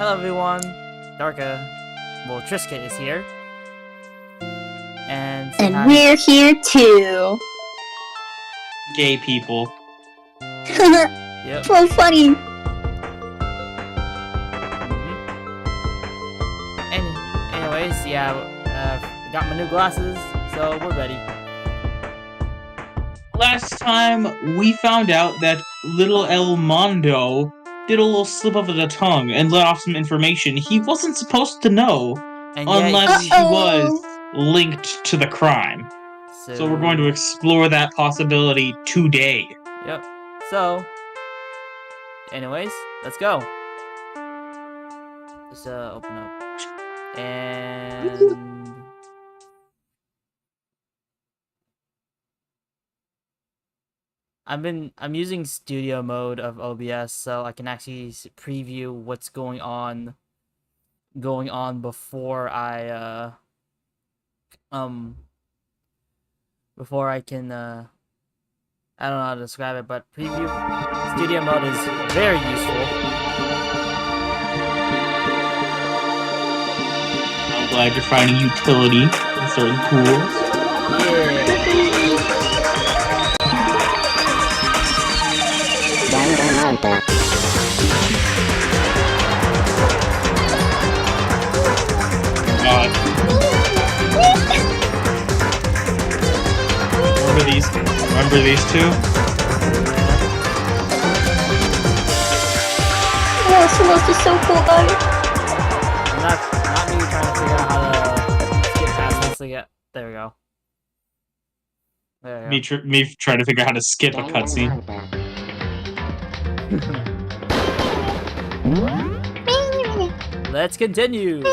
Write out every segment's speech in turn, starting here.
Hello everyone, Triska is here. And we're here too. Gay people. Yep. So funny. Anyways, yeah, got my new glasses, so we're ready. Last time, we found out that little El Mondo did a little slip of the tongue and let off some information he wasn't supposed to know, And unless he was linked to the crime. So we're going to explore that possibility today. Yep. So, anyways, let's go. Just open up. And I'm using studio mode of OBS so I can actually preview what's going on before I can I don't know how to describe it, but studio mode is very useful. I'm glad you're finding utility in certain tools. Yeah. Danganronpa. God. Remember these two? Oh, Celeste is so cool, guys. Not me trying to figure out how to get past this. So yeah, there we go. There we go. Me trying to figure out how to skip a cutscene. Let's continue.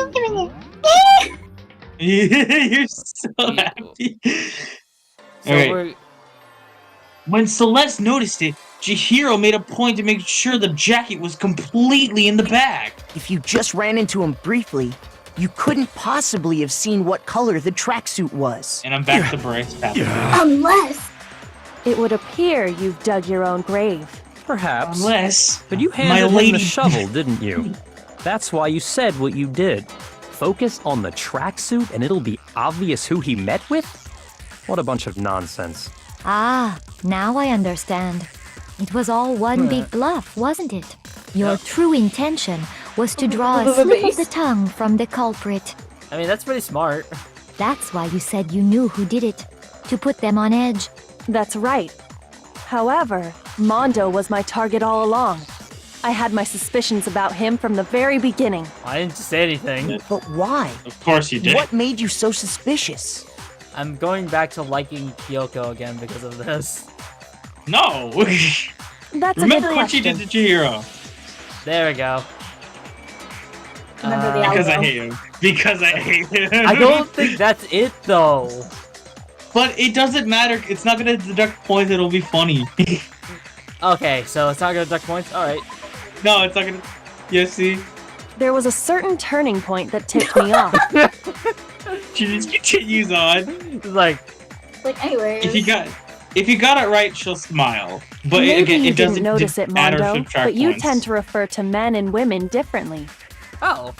You're so happy. So Alright. When Celeste noticed it, Chihiro made a point to make sure the jacket was completely in the bag. If you just ran into him briefly, you couldn't possibly have seen what color the tracksuit was. And I'm back to Bryce Path. Unless it would appear you've dug your own grave. Perhaps. Unless But you handed him the shovel, didn't you? That's why you said what you did. Focus on the tracksuit and it'll be obvious who he met with? What a bunch of nonsense. Ah, now I understand. It was all one big bluff, wasn't it? Your true intention was to draw a slip of the tongue from the culprit. I mean, that's pretty smart. That's why you said you knew who did it. To put them on edge. That's right. However, Mondo was my target all along. I had my suspicions about him from the very beginning. I didn't say anything. But why? Of course you did. What made you so suspicious? I'm going back to liking Kyoko again because of this. No! That's Remember a good what she question. did to Chihiro. There we go. Remember the Because I outro. hate him. Because I hate him. I don't think that's it though. But it doesn't matter. It's not gonna deduct points. It'll be funny. Okay, so it's not gonna deduct points? Alright. No, it's not gonna... Yeah, see? There was a certain turning point that tipped me off. She just continues on. It's like, anyways. If you got it right, she'll smile. But Maybe again, you it doesn't didn't notice it, add or Mondo, subtract but you points. tend to refer to men and women differently. oh.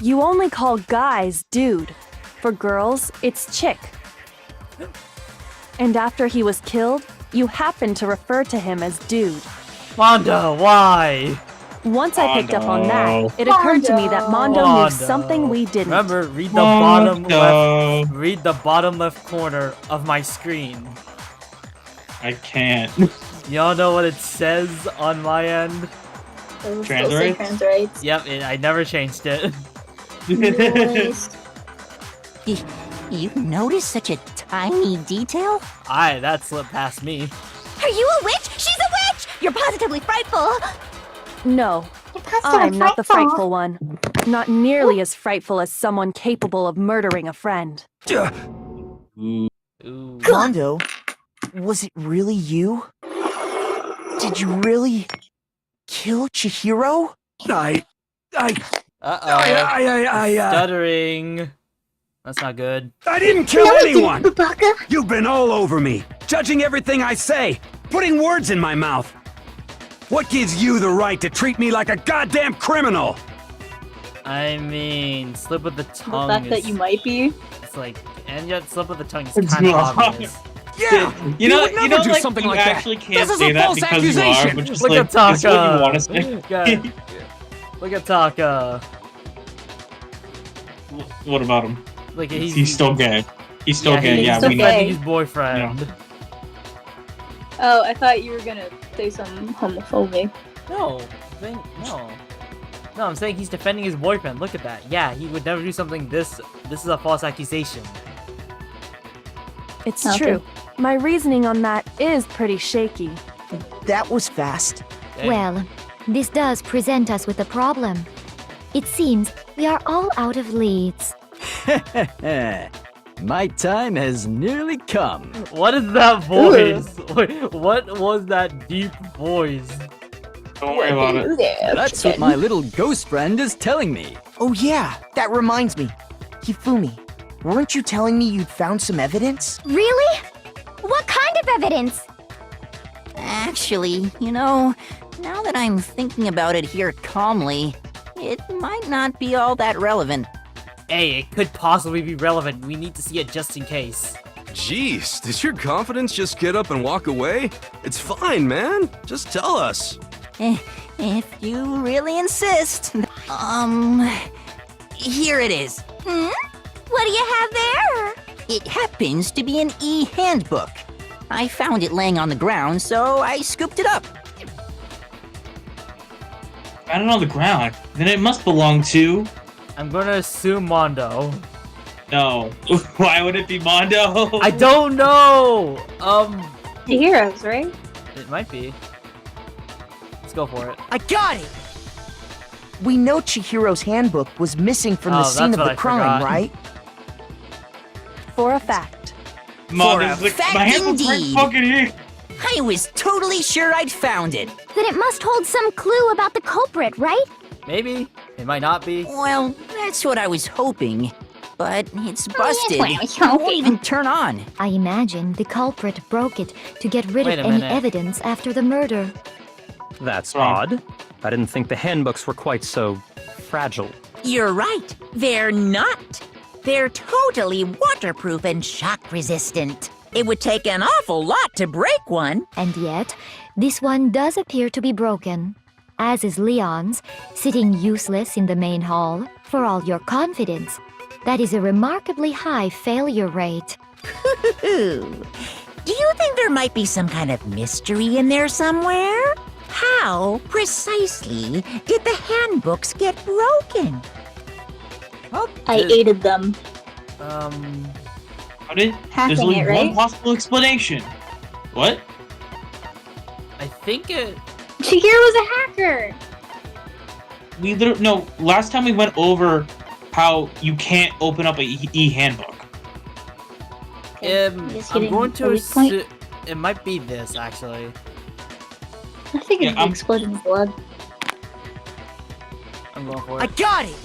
You only call guys dude. For girls, it's chick. And after he was killed, you happened to refer to him as dude. Mondo, why? Once I picked up on Mondo. that, it occurred to me that Mondo knew Mondo. something we didn't. Remember, read the Mondo. bottom left corner of my screen. I can't. Y'all know what it says on my end? Transrights? Transrights. Yep, I never changed it. Nice. You noticed such a tiny detail? Aye, that slipped past me. Are you a witch? She's a witch! You're positively frightful! No, I'm not the frightful one. Not nearly as frightful as someone capable of murdering a friend. Ooh. Mondo, was it really you? Did you really kill Chihiro? Stuttering. That's not good. I didn't kill anyone! Babaka. You've been all over me, judging everything I say, putting words in my mouth. What gives you the right to treat me like a goddamn criminal? I mean, slip of the The tongue fact is, that you might be. it's like, and yet slip of the tongue is It's kind of not. obvious. Yeah, You know, would never do like, something you like that. actually can't This is say a that false because you are, accusation. but just Look like, at Taka. it's what you want to say. God. Look at Taka. What about him? Like He's still gay. He's still gay, he's yeah, still we know. gay. defending his boyfriend. Oh, I thought you were gonna say something homophobic. No, no. No, I'm saying he's defending his boyfriend. Look at that. Yeah, he would never do something this. This is a false accusation. It's Okay. true. My reasoning on that is pretty shaky. That was fast. Dang. Well, this does present us with a problem. It seems we are all out of leads. My time has nearly come. What is that voice? Wait, what was that deep voice? Don't worry about it. That's what my little ghost friend is telling me. Oh yeah, that reminds me. Hifumi, weren't you telling me you'd found some evidence? Really? What kind of evidence? Actually, now that I'm thinking about it here calmly, it might not be all that relevant. Hey, it could possibly be relevant. We need to see it just in case. Jeez, does your confidence just get up and walk away? It's fine, man. Just tell us. If you really insist. Here it is. What do you have there? It happens to be an e-handbook. I found it laying on the ground, so I scooped it up. Found it on the ground. Then it must belong to... I'm gonna assume Mondo. No. Why would it be Mondo? I don't know. The heroes, right? It might be. Let's go for it. I got it! We know Chihiro's handbook was missing from the Oh, scene that's of what the I crime, forgot. right? For a fact. Mondo's For a like, fact my handbook's right indeed. fucking here. I was totally sure I'd found it. Then it must hold some clue about the culprit, right? Maybe. It might not be. Well, that's what I was hoping. But it's Oh, busted. what I was It won't hoping. even turn on. I imagine the culprit broke it to get rid Wait of a any minute. evidence after the murder. That's Wrong. odd. I didn't think the handbooks were quite so fragile. You're right. They're not. They're totally waterproof and shock resistant. It would take an awful lot to break one. And yet, this one does appear to be broken. As is Leon's, sitting useless in the main hall. For all your confidence, that is a remarkably high failure rate. Do you think there might be some kind of mystery in there somewhere? How precisely did the handbooks get broken? I aided them. How did... Hacking There's only it, right? one possible explanation. What? I think it. Chihiro was a hacker! We literally... No, last time we went over how you can't open up a e-handbook. Just I'm kidding. going to A weak point. assume it might be this actually. I think Yeah, it's I'm- exploding blood. I'm going for I it. got it!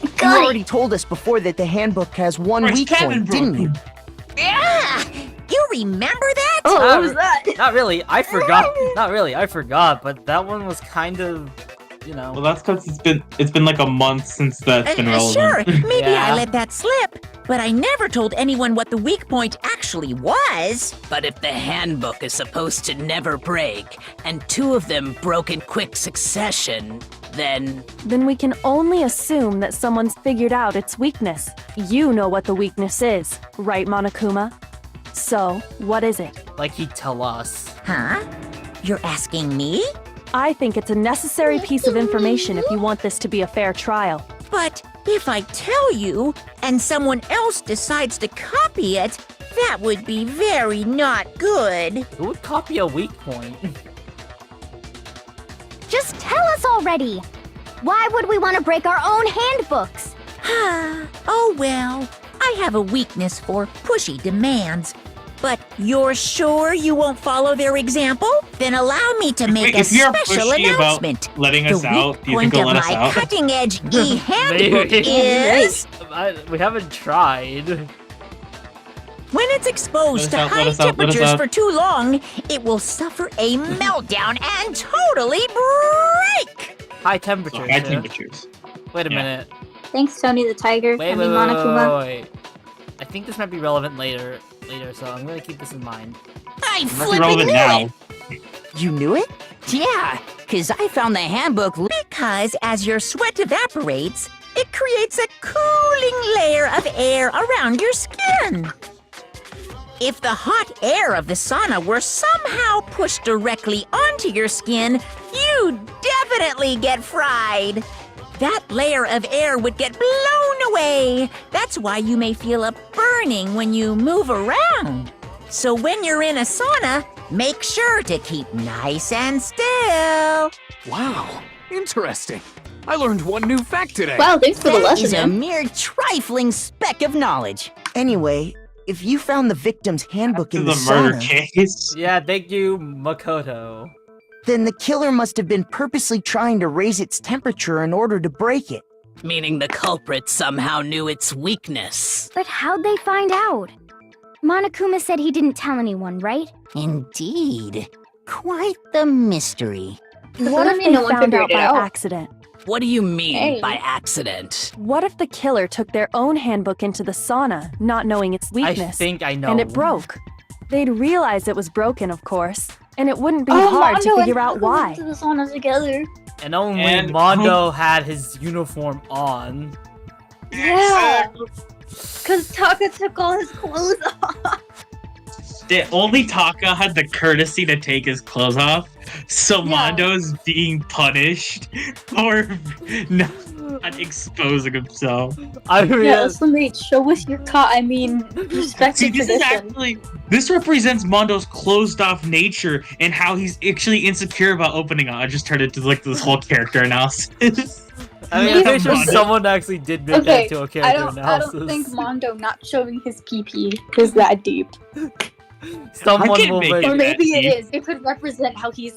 You Got it! already told us before that the handbook has one It's weak Kevin point, didn't you? Yeah! You remember that? Oh, Ah, what was that? Not really. I forgot. Not really. I forgot. But that one was kind of, Well, that's because it's been like a month since that's been relevant. Sure, maybe Yeah. I let that slip, but I never told anyone what the weak point actually was. But if the handbook is supposed to never break, and two of them broke in quick succession, then Then we can only assume that someone's figured out its weakness. You know what the weakness is, right, Monokuma? So, what is it? like he'd tell us. Huh? You're asking me? I think it's a necessary piece of information if you want this to be a fair trial. But if I tell you, and someone else decides to copy it, that would be very not good. Who would copy a weak point? Just tell us already. Why would we want to break our own handbooks? Oh well, I have a weakness for pushy demands. But you're sure you won't follow their example? Then allow me to make a If you're special pushy about announcement. letting The us out, weak do you point think of they'll let us my out? cutting-edge e-handbook Maybe. is We haven't tried. when it's exposed to Let us out, high let us out, let us temperatures out. for too long, it will suffer a meltdown and totally break. High temperature. High temperatures. Wait a Yeah. minute. Thanks, Tony the Tiger. Wait, I wait, mean, wait, Monokuma. wait. I think this might be relevant later, so I'm gonna keep this in mind. I It must be flippin' relevant knew now. it! You knew it? Yeah, cause I found the handbook because as your sweat evaporates, it creates a cooling layer of air around your skin. If the hot air of the sauna were somehow pushed directly onto your skin, you'd definitely get fried. That layer of air would get blown away. That's why you may feel a burning when you move around. So when you're in a sauna, make sure to keep nice and still. Wow, interesting. I learned one new fact today. Wow, thanks for the That is lesson, a man. mere trifling speck of knowledge. Anyway, if you found the victim's handbook To in the the murder sauna, case. Yeah, thank you, Makoto. then the killer must have been purposely trying to raise its temperature in order to break it. Meaning the culprit somehow knew its weakness. But how'd they find out? Monokuma said he didn't tell anyone, right? Indeed. Quite the mystery. What I if mean they no one found figured out it by out? accident? What do you mean Hey. by accident? What if the killer took their own handbook into the sauna, not knowing its weakness, I think I know. and it broke? They'd realize it was broken, of course, and it wouldn't be Oh, hard Mondo to and figure out Haku why. went to the sauna together. And only And- Mondo had his uniform on. Yeah. Because Taka took all his clothes off. Only Taka had the courtesy to take his clothes off, so Yeah. Mondo's being punished for not exposing himself. I mean, Yeah, SMH, show us your I mean, respect See, the this is tradition. this represents Mondo's closed-off nature and how he's actually insecure about opening up. I just turned it to like this whole character analysis. I mean, I'm pretty sure Mondo. someone actually did make that Okay, into a I character don't analysis. think Mondo not showing his PP is that deep. Someone I can will make make it Or maybe that it deep. is. It could represent how he's.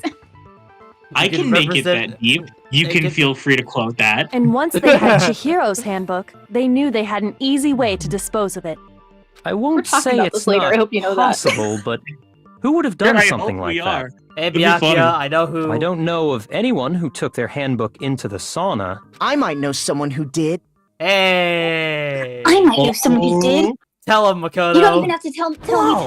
I can can make it represent- that deep. You they can can- feel free to quote that. And once they had Chihiro's handbook, they knew they had an easy way to dispose of it. I won't talking say about it's this later, not I hope you know that. possible, but who would have done I something hope like we that? are. Hey, It'd be funny. Byakuya, I know who. I don't know of anyone who took their handbook into the sauna. I might know someone who did. Hey! I might know someone who did. Tell him, Makoto. You don't even have to tell me to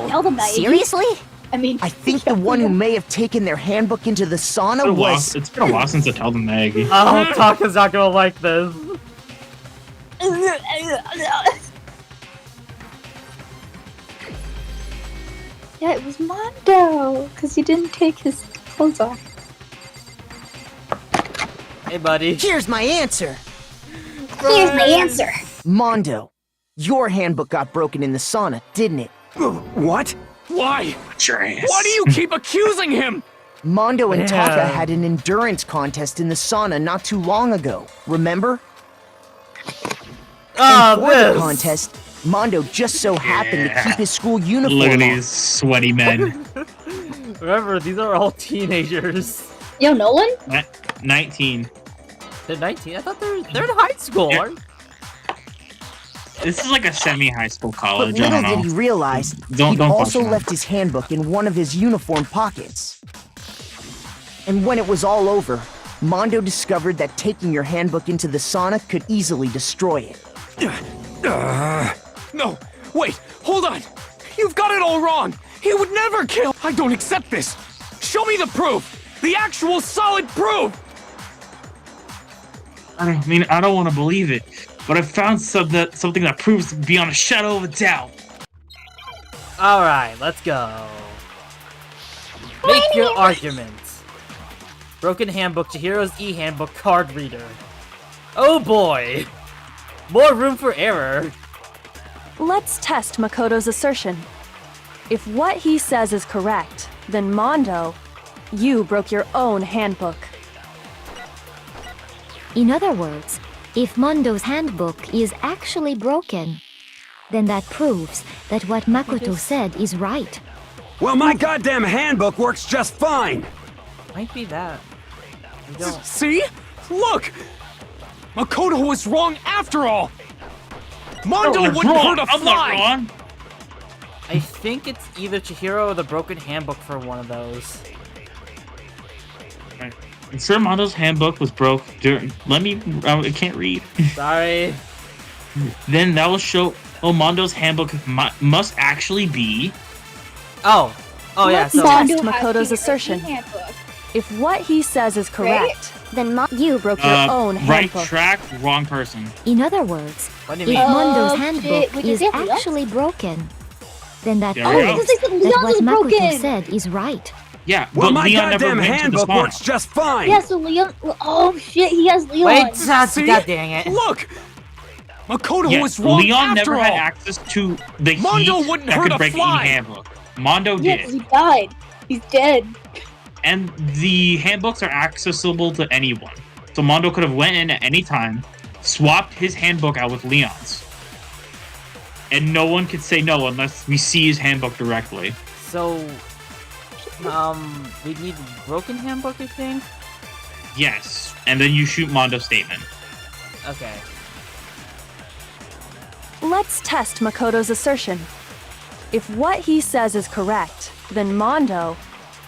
tell them that. Seriously? I mean, I think the one who may have taken their handbook into the sauna was... It's been a while since I told them Maggie. Oh, Taka's not gonna like this. Yeah, it was Mondo, because he didn't take his clothes off. Hey, buddy. Here's my answer. Here's my answer. Mondo, your handbook got broken in the sauna, didn't it? What? Why? Your ass. Why do you keep accusing him? Mondo and Taka Yeah. had an endurance contest in the sauna not too long ago, remember? Oh, For the this. contest, Mondo just so happened to Yeah. keep his school uniform Look at on. these sweaty men. Remember, these are all teenagers. Yo, Nolan? 19. They're 19. I thought they're in high school. Yeah. aren't- This is like a semi-high school But college. I little don't did know. he realize, Don't he also question left his handbook in one of his uniform pockets. And when it was all over, Mondo discovered that taking your handbook into the sauna could easily destroy it. No, wait, hold on. You've got it all wrong. He would never kill. I don't accept this. Show me the proof. The actual solid proof. I don't want to believe it, but I found something that proves beyond a shadow of a doubt. Alright, let's go. Make your arguments. Broken handbook, Chihiro's e-handbook card reader. Oh boy! More room for error. Let's test Makoto's assertion. If what he says is correct, then Mondo, you broke your own handbook. In other words, if Mondo's handbook is actually broken, then that proves that what Makoto said is right. Well, my goddamn handbook works just fine. Might be that. We don't. See? Look! Makoto was wrong after all! Mondo you're wouldn't wrong. hurt a I'm not fly! wrong. I think it's either Chihiro or the broken handbook for one of those. Sir Mondo's handbook was broke during. I can't read. Sorry. Then that will show. Oh, Mondo's handbook must actually be. Oh. Oh yeah. Let's So test Mondo has Makoto's the assertion. handbook. If what he says is correct, then you broke your own Right handbook. track, wrong person. In other words, what do if you mean? Mondo's Oh, handbook shit. Wait, is does he have actually broken, then that There we go. proves Because they said that Leon's what is Makoto broken. said is right. Yeah, Well, but my Leon never goddamn went to the handbook spawn. works just fine. Yeah, so Leon. Oh shit, he has Leon. Wait, See? God dang it. Look! Makoto Yes, was wrong Leon after never all. had access to the Mondo heat wouldn't that hurt could a break fly. any handbook. Mondo Yeah, did. 'cause he died. He's dead. And the handbooks are accessible to anyone. So Mondo could have went in at any time, swapped his handbook out with Leon's. And no one could say no unless we see his handbook directly. So, we need a broken handbook, I think. Yes. And then you shoot Mondo's statement. Okay. Let's test Makoto's assertion. If what he says is correct, then Mondo,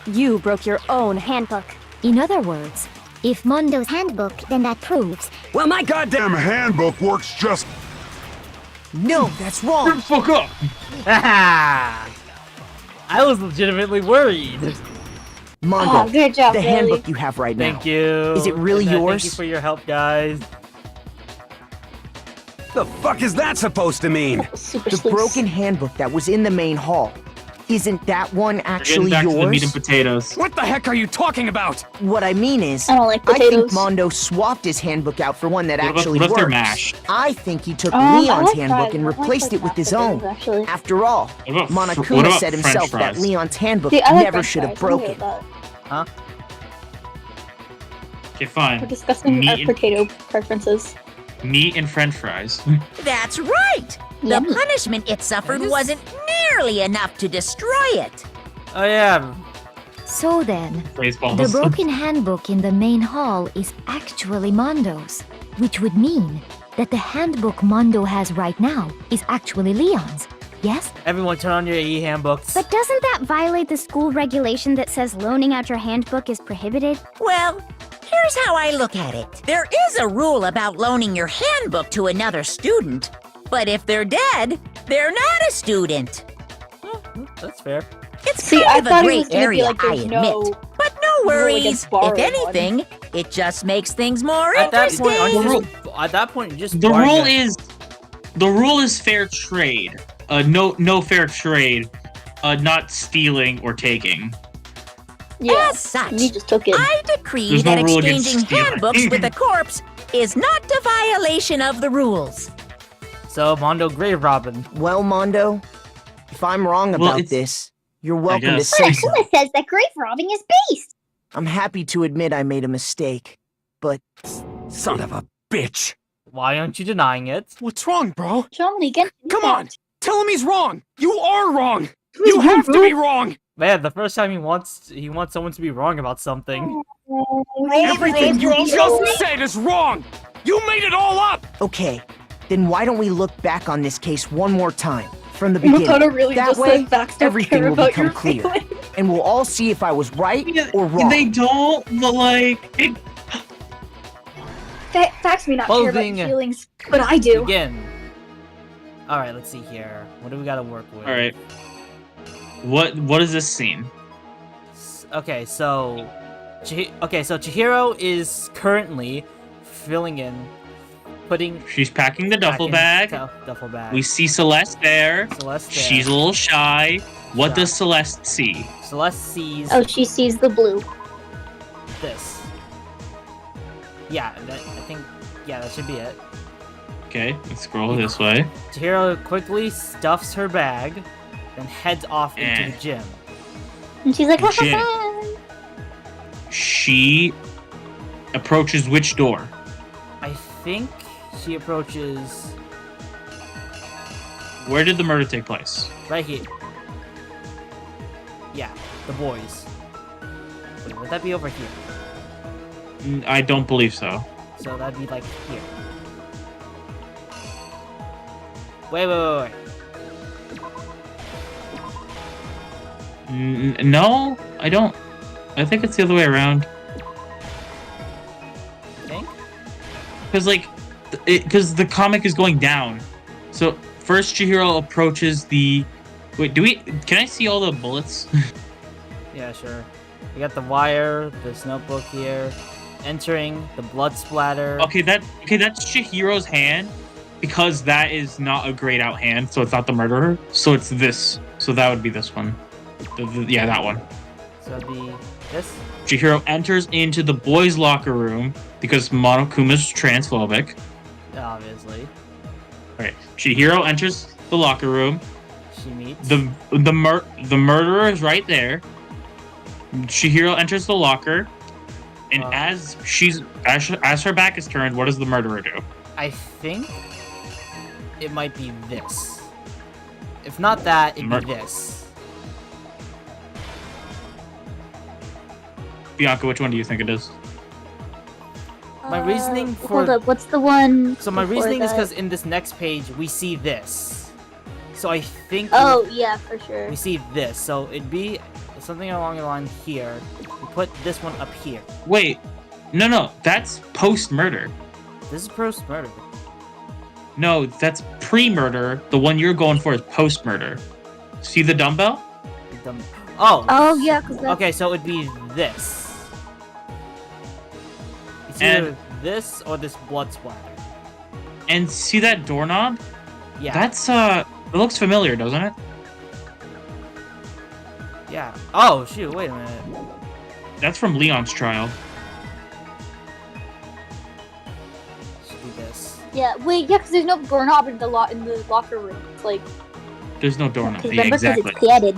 you broke your own handbook. In other words, If Mondo's handbook, then that proves. Well, my goddamn handbook works just. No, that's wrong. Fuck up. I was legitimately worried. Mondo, Oh, good job, the Billy. handbook you have right now. Thank you. Is it really Thank yours? you for your help, guys. The fuck is that supposed to mean? Super The sleuths. broken handbook that was in the main hall. Isn't that one actually Getting back to the meat and yours? potatoes. What the heck are you talking about? What I mean is, I don't like I potatoes. think Mondo swapped his handbook out for one that What about- actually what if they're works. mashed? I think he took I Leon's like handbook that. and I like replaced it with mashed his potatoes, own. actually. After all, What about Monokuma said French himself that fries? Leon's handbook See, I like never French should have fries. I'm okay broken. with that. Huh? Okay, fine. We're discussing Meat our and- potato preferences. Meat and French fries. That's right. The Yummy. punishment it suffered wasn't nearly enough to destroy it. Oh yeah. so then, Baseballs. the broken handbook in the main hall is actually Mondo's, which would mean that the handbook Mondo has right now is actually Leon's. Yes? Everyone turn on your AE handbooks. But doesn't that violate the school regulation that says loaning out your handbook is prohibited? Well, here's how I look at it. There is a rule about loaning your handbook to another student, but if they're dead, they're not a student. That's fair. It's See, kind I of a thought it gray was gonna be area, like I there's admit. no But no rule worries. against If borrowing anything, it just makes things more At that interesting. point, aren't you just, at that point, you're just The borrowing rule is fair trade. No fair trade. Not stealing or taking. Yeah, As such, you just took it. I decree There's no that rule against exchanging stealing. handbooks with a corpse is not a violation of the rules. So Mondo Grave Robin. Well, Mondo, if I'm wrong Well, about it's- this, you're welcome to guess. say so. Akuma says that grave robbing is based. I'm happy to admit I made a mistake, but Son of a bitch. Why aren't you denying it? What's wrong, bro? Sean, again. Come on! Tell him he's wrong! You are wrong! Who's You wrong, have to bro? be wrong! Man, the first time he wants someone to be wrong about something. Everything you just said is wrong! You made it all up! okay. Then why don't we look back on this case one more time, from the beginning? Makoto really that just way, said facts don't everything care will about become your clear, feelings. and we'll all see if I was right or wrong. They don't, but like... Facts may not care about Clothing. your feelings, but I do. Begin. Alright, let's see here. What do we gotta work with? Alright. What is this scene? Okay, so... Chihiro is currently filling in, She's packing the duffel packing bag. Duffel bag. We see Celeste there. Celeste there. She's a little shy. What Shy. does Celeste see? Celeste sees Oh, she sees the blue. this. Yeah, I think... Yeah, that should be it. Okay, let's scroll this way. Chihiro quickly stuffs her bag, then heads off into the gym. And she's like, ha ha Gym. ha. She approaches which door? I think she approaches Where did the murder take place? right here. Yeah, the boys. Wait, would that be over here? I don't believe so. So that'd be like here. Wait. No, I don't. I think it's the other way around. because the comic is going down. So first Chihiro approaches the. Wait, can I see all the bullets? Yeah, sure. We got the wire, this notebook here, entering, the blood splatter. Okay, that's Chihiro's hand, because that is not a grayed out hand, so it's not the murderer. So it's this. So that would be this one. Yeah, that one. So it'd be this. Chihiro enters into the boys' locker room because Monokuma's transphobic. Obviously. Alright, Chihiro enters the locker room. She meets. The murderer is right there. Chihiro enters the locker, and as her back is turned, what does the murderer do? I think it might be this. If not that, it'd be this. Bianca, which one do you think it is? My reasoning for... Hold up, what's the one? So my before reasoning is that? because in this next page, we see this. So I think... Oh, yeah, for sure. We see this. So it'd be something along the line here. We put this one up here. Wait. No. That's post-murder. This is post-murder. No, that's pre-murder. The one you're going for is post-murder. See the dumbbell? Oh. Oh, yeah, because that's... Okay, so it'd be this. It's either this or this blood splatter. And see that doorknob? Yeah. That's, it looks familiar, doesn't it? Yeah. Oh, shoot, wait a minute. That's from Leon's trial. Should be this. Yeah, wait, yeah, because there's no doorknob in the locker room. It's like... There's no doorknob. Because Yeah, remember, because exactly. it's padded.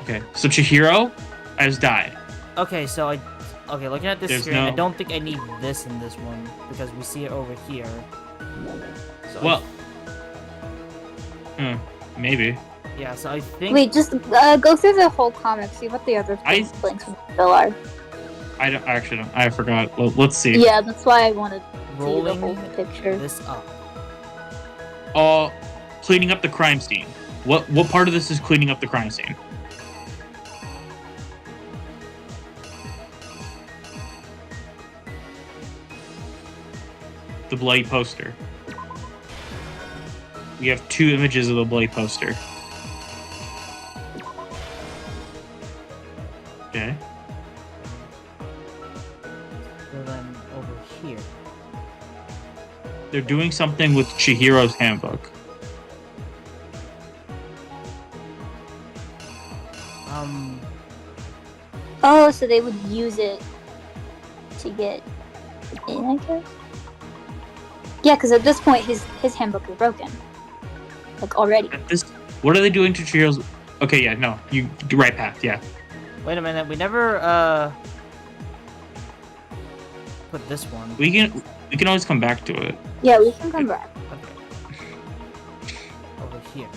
Okay, so Chihiro has died. Okay, so okay, looking at this There's screen, no- I don't think I need this in this one because we see it over here. So Well, maybe. yeah, so I think. Wait, just go through the whole comic, see what the other things blanks in the fill are. I actually don't. I forgot. Well, let's see. Yeah, that's why I wanted to see the Rolling whole picture. this up. Cleaning up the crime scene. What part of this is cleaning up the crime scene? The bloody poster. We have 2 images of the bloody poster. Okay. So then over here. They're doing something with Chihiro's handbook. Oh, so they would use it to get in, I guess? Yeah, because at this point, his handbook is broken. Like, already. What are they doing to Chihiro's... Okay, yeah, no. You right path, yeah. Wait a minute, we never put this one. We can always come back to it. Yeah, we can come back. Over here.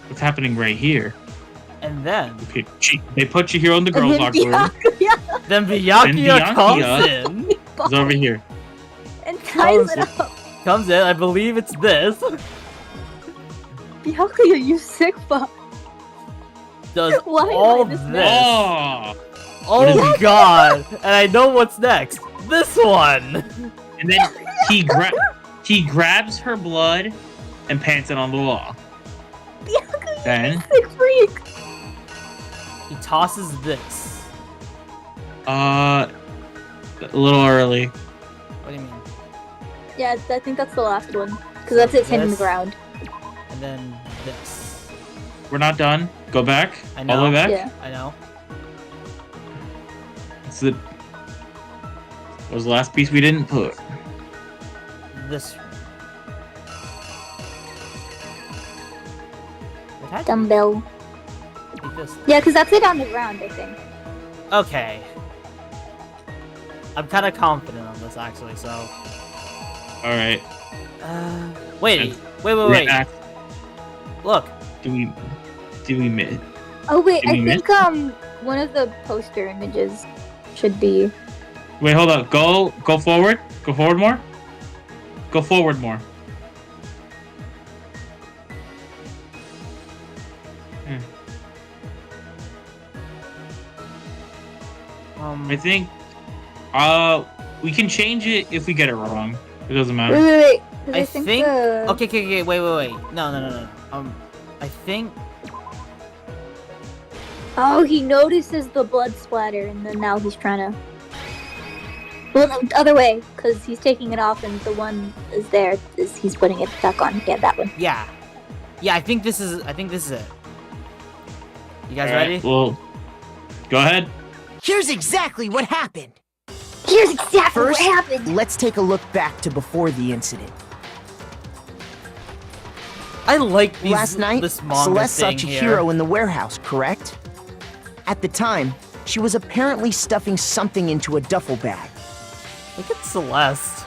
What's happening right here? And then Okay, they put Chihiro in the girls' locker room. then Byakuya comes in. It's over here. And ties it up. Comes in, I believe it's this. Byakuya, you sick fuck. Does Why am I all this this. mad? Oh god! And I know what's next. This one. And then he grabs her blood and pants it on the wall. Byakuya, Then you sick freak. He tosses this. a little early. What do you mean? Yeah, I think that's the last one. Because that's it hitting the This. ground. And then this. We're not done. Go back. I know. All the way back. Yeah. I know. It's the. What was the last piece we didn't put? This one. It had to Dumbbell. be this. Yeah, because that's it on the ground, I think. Okay. I'm kind of confident on this actually, so. All right. Wait. React. Look. Do we miss? Oh wait, Did I we miss? think one of the poster images should be. Wait, hold up. Go forward. Go forward more. Go forward more. I think. We can change it if we get it wrong. It doesn't matter. Wait. 'Cause I think. the- Okay. Wait. No. I think. Oh, he notices the blood splatter, and then now he's trying to. Well, no, the other way, because he's taking it off, and the one is there. He's putting it back on. Yeah, that one. Yeah. I think this is it. You guys Alright, ready? Well, go ahead. Here's exactly what happened. Here's exactly First, what happened. let's take a look back to before the incident. I like these. Last night, this manga Celeste saw thing here. Chihiro in the warehouse, correct? At the time, she was apparently stuffing something into a duffel bag. Look at Celeste.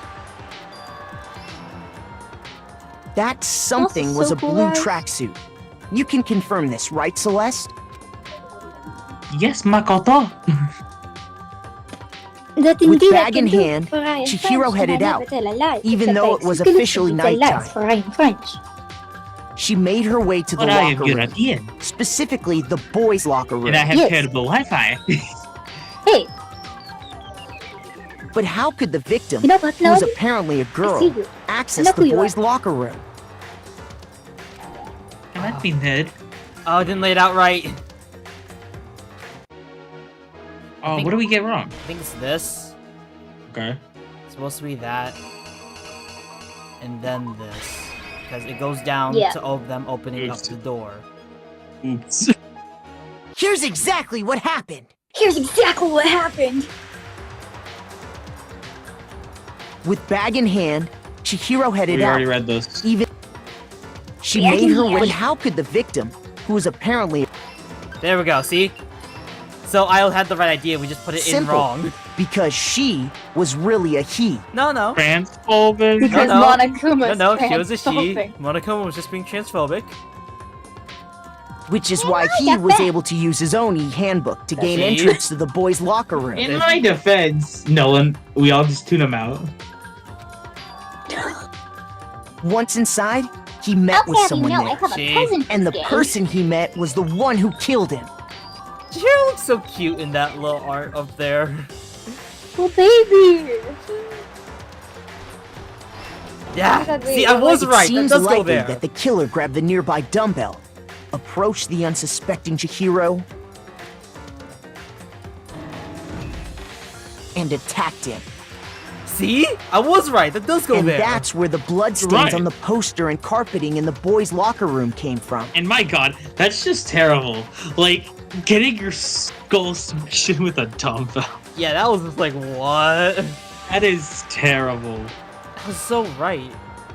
That something was so a cool, blue guys. tracksuit. You can confirm this, right, Celeste? Yes, Makoto. With bag in hand, Chihiro headed out, even though it was officially nighttime. She made her way to the But I am locker room, European, specifically the boys' locker room. and I have terrible Wi-Fi. Hey, But how could the victim, you know what, who was Melody? apparently a I girl, see you. access I know who the you boys' are. locker room? Can that be Ned? Oh, I didn't lay it out right. Oh, what do we get wrong? I think it's this. Okay. It's supposed to be that. And then this. Because it goes down Yeah. to them opening up Oops. the door. Oops. Here's exactly what happened. Here's exactly what happened. With bag in hand, Chihiro headed We out. already read this. Even she Bag made in her hand. way. But how could the victim, who was apparently There we go, see? So I had the right idea, we just put it simple, in wrong. because she was really a he. No. Transphobic. Because No. Monokuma's No, she was a she. transphobic. Monokuma was just being transphobic. Which is why he was able to use his own e-handbook to gain See? entrance to the boys' locker room. In my defense, Nolan, we all just tune him out. Once inside, he met with someone I there. have a See? cousin And the today. person he met was the one who killed him. Chihiro looks so cute in that little art up there. Oh, baby. Yeah, Wait, see, I was It right. That seems does go likely there. that the killer grabbed the nearby dumbbell, approached the unsuspecting Chihiro, and attacked him. See? I was right. That does go And there. that's where the bloodstains Right. on the poster and carpeting in the boys' locker room came from. And my god, that's just terrible. Like, getting your skull smashed in with a dumbbell. Yeah, that was just like, what? That is terrible. That was so right.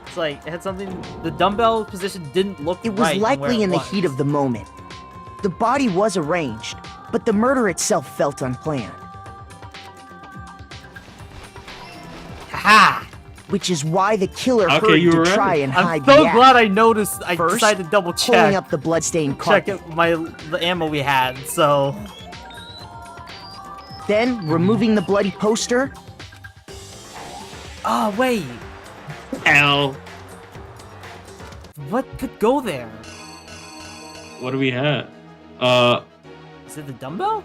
It's like, it had something... The dumbbell position didn't look It was right. likely in the was. heat of the moment. The body was arranged, but the murder itself felt unplanned. Ha! Which is why the killer Okay, hurried you to were right. try and I'm hide so the act. glad I noticed. I First, decided to double pulling check. up the bloodstained Check carpet. the ammo we had, so... Then, removing the bloody poster, Oh, wait. L. What could go there? What do we have? Is it the dumbbell?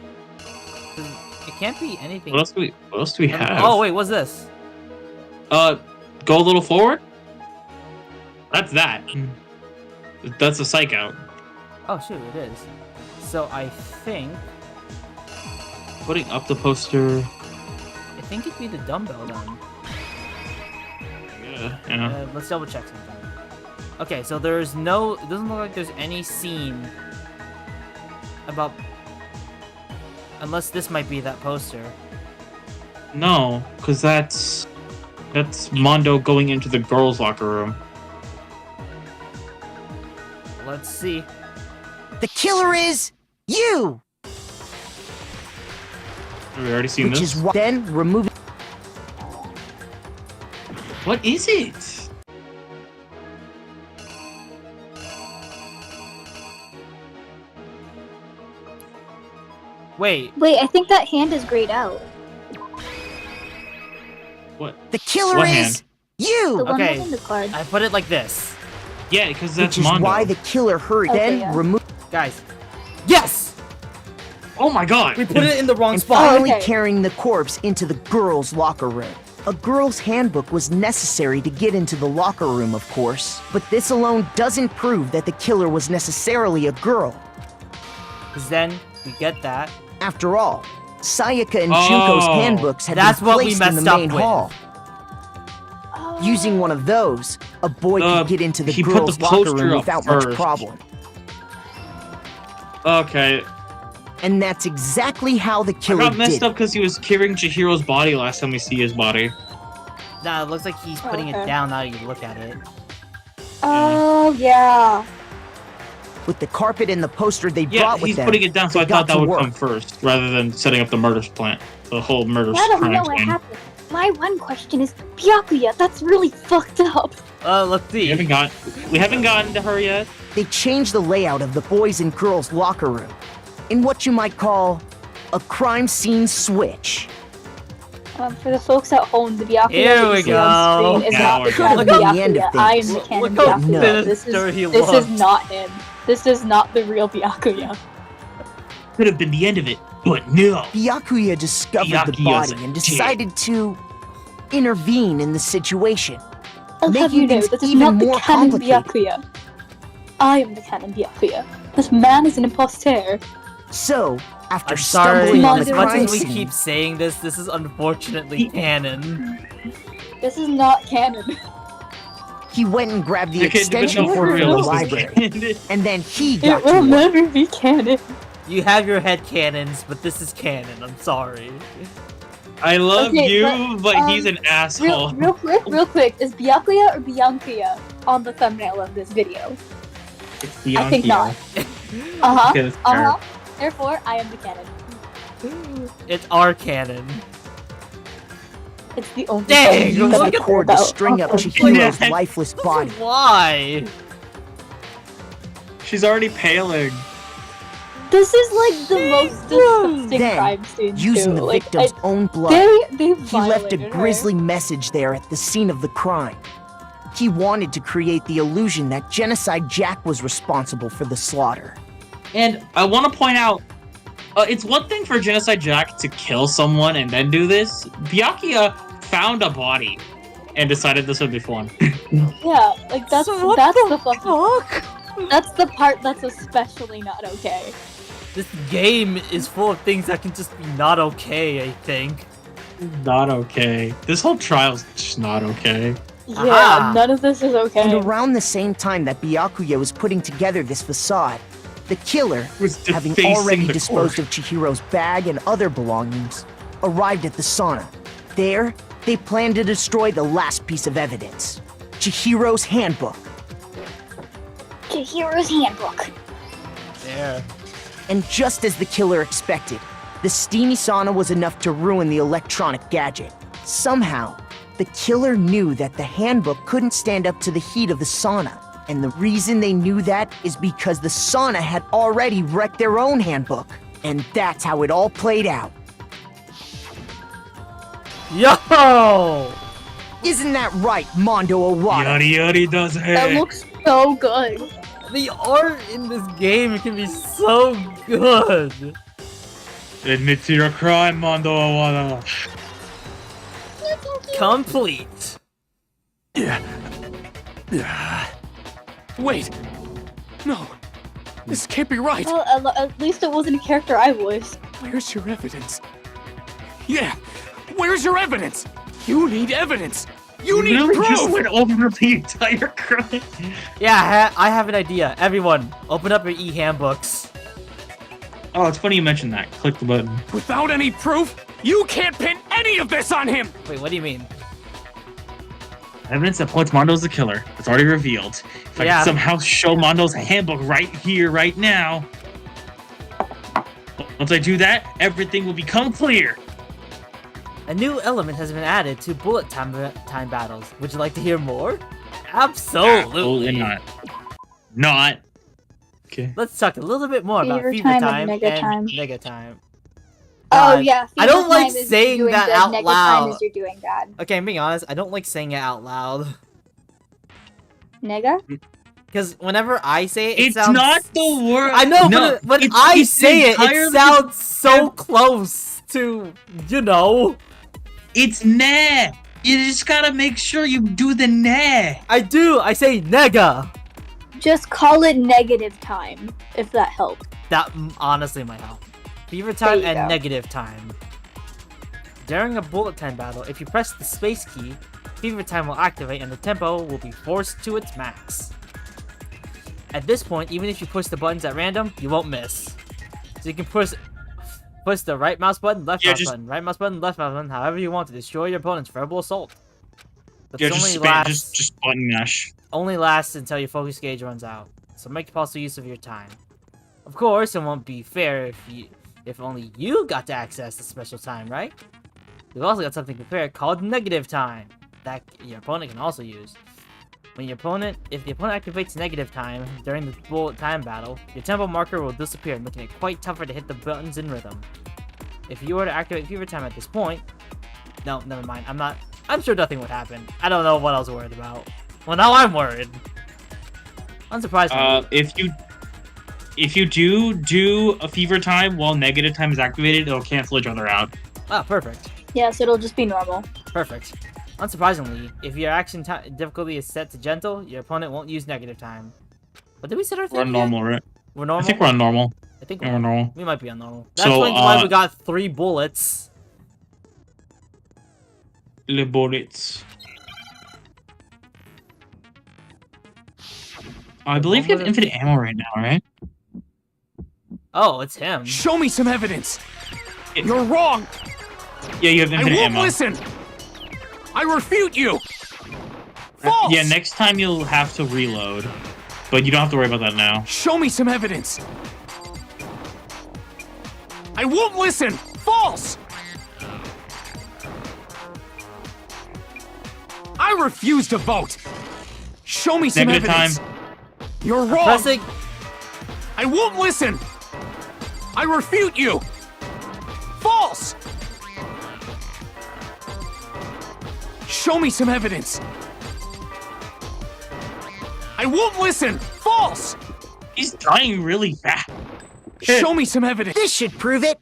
It can't be anything. What else do we have? Oh, wait, what's this? Go a little forward. That's that. That's a psych out. Oh, shoot, it is. So I think... Putting up the poster. I think it'd be the dumbbell then. Yeah. Let's double check something. Okay, so there's no... It doesn't look like there's any scene about... Unless this might be that poster. No, because that's Mondo going into the girls' locker room. Let's see. the killer is you! Have we already seen Which this? is why then removing... What is it? Wait. Wait, I think that hand is grayed out. What? The killer What is hand? you! The one Okay, holding the card. I put it like this. Yeah, because that's Which is Mondo. why the killer hurried. Okay, Then yeah. remove... Guys. Yes! Oh my god! We put it in the wrong and spot. finally Okay. carrying the corpse into the girls' locker room. A girl's handbook was necessary to get into the locker room, of course, but this alone doesn't prove that the killer was necessarily a girl. Because then, we get that. After all, Sayaka and Junko's handbooks had been placed in the main hall. Using one of those, a boy could get into the girls' locker room without much problem. Okay. And that's exactly how the killer did. I got messed up because he was carrying Chihiro's body last time we see his body. Nah, it looks like he's putting it down now that you look at it. Oh, yeah. With the carpet and the poster they brought with he's them, putting it down, so I thought that would come first, rather than setting up the murder plant. The whole murder I don't crime know what plan. happened. My one question is, Byakuya, that's really fucked up. Let's see. We haven't gotten to her yet. They changed the layout of the boys' and girls' locker room in what you might call a crime scene switch. For the folks at home, the Byakuya Here we you see on screen is not the canon Byakuya. I am the canon Byakuya. This is not him. This is not the real Byakuya. Could have been the end of it, but no. Byakuya discovered the body and decided to intervene in the situation, I'll have making you know, things this is even not more the canon complicated. Byakuya. I am the canon Byakuya. This man is an impostor. So, after I'm sorry, stumbling on as the much crime as we scene, keep saying this is unfortunately canon. This is not canon. he went and grabbed the Okay, extension but no, cord for from the real, library, and then he got It will to work. never be canon. You have your head cannons, but this is canon. I'm sorry. I love Okay, you, but he's an asshole. Real quick, is Byakuya or Biankuya on the thumbnail of this video? It's I think not. Uh-huh. Okay, that's fair. Therefore, I am the canon. It's our canon. It's the only Dang, thing Use that the I cord care to about. string up Chihiro's lifeless body. Why? She's already paling. This is like the most disgusting Then, crime scene using too. the Like, victim's own blood, they he left a violated grisly her. message there at the scene of the crime. He wanted to create the illusion that Genocide Jack was responsible for the slaughter. And I want to point out, it's one thing for Genocide Jack to kill someone and then do this. Byakuya found a body and decided this would be fun. Yeah, like that's the fucking. That's the part that's especially not okay. This game is full of things that can just be not okay, I think. Not okay. This whole trial's just not okay. Yeah, Aha. none of this is okay. And around the same time that Byakuya was putting together this facade, the killer, Was having defacing already the disposed court. of Chihiro's bag and other belongings, arrived at the sauna. There, they planned to destroy the last piece of evidence, Chihiro's handbook. Chihiro's handbook. There. And just as the killer expected, the steamy sauna was enough to ruin the electronic gadget. Somehow, the killer knew that the handbook couldn't stand up to the heat of the sauna. And the reason they knew that is because the sauna had already wrecked their own handbook. And that's how it all played out. Yo! Isn't that right, Mondo Owada? Yari yari does That looks so good. The art in this game can be so good. Admit to your crime, Mondo Owada. Complete. Wait! No! This can't be right! Well, at least it wasn't a character I voiced. Where's your evidence? Yeah! Where's your evidence? You need evidence! You need really proof! just went over the entire crime. Yeah, I have an idea. Everyone, open up your e-handbooks. Oh, it's funny you mentioned that. Click the button. Without any proof, you can't pin any of this on him! Wait, what do you mean? Evidence that points Mondo's the killer. It's already revealed. If I Yeah. can somehow show Mondo's handbook right here, right now. Once I do that, everything will become clear. A new element has been added to bullet time battles. Would you like to hear more? Absolutely not. Not. Okay. Let's talk a little bit more about Fever fever time time and and nega nega time. Oh yeah. I don't fever like time is saying doing that good, out nega loud. Time is you're doing bad. Okay, I'm being honest. I don't like saying it out loud. Nega? Because whenever I say it, it It's sounds... not the word. I know, No, but when it's- I it's say it, it entirely- sounds so close to, you know... It's nah. You just gotta make sure you do the ne. I do. I say nega. Just call it negative time, if that helps. That honestly might help. Fever time There you and go. negative time. During a bullet time battle, if you press the space key, fever time will activate and the tempo will be forced to its max. At this point, even if you push the buttons at random, you won't miss. So you can push the right mouse button, left mouse button, right mouse button, left mouse button, however you want to destroy your opponent's verbal assault. But Yeah, this just button mash. only lasts until your focus gauge runs out. So make possible use of your time. Of course, it won't be fair if only you got to access the special time, right? We've also got something prepared called negative time that your opponent can also use. If the opponent activates negative time during the bullet time battle, your tempo marker will disappear, making it quite tougher to hit the buttons in rhythm. If you were to activate fever time at this point, no, never mind. I'm sure nothing would happen. I don't know what I was worried about. Well, now I'm worried. Unsurprisingly. If you do a fever time while negative time is activated, it'll cancel each other out. Ah, perfect. Yeah, so it'll just be normal. Perfect. Unsurprisingly, if your action difficulty is set to gentle, your opponent won't use negative time. But did we set our thing We're on normal, right? We're normal? I think we're on normal. I think we're normal. We might be on normal. That So, explains why we got 3 bullets. Le bullets. I believe you have infinite ammo right now, right? Oh, it's him. Show me some evidence. You're wrong. Yeah, you have I infinite won't ammo. listen. I refute you. False. Yeah, next time you'll have to reload, but you don't have to worry about that now. Show me some evidence. I won't listen. False. I refuse to vote. Show me some Negative evidence. time. You're wrong. Pressing. I won't listen. I refute you. False. Show me some evidence. I won't listen. False. He's dying really fast. Show me some evidence. This should prove it.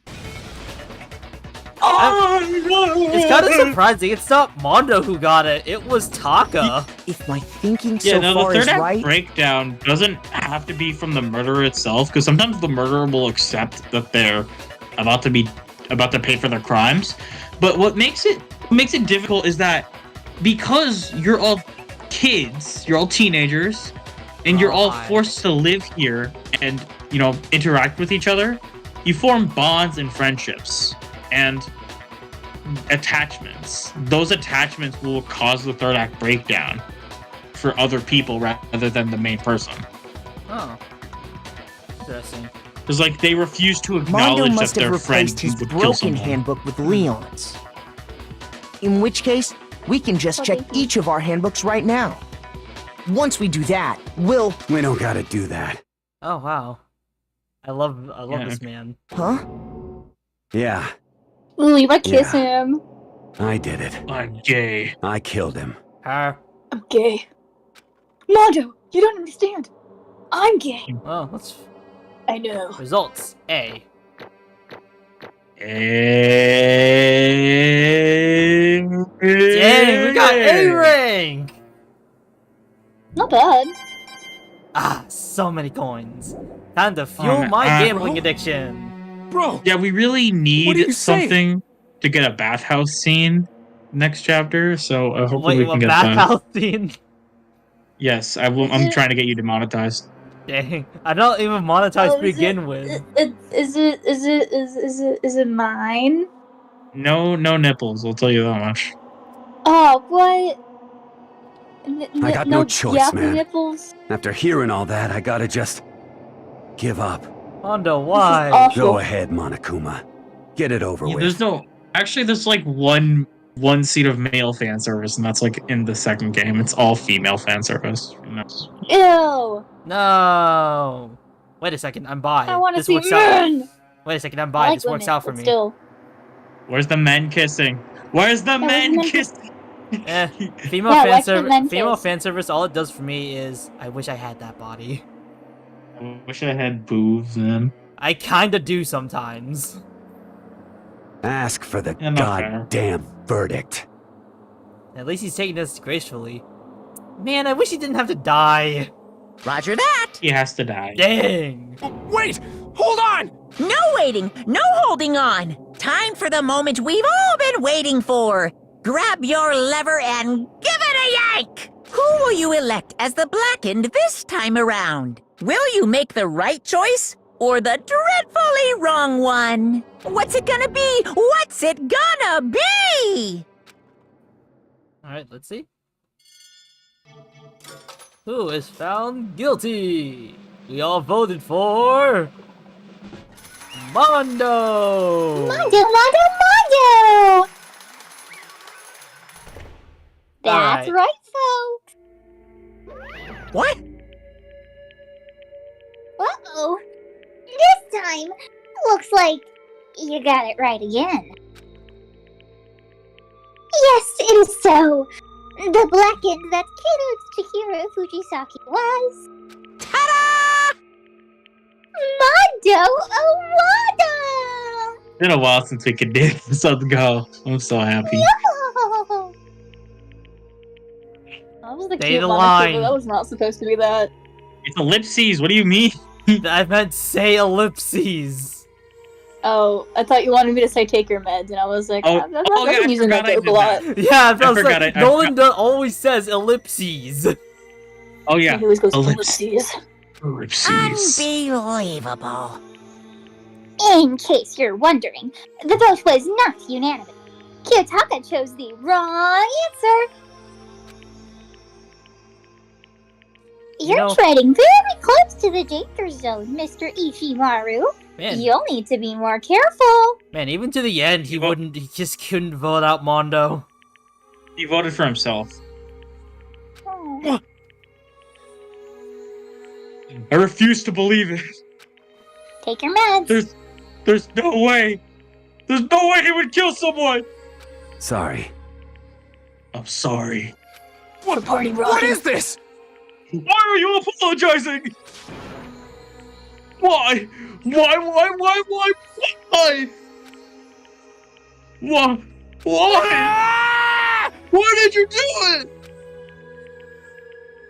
It's kind of surprising. It's not Mondo who got it. It was Taka. If my thinking Yeah, so no, far the is third act right, breakdown doesn't have to be from the murderer itself, because sometimes the murderer will accept that they're about to pay for their crimes. But what makes it difficult is that because you're all kids, you're all teenagers, and you're all forced to live here and, you know, interact with each other, you form bonds and friendships and attachments. Those attachments will cause the third act breakdown for other people rather than the main person. Oh. Interesting. Because, like, they refuse to Mondo acknowledge that must have their friend replaced his would kill broken someone. handbook with Leon's. In which case, we can just check each of our handbooks right now. Once we do that, we'll... We don't gotta do that. Oh, wow. I love this man. Huh? Yeah, Ooh, you might kiss him. I did it. I'm gay. I killed him. Her. I'm gay. Mondo, you don't understand. I'm gay. Well, let's... I know. Results. A. Dang, we got A rank! Not bad. Ah, so many coins. Time to fuel my gambling addiction. Bro. Yeah, we really What are need you saying? something to get a bathhouse scene next chapter, so hopefully we can get that. bathhouse scene? Yes, I'm trying to get you demonetized. Dang, I don't even monetize to begin with. Is it mine? No nipples, I'll tell you that much. Oh, what? I got no choice, yappy man. nipples? After hearing all that, I gotta just give up. Mondo, why? awful. Go ahead, Monokuma. Get it over Yeah, with. there's like one seat of male fan service, and that's like in the second game. It's all female fan service. Ew. No. Wait a second, I'm bi. I want to This see works out. men. Wait a second, I'm I bi. like This works women, out for but me. Still. Where's the men kissing? Where's the men men kissing? Female Yeah, fan watch the service. men Female kiss. fan service. All it does for me is I wish I had that body. I wish I had boobs, man. I kinda do sometimes. Ask for the Yeah, not fair. goddamn verdict. At least he's taking this gracefully. Man, I wish he didn't have to die. Roger that. He has to die. Dang. Wait! Hold on! No waiting, no holding on. Time for the moment we've all been waiting for. Grab your lever and give it a yank! Who will you elect as the Blackened this time around? Will you make the right choice or the dreadfully wrong one? What's it gonna be? What's it gonna be? Alright, let's see. Who is found guilty? We all voted for... Mondo! Mondo! That's Alright. right, folks. What? Uh-oh. This time, looks like you got it right again. Yes, it is so. The Blackened that killed Chihiro Fujisaki was... Ta-da! Mondo! Oh, Mondo! It's been a while since we could do this. Let's go. I'm so happy. Yo! That was the Say cute the Monokuma. line. That was not supposed to be that. It's ellipses. What do you mean? I meant say ellipses. Oh, I thought you wanted me to say take your meds, and I was like, Oh, I've yeah, been I using that forgot I joke a did lot. that. Yeah, I was forgot like, I Nolan always says ellipses. Oh yeah. He always goes Ellipses. ellipses. Ellipses. Unbelievable. In case you're wondering, the vote was not unanimous. Kiyotaka chose the wrong answer. You're treading very close to the danger zone, Mr. Ichimaru. Man, You'll need to be more careful. man, even to the end, he just couldn't vote out Mondo. He voted for himself. Oh. I refuse to believe it. Take your meds. There's no way. There's no way he would kill someone. Sorry. I'm sorry. What is this? Why are you apologizing? Why? Why? Why did you do it?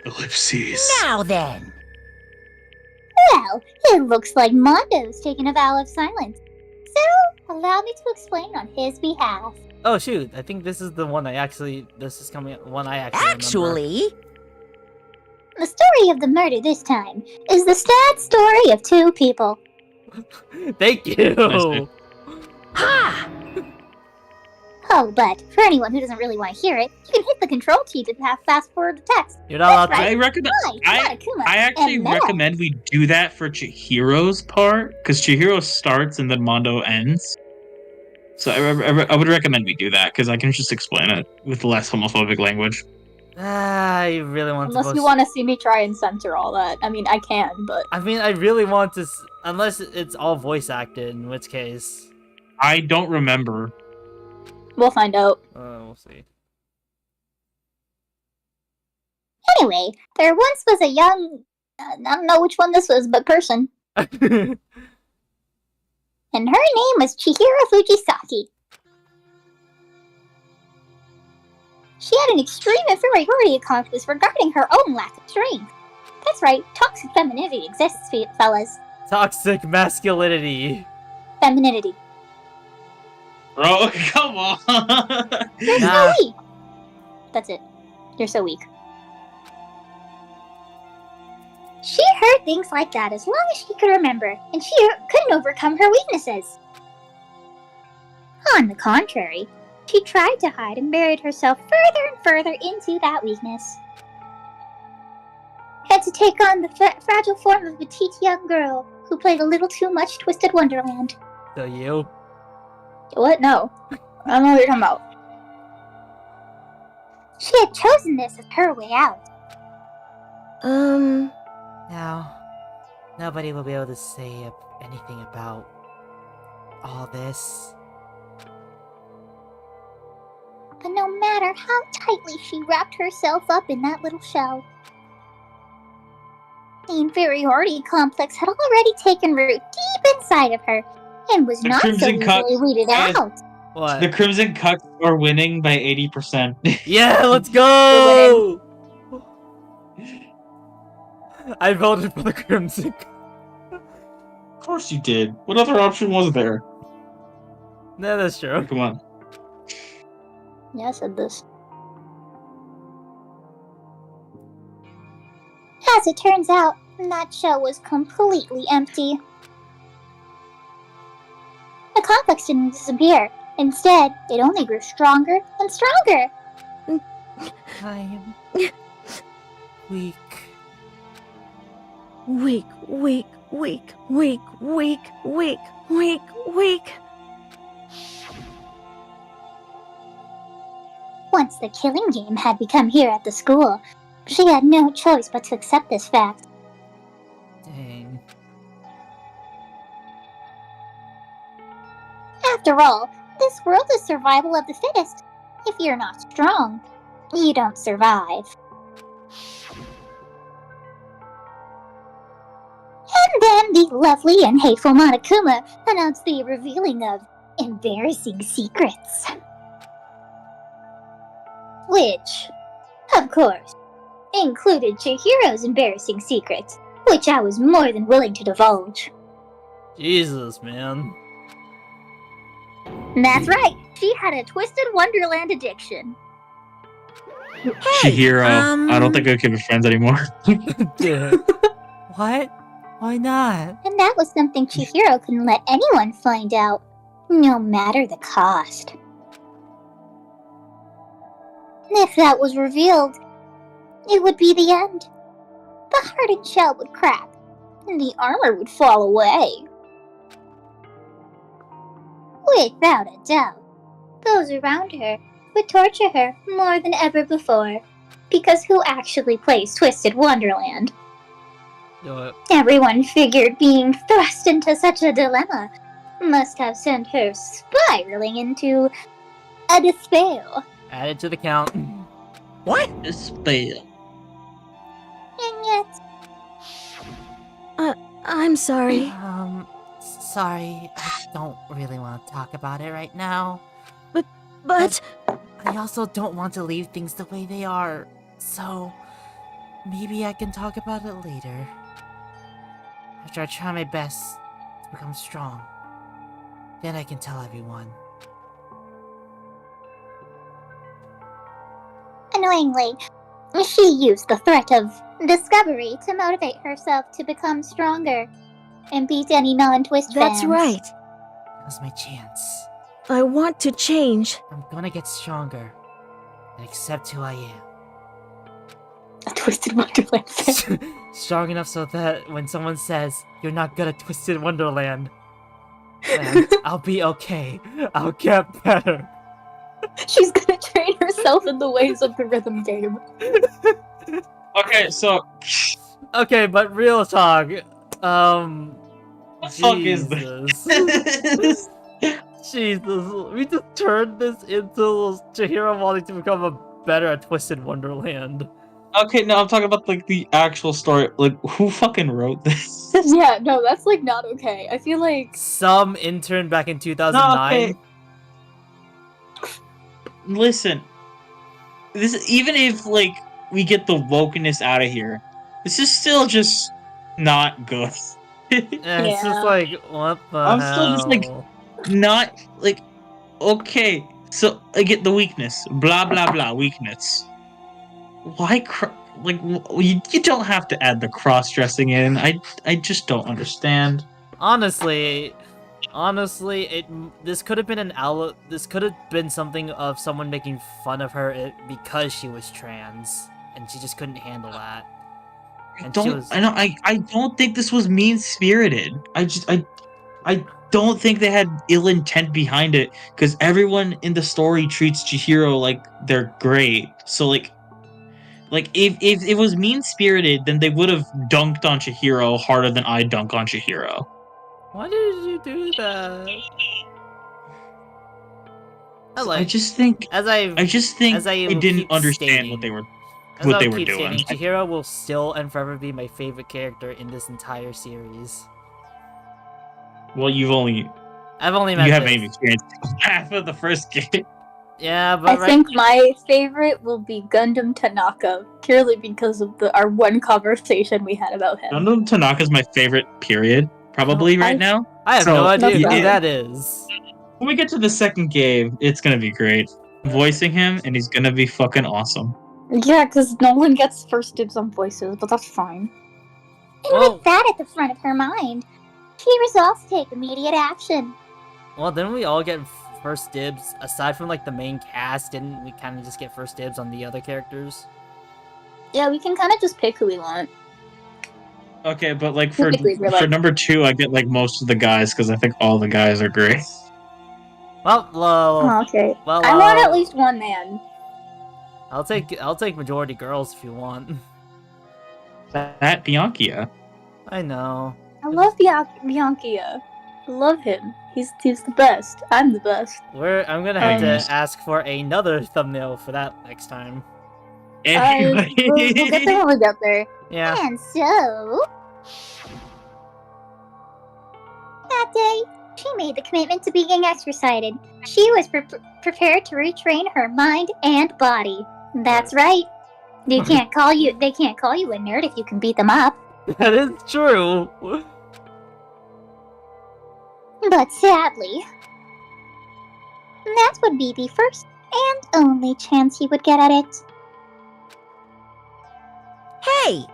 Ellipses. Now then. Well, it looks like Mondo's taken a vow of silence. So, allow me to explain on his behalf. Oh shoot, I think this is the one I actually remember. Actually, The story of the murder this time is the sad story of two people. Thank you! ha! Oh, but for anyone who doesn't really want to hear it, you can hit the control key to fast forward the text. You're not allowed to. I recommend. I actually recommend we do that for Chihiro's part, because Chihiro starts and then Mondo ends. So I would recommend we do that, because I can just explain it with less homophobic language. I really want to. Unless you want to see me try and censor all that. I mean, I can, but... I mean, I really want to... Unless it's all voice acted, in which case... I don't remember. We'll find out. We'll see. Anyway, there once was a young... I don't know which one this was, but person. And her name was Chihiro Fujisaki. She had an extreme inferiority complex regarding her own lack of strength. That's right, toxic femininity exists, fellas. Toxic masculinity. Femininity. Bro, come on. You're so weak. That's it. You're so weak. She heard things like that as long as she could remember, and she couldn't overcome her weaknesses. On the contrary, she tried to hide and buried herself further and further into that weakness. Had to take on the fragile form of a petite young girl who played a little too much Twisted Wonderland. So you? What? No. I don't know what you're talking about. She had chosen this as her way out. Now, nobody will be able to say anything about all this. But no matter how tightly she wrapped herself up in that little shell, the inferiority complex had already taken root deep inside of her and was not so easily weeded out. What? The Crimson Cucks are winning by 80%. Yeah, let's go! I voted for the Crimson. Of course you did. What other option was there? No, that's true. Come on. Yeah, I said this. As it turns out, that shell was completely empty. The complex didn't disappear. Instead, it only grew stronger and stronger. I'm weak. Weak, weak, weak, weak, weak, weak, weak, weak. Once the killing game had become here at the school, she had no choice but to accept this fact. Dang. After all, this world is survival of the fittest. If you're not strong, you don't survive. And then the lovely and hateful Monokuma announced the revealing of embarrassing secrets. Which, of course, included Chihiro's embarrassing secrets, which I was more than willing to divulge. Jesus, man. That's right, she had a Twisted Wonderland addiction. Chihiro. I don't think I can be friends anymore. What? Why not? And that was something Chihiro couldn't let anyone find out, no matter the cost. If that was revealed, it would be the end. The hardened shell would crack, and the armor would fall away. Without a doubt, those around her would torture her more than ever before, because who actually plays Twisted Wonderland? Everyone figured being thrust into such a dilemma must have sent her spiraling into a despair. Add it to the count. What? Despair. And yet, I'm sorry. Sorry, I don't really want to talk about it right now. But I also don't want to leave things the way they are, so maybe I can talk about it later. After I try my best to become strong, then I can tell everyone. annoyingly, she used the threat of discovery to motivate herself to become stronger and beat any non-twist fans. That's right. That was my chance. I want to change. I'm gonna get stronger and accept who I am. A Twisted Wonderland fan. Strong enough so that when someone says, "You're not good at Twisted Wonderland," then I'll be okay. I'll get better. She's gonna train herself in the ways of the rhythm game. Okay, so... Okay, but real talk. What the fuck is this? Jesus, we just turned this into Chihiro wanting to become a better at Twisted Wonderland. Okay, no, I'm talking about, like, the actual story. Like, who fucking wrote this? Yeah, no, that's, like, not okay. I feel like... Some intern back in 2009. Okay. Listen. This, even if, like, we get the wokeness out of here, this is still just not good. It's just like, what the I'm hell? still just, like, not, like, okay, so I get the weakness. Blah, blah, blah, weakness. Why, like, you don't have to add the cross-dressing in. I just don't understand. Honestly, this could have been this could have been something of someone making fun of her because she was trans, and she just couldn't handle that. I don't think this was mean-spirited. I don't think they had ill intent behind it, because everyone in the story treats Chihiro like they're great. So, like if it was mean-spirited, then they would have dunked on Chihiro harder than I dunk on Chihiro. Why did you do that? I just think they didn't understand what they were doing. Chihiro will still and forever be my favorite character in this entire series. Well, you've only I've only met You haven't this. even experienced half of the first game. Yeah, but I think my favorite will be Gundam Tanaka, purely because of our one conversation we had about him. Gundam Tanaka's my favorite period, probably right now. I have So, no idea No who problem. that is. When we get to the second game, it's gonna be great. Voicing him, and he's gonna be fucking awesome. Yeah, because no one gets first dibs on voices, but that's fine. And Well- with that at the front of her mind, she resolves to take immediate action. Well, didn't we all get first dibs? Aside from, like, the main cast, didn't we kind of just get first dibs on the other characters? Yeah, we can kind of just pick who we want. Okay, but like for Typically, we're like- number 2, I get like most of the guys because I think all the guys are great. Well, Oh, okay. well, I want at least one man. I'll take majority girls if you want. That Bianchia. I know. I love Bianchia. I love him. He's the best. I'm the best. I'm gonna have to Yes. ask for another thumbnail for that next time. Anyway. We'll get there when we get there. Yeah. And so, that day, she made the commitment to being exercised. She was prepared to retrain her mind and body. That's right. They can't call you a nerd if you can beat them up. That is true. But sadly, that would be the first and only chance he would get at it. Hey,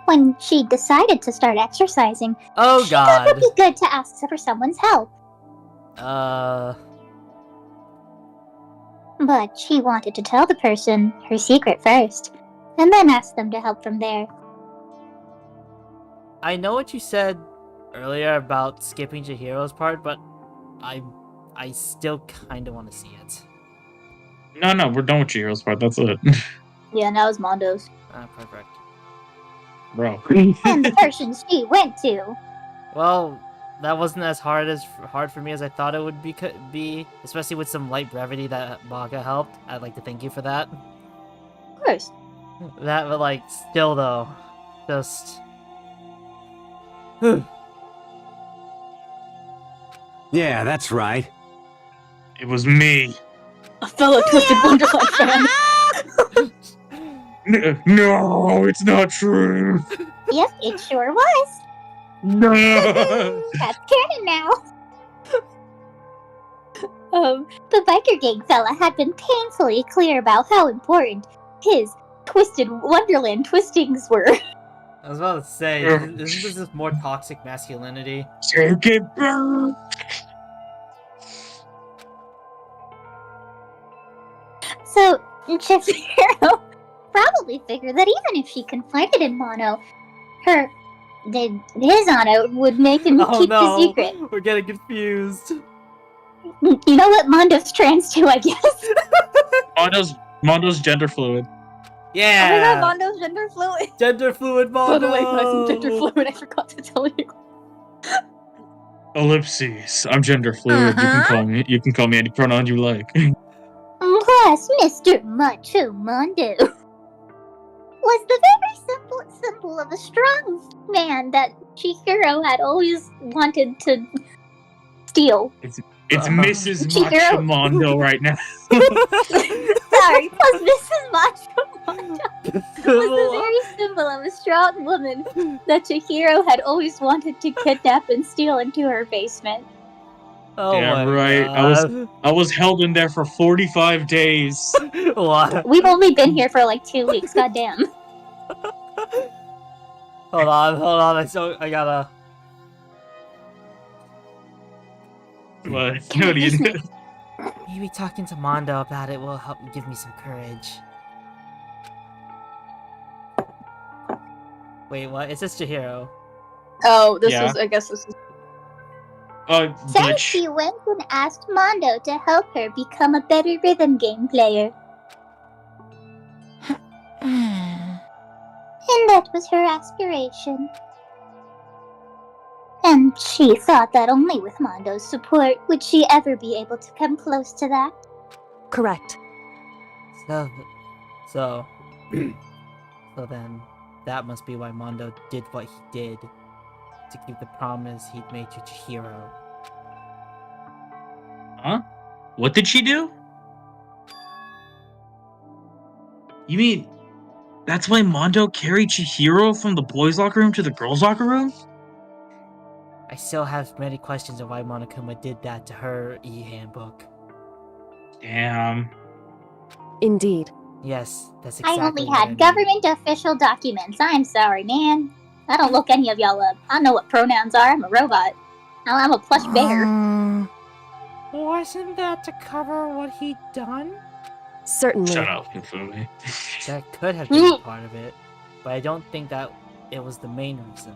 When she decided to start exercising, Oh she thought it god. would be good to ask for someone's help. But she wanted to tell the person her secret first, and then ask them to help from there. I know what you said earlier about skipping Chihiro's part, but I still kind of want to see it. No, we're done with Chihiro's part. That's it. Yeah, now it's Mondo's. Perfect. Bro. And the person she went to. Well, that wasn't as hard for me as I thought it would be, especially with some light brevity that Baga helped. I'd like to thank you for that. Of course. That, but like, still though, just. Yeah, that's right. It was me. A fellow Twisted Wonderland fan. No, it's not true. Yep, it sure was. No. That's canon now. The biker gang fella had been painfully clear about how important his Twisted Wonderland twistings were. I was about to say, isn't this just more toxic masculinity? Take it back. So, Chihiro probably figured that even if she confided in Mono, his honor would make him Oh keep no, the secret. we're getting confused. You know what Mondo's trans too, I guess. Mondo's gender fluid. Yeah. Oh my god, Mondo's gender fluid. Gender fluid By Mondo. the way, guys, I'm gender fluid. I forgot to tell you. Ellipses. I'm gender fluid. You can call me any pronoun you like. Plus, Mr. Macho Mondo was the very simple symbol of a strong man that Chihiro had always wanted to steal. It's Mrs. Chihiro. Machamondo right now. Sorry, plus Mrs. Macho Mondo was the very symbol of a strong woman that Chihiro had always wanted to kidnap and steal into her basement. Oh yeah, my right. God. I was held in there for 45 days. What? We've only been here for like 2 weeks, goddamn. Hold on. I gotta. What do you do? Maybe talking to Mondo about it will help give me some courage. Wait, what? Is this Chihiro? Oh, Yeah. I guess this is. So Glitch. she went and asked Mondo to help her become a better rhythm game player. And that was her aspiration. And she thought that only with Mondo's support would she ever be able to come close to that. Correct. So then, that must be why Mondo did what he did to keep the promise he'd made to Chihiro. Huh? What did she do? You mean that's why Mondo carried Chihiro from the boys' locker room to the girls' locker room? I still have many questions of why Monokuma did that to her e-handbook. Damn. Indeed. Yes, that's I exactly only what I had mean. government official documents. I'm sorry, man. I don't look any of y'all up. I know what pronouns are. I'm a robot. I'm a plush bear. Wasn't that to cover what he'd done? Certainly. Shut up, Hifumi. That could have been part of it, but I don't think that it was the main reason.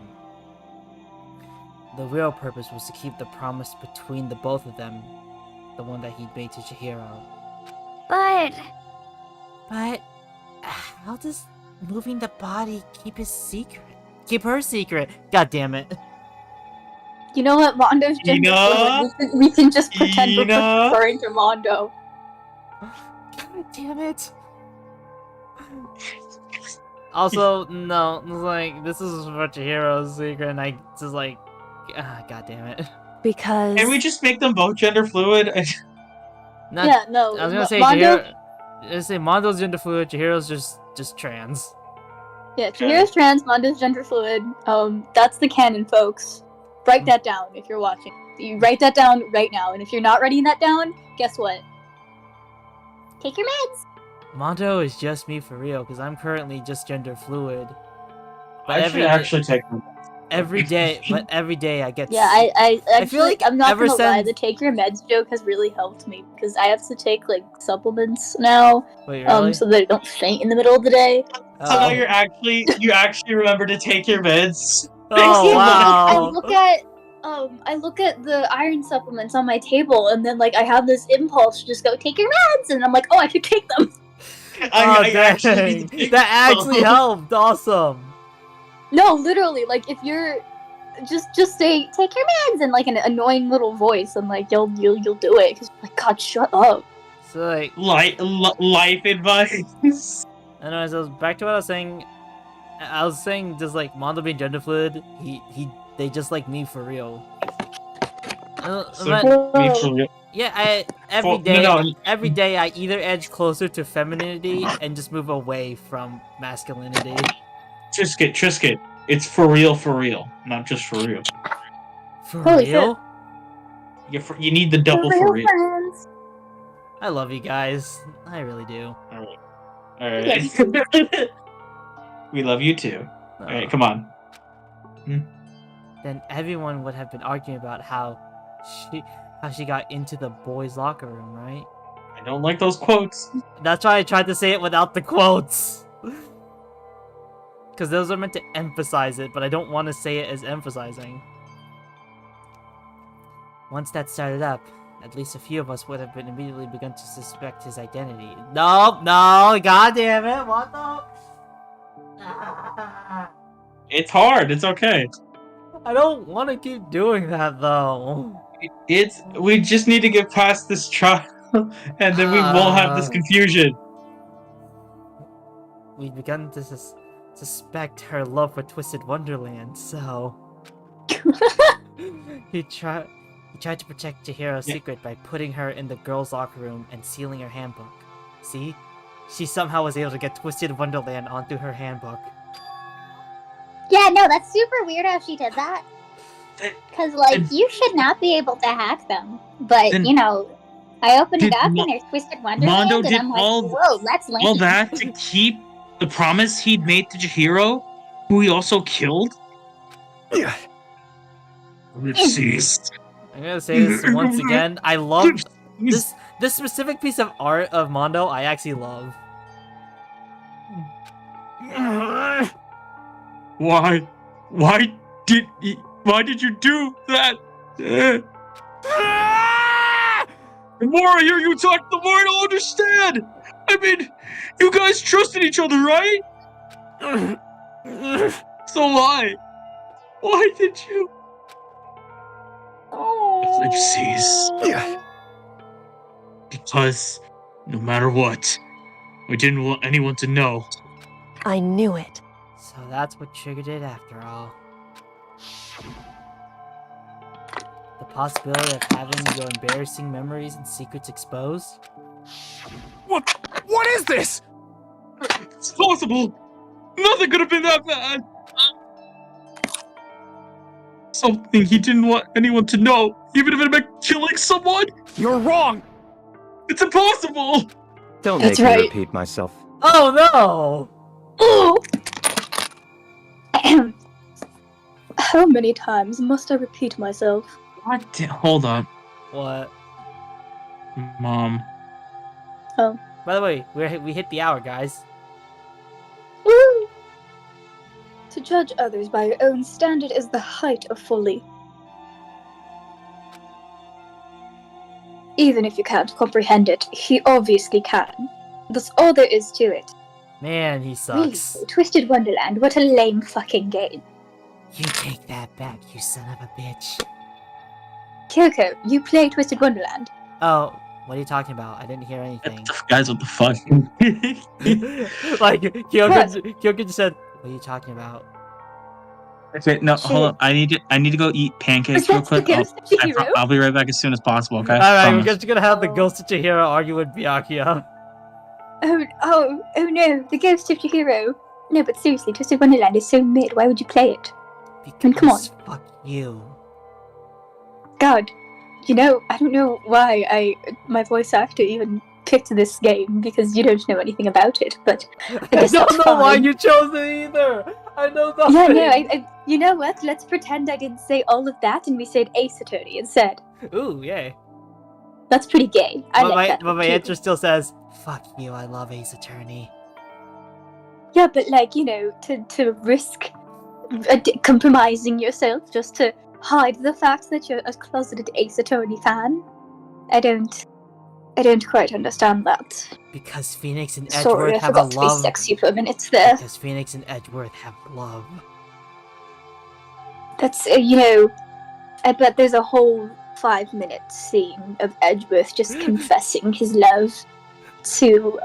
The real purpose was to keep the promise between the both of them, the one that he'd made to Chihiro. But how does moving the body keep his secret? Keep her secret? God damn it. You know what? Mondo's gender fluid. We can just pretend we're referring to Mondo. God damn it. Also, no, like, this is for Chihiro's secret, and I just like, god damn it. Because... Can we just make them both gender fluid? Yeah, no. I was gonna say Mondo... Mondo's gender fluid, Chihiro's just trans. Yeah, Chihiro's trans, Mondo's gender fluid. That's the canon, folks. Write that down if you're watching. You write that down right now, and if you're not writing that down, guess what? Take your meds. Mondo is just me for real, because I'm currently just gender fluid. But I should actually take them. Every day I get. Yeah, I feel like I'm not gonna lie. since... The take your meds joke has really helped me because I have to take like supplements now. Wait, really? So that I don't faint in the middle of the day. So now you actually remember to take your meds. Oh wow! I look at the iron supplements on my table, and then like I have this impulse to just go take your meds, and I'm like, oh, I should take them. That actually helped. Awesome. No, literally, like if you're just say take your meds in like an annoying little voice, and like you'll do it because like God, shut up. So like life advice. Anyways, I was back to what I was saying. I was saying just like Mondo being gender fluid, they just like me for real. Yeah, every day I either edge closer to femininity and just move away from masculinity. Trisket, it's for real, not just for real. For Holy real? You need the double for real. Friends. I love you guys. I really do. Alright. We love you too. Alright, come on. Then everyone would have been arguing about how she got into the boys' locker room, right? I don't like those quotes. That's why I tried to say it without the quotes. Because those are meant to emphasize it, but I don't want to say it as emphasizing. Once that started up, at least a few of us would have been immediately begun to suspect his identity. No, god damn it, what the? It's hard, it's okay. I don't want to keep doing that, though. We just need to get past this trial, and then we won't have this confusion. We've begun to suspect her love for Twisted Wonderland, so... He tried to protect Chihiro's secret by putting her in the girls' locker room and sealing her handbook. See? She somehow was able to get Twisted Wonderland onto her handbook. Yeah, no, that's super weird how she did that. Because, like, you should not be able to hack them. But, you know, I opened it up and there's Twisted Wonderland, Mondo and I'm like, whoa, that's lame. all that to keep the promise he'd made to Chihiro, who he also killed? Yeah. Ceased. I'm gonna say this once again. I love this specific piece of art of Mondo. I actually love. Why did you do that? The more I hear you talk, the more I don't understand. I mean, you guys trusted each other, right? So why did you? Ellipses. Yeah. Because no matter what, we didn't want anyone to know. I knew it. So that's what triggered it after all. possibility of having your embarrassing memories and secrets exposed? What is this? It's possible. Nothing could have been that bad. Something he didn't want anyone to know, even if it meant killing someone. You're wrong. It's impossible. Don't That's make me right. repeat myself. Oh no! Oh! How many times must I repeat myself? Hold up, What? Mom. Oh. By the way, we hit the hour, guys. Woo! To judge others by your own standard is the height of folly. Even if you can't comprehend it, he obviously can. That's all there is to it. Man, he sucks. Really? Twisted Wonderland, what a lame fucking game. You take that back, you son of a bitch. Kyoko, you play Twisted Wonderland. Oh, what are you talking about? I didn't hear anything. Guys, what the fuck? Like, Kyoko just said, what are you talking about? Wait, no, hold on. I need to go eat pancakes real quick. I'll be right back as soon as possible, okay? Alright, we're just gonna have the Ghost of Chihiro argue with Byakuya. Oh no, the Ghost of Chihiro. No, but seriously, Twisted Wonderland is so mid, why would you play it? Because come on. Fuck you. God, you know, I don't know why my voice actor even picked this game, because you don't know anything about it, but I guess don't that's know fine. why you chose it either! I know nothing! Yeah, no, you know what? Let's pretend I didn't say all of that and we said Ace Attorney instead. Ooh, yay. That's pretty gay. I like that. But my answer still says, fuck you, I love Ace Attorney. Yeah, but like, you know, to risk compromising yourself just to hide the fact that you're a closeted Ace Attorney fan, I don't quite understand that. Because Phoenix and Sorry, Edgeworth I have a forgot to be love. sexy for a minute there. Because Phoenix and Edgeworth have love. That's, you know, I bet there's a whole 5-minute scene of Edgeworth just confessing his love to,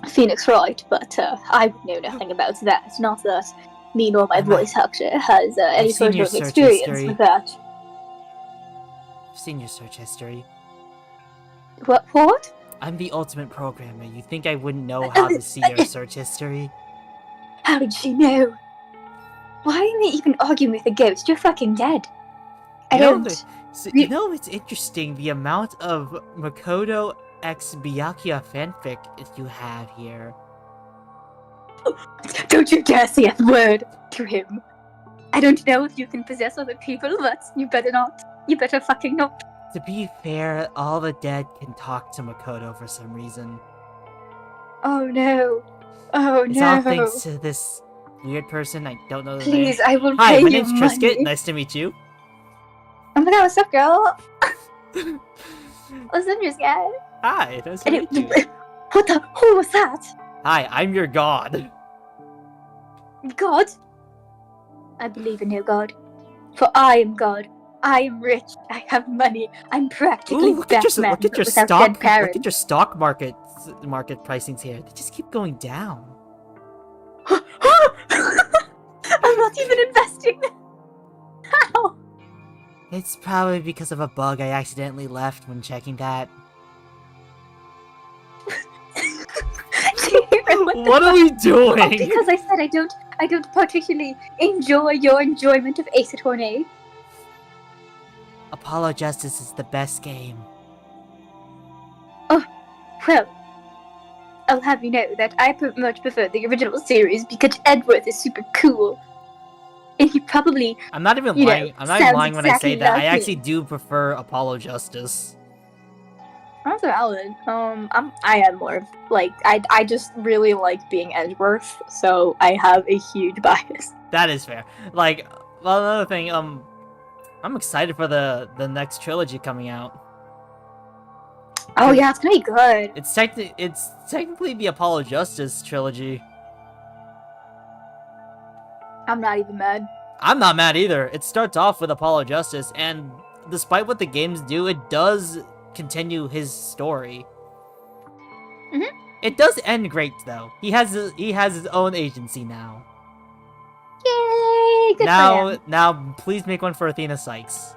Phoenix Wright, but, I would know nothing about that. Not that me nor my voice actor has, any sort of experience with that. I've seen your search history. What? I'm the ultimate programmer. You think I wouldn't know how to see your search history? How did she know? Why are you even arguing with a ghost? You're fucking dead. You know, it's interesting the amount of Makoto x Byakuya fanfic you have here. Don't you dare say a word to him. I don't know if you can possess other people, but you better not. You better fucking not. To be fair, all the dead can talk to Makoto for some reason. Oh no. Oh It's no. all thanks to this weird person. I don't know the name. Please, I will Hi, pay my you name's Trisket. money. Nice to meet you. Oh my god, what's up, girl? What's up, Trisket? Hi, nice to meet you. What the? Who was that? Hi, I'm your god. God? I believe in no God. For I am God. I am rich. I have money. I'm practically Ooh, look at Batman, your but without stock. dead Look parents. at your stock market pricings here. They just keep going down. I'm not even investing. How? It's probably because of a bug I accidentally left when checking that. What are we doing? Oh, because I said I don't particularly enjoy your enjoyment of Ace Attorney. Apollo Justice is the best game. Oh, well, I'll have you know that I much prefer the original series because Edgeworth is super cool. And he probably, I'm not even you know, lying. I'm not even sounds lying when I exactly say that. like I actually him. do prefer Apollo Justice. That's valid. I am more of, like, I just really like being Edgeworth, so I have a huge bias. That is fair. Like, well, another thing, I'm excited for the next trilogy coming out. oh yeah, it's gonna be good. It's technically the Apollo Justice trilogy. I'm not even mad. I'm not mad either. It starts off with Apollo Justice, and despite what the games do, it does continue his story. Mhm. It does end great though. He has his own agency now. Yay! Good for him. Now, please make one for Athena Sykes.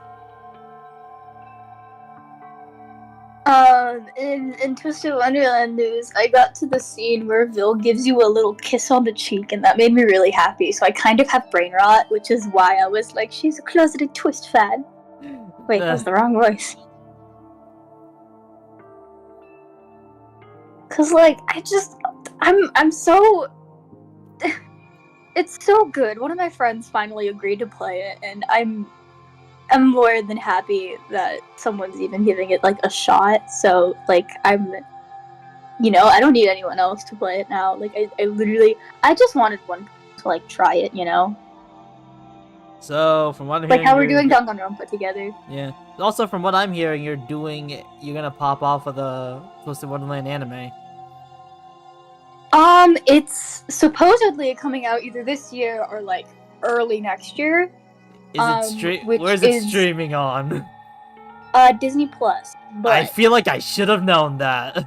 In Twisted Wonderland news, I got to the scene where Vil gives you a little kiss on the cheek, and that made me really happy. So I kind of have brain rot, which is why I was like, she's a closeted Twist fan. Wait, that was the wrong voice. Cause like, I'm so... It's so good. One of my friends finally agreed to play it, and I'm more than happy that someone's even giving it like a shot. So like I don't need anyone else to play it now. Like I just wanted one to like try it, you know. So from what I'm like hearing, how we're doing Danganronpa together. Yeah. Also from what I'm hearing, you're gonna pop off of the Twisted Wonderland anime. It's supposedly coming out either this year or like early next year. Where's it streaming on? Disney Plus. But I feel like I should have known that.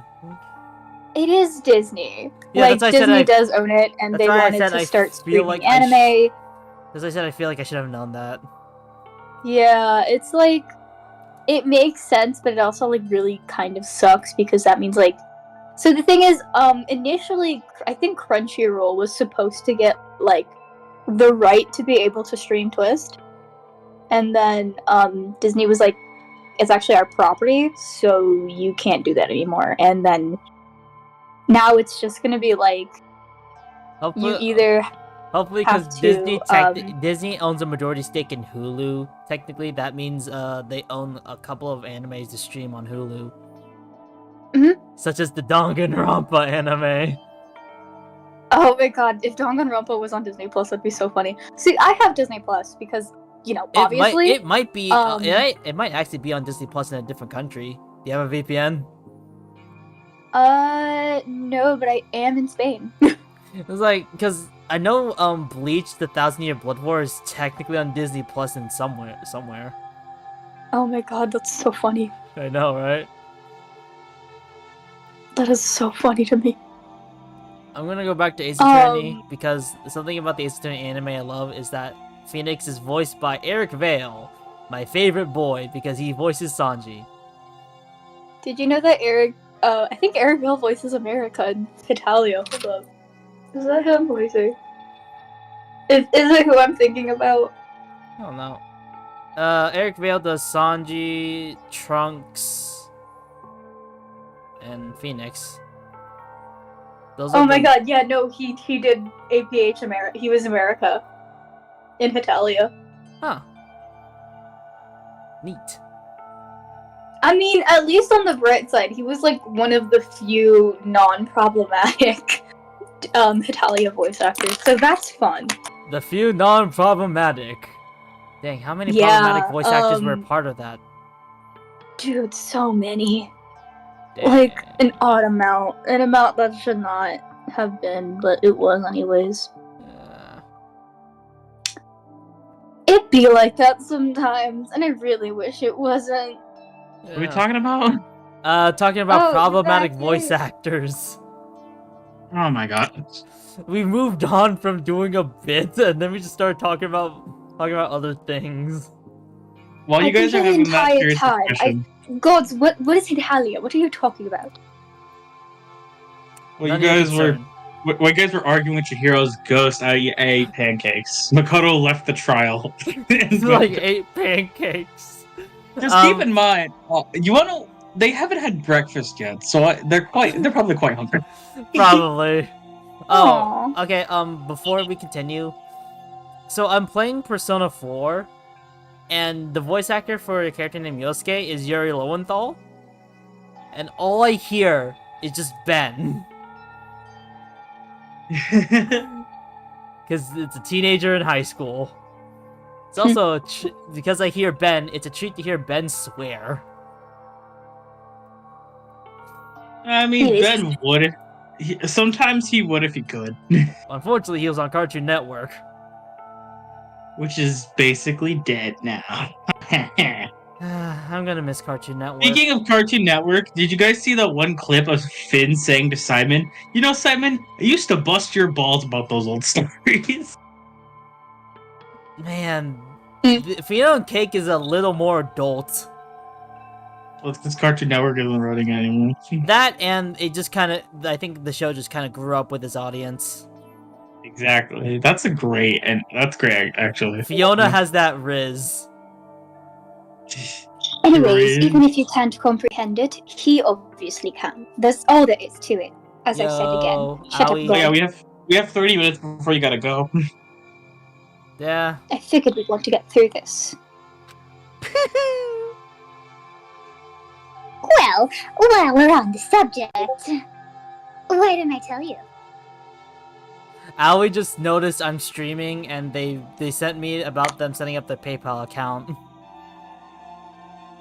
It is Disney. Yeah, like Disney does own it, and they wanted to start streaming anime. As I said, I feel like I should have known that. Yeah, it's like it makes sense, but it also like really kind of sucks because that means like. So the thing is, initially, I think Crunchyroll was supposed to get like the right to be able to stream Twist. And then Disney was like, it's actually our property, so you can't do that anymore. And then now it's just gonna be like, you either hopefully because Disney owns a majority stake in Hulu. Technically, that means they own a couple of animes to stream on Hulu, such as the Danganronpa anime. Oh my god! If Danganronpa was on Disney Plus, that'd be so funny. See, I have Disney Plus because. You know, obviously, it might be. It might actually be on Disney Plus in a different country. Do you have a VPN? No, but I am in Spain. It's like because I know Bleach: The Thousand-Year Blood War is technically on Disney Plus in somewhere. Oh my god, that's so funny. I know, right? That is so funny to me. I'm gonna go back to Ace Attorney because something about the Ace Attorney anime I love is that Phoenix is voiced by Eric Vale, my favorite boy, because he voices Sanji. Did you know that I think Eric Vale voices America in Hetalia. Hold up. Is that him voicing? Is it who I'm thinking about? I don't know. Eric Vale does Sanji, Trunks, and Phoenix. Oh my god, yeah, no, he did APH America. He was America. In Hetalia. Huh. Neat. I mean, at least on the bright side, he was like one of the few non-problematic Hetalia voice actors, so that's fun. The few non-problematic. Dang, how many problematic voice actors were a part of that? Dude, so many. Dang. Like, an odd amount. An amount that should not have been, but it was anyways. It be like that sometimes, and I really wish it wasn't. What are we talking about? Talking about problematic voice actors. Oh my god. We moved on from doing a bit, and then we just started talking about other things. While you guys are having that serious discussion. Gods, what is Hetalia? What are you talking about? Well, you guys were arguing with your hero's ghost, I ate pancakes. Makoto left the trial. Like 8 pancakes. Just keep in mind, they haven't had breakfast yet, so they're probably quite hungry. Probably. Oh, okay. Before we continue, so I'm playing Persona 4, and the voice actor for a character named Yosuke is Yuri Lowenthal, and all I hear is just Ben. Because it's a teenager in high school. It's also because I hear Ben, it's a treat to hear Ben swear. I mean, Ben would. Sometimes he would if he could. Unfortunately, he was on Cartoon Network, which is basically dead now. I'm gonna miss Cartoon Network. Speaking of Cartoon Network, did you guys see that one clip of Finn saying to Simon, "You know, Simon, I used to bust your balls about those old stories." Man, Fiona and Cake is a little more adult. Well, this Cartoon Network isn't running anymore. That and it just kind of, I think the show just kind of grew up with its audience. Exactly. That's great actually. Fiona has that Riz. Anyways, even if you can't comprehend it, he obviously can. That's all there is to it. As I said again. Shut Owie. up, Oh, girl. yeah, we have 30 minutes before you gotta go. Yeah. I figured we'd want to get through this. Well, while we're on the subject, why didn't I tell you? Owie just noticed I'm streaming and they sent me about them setting up their PayPal account.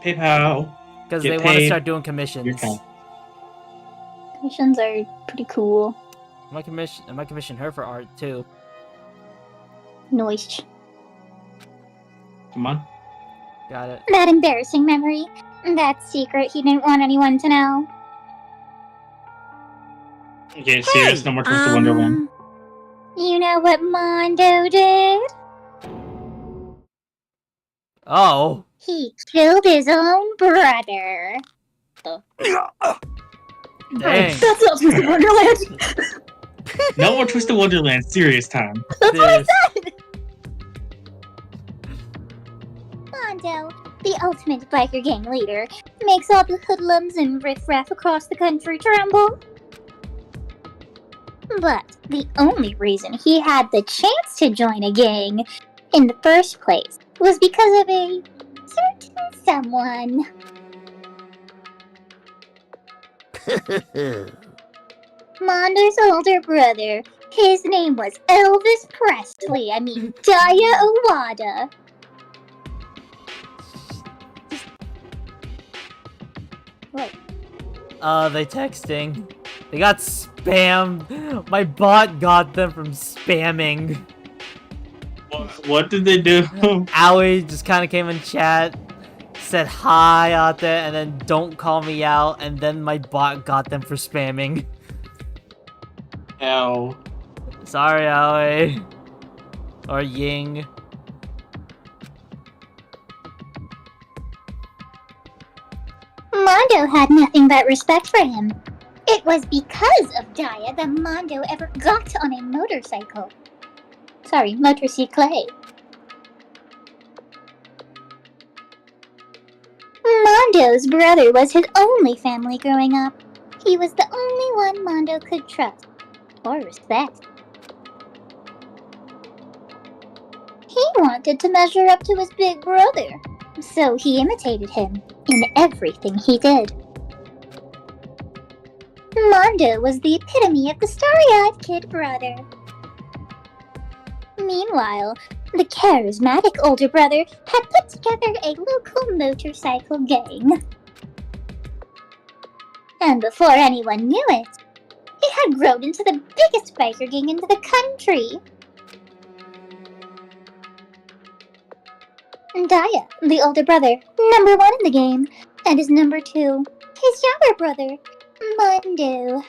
PayPal. Because Get they want to paid. start doing commissions. Commissions are pretty cool. I might commission her for art too. Noise. Come on. Got it. That embarrassing memory. That secret he didn't want anyone to know. Okay, serious, no more Twisted Wonderland. You know what Mondo did? Oh. He killed his own brother. Dang. That's not Twisted Wonderland! No more Twisted Wonderland, serious time. That's what I said! Mondo, the ultimate biker gang leader, makes all the hoodlums and riffraff across the country tremble. But the only reason he had the chance to join a gang in the first place was because of a certain someone. Mondo's older brother. His name was Elvis Presley. I mean, Daya Owada. What? They texting. They got spammed. My bot got them from spamming. What did they do? Owie just kind of came in chat, said hi out there, and then don't call me out, and then my bot got them for spamming. Ow. Sorry, Owie. Or Ying. Mondo had nothing but respect for him. It was because of Daya that Mondo ever got on a motorcycle. Sorry, motorcycle. Mondo's brother was his only family growing up. He was the only one Mondo could trust or respect. He wanted to measure up to his big brother, so he imitated him in everything he did. Mondo was the epitome of the starry-eyed kid brother. Meanwhile, the charismatic older brother had put together a local motorcycle gang. And before anyone knew it, it had grown into the biggest biker gang in the country. Daya, the older brother, number 1 in the game, and his number 2, his younger brother, Mondo.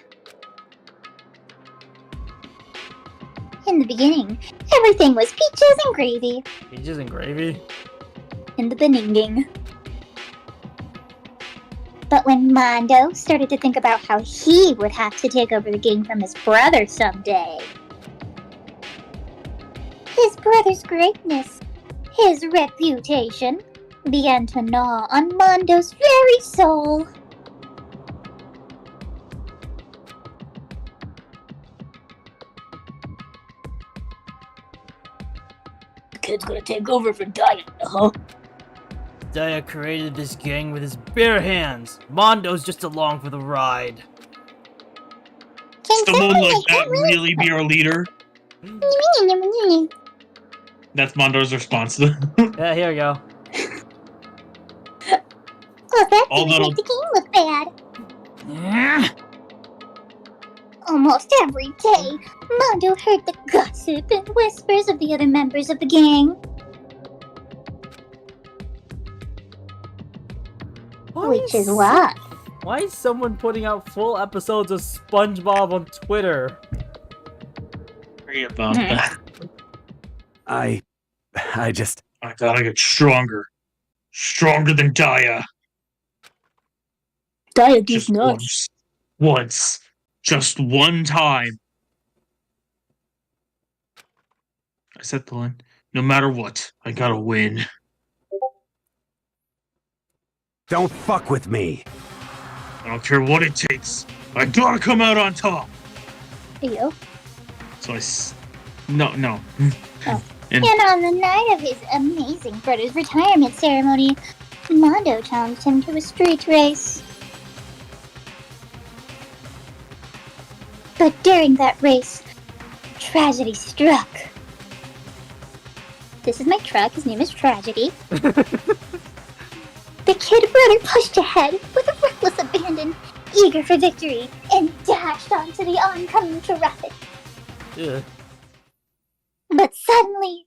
In the beginning, everything was peaches and gravy. Peaches and gravy? In the beginning. But when Mondo started to think about how he would have to take over the gang from his brother someday, his brother's greatness, his reputation, began to gnaw on Mondo's very soul. The kid's gonna take over for Daya, huh? Daya created this gang with his bare hands. Mondo's just along for the ride. Someone like that really be our leader? That's Mondo's response. Yeah, here we go. Oh, that All didn't little- make the game look bad. Almost every day, Mondo heard the gossip and whispers of the other members of the gang. Which is why. Why is someone putting out full episodes of SpongeBob on Twitter? Sorry about that. I just... I gotta get stronger. Stronger than Daya. Daya does Just not. once. Just one time. I said the line. No matter what, I gotta win. Don't fuck with me. I don't care what it takes. I gotta come out on top. Hey, yo. So No. Oh. And And on the night of his amazing brother's retirement ceremony, Mondo challenged him to a street race. But during that race, tragedy struck. This is my truck, his name is Tragedy. The kid brother pushed ahead with a reckless abandon, eager for victory, and dashed onto the oncoming traffic. Yeah. But suddenly,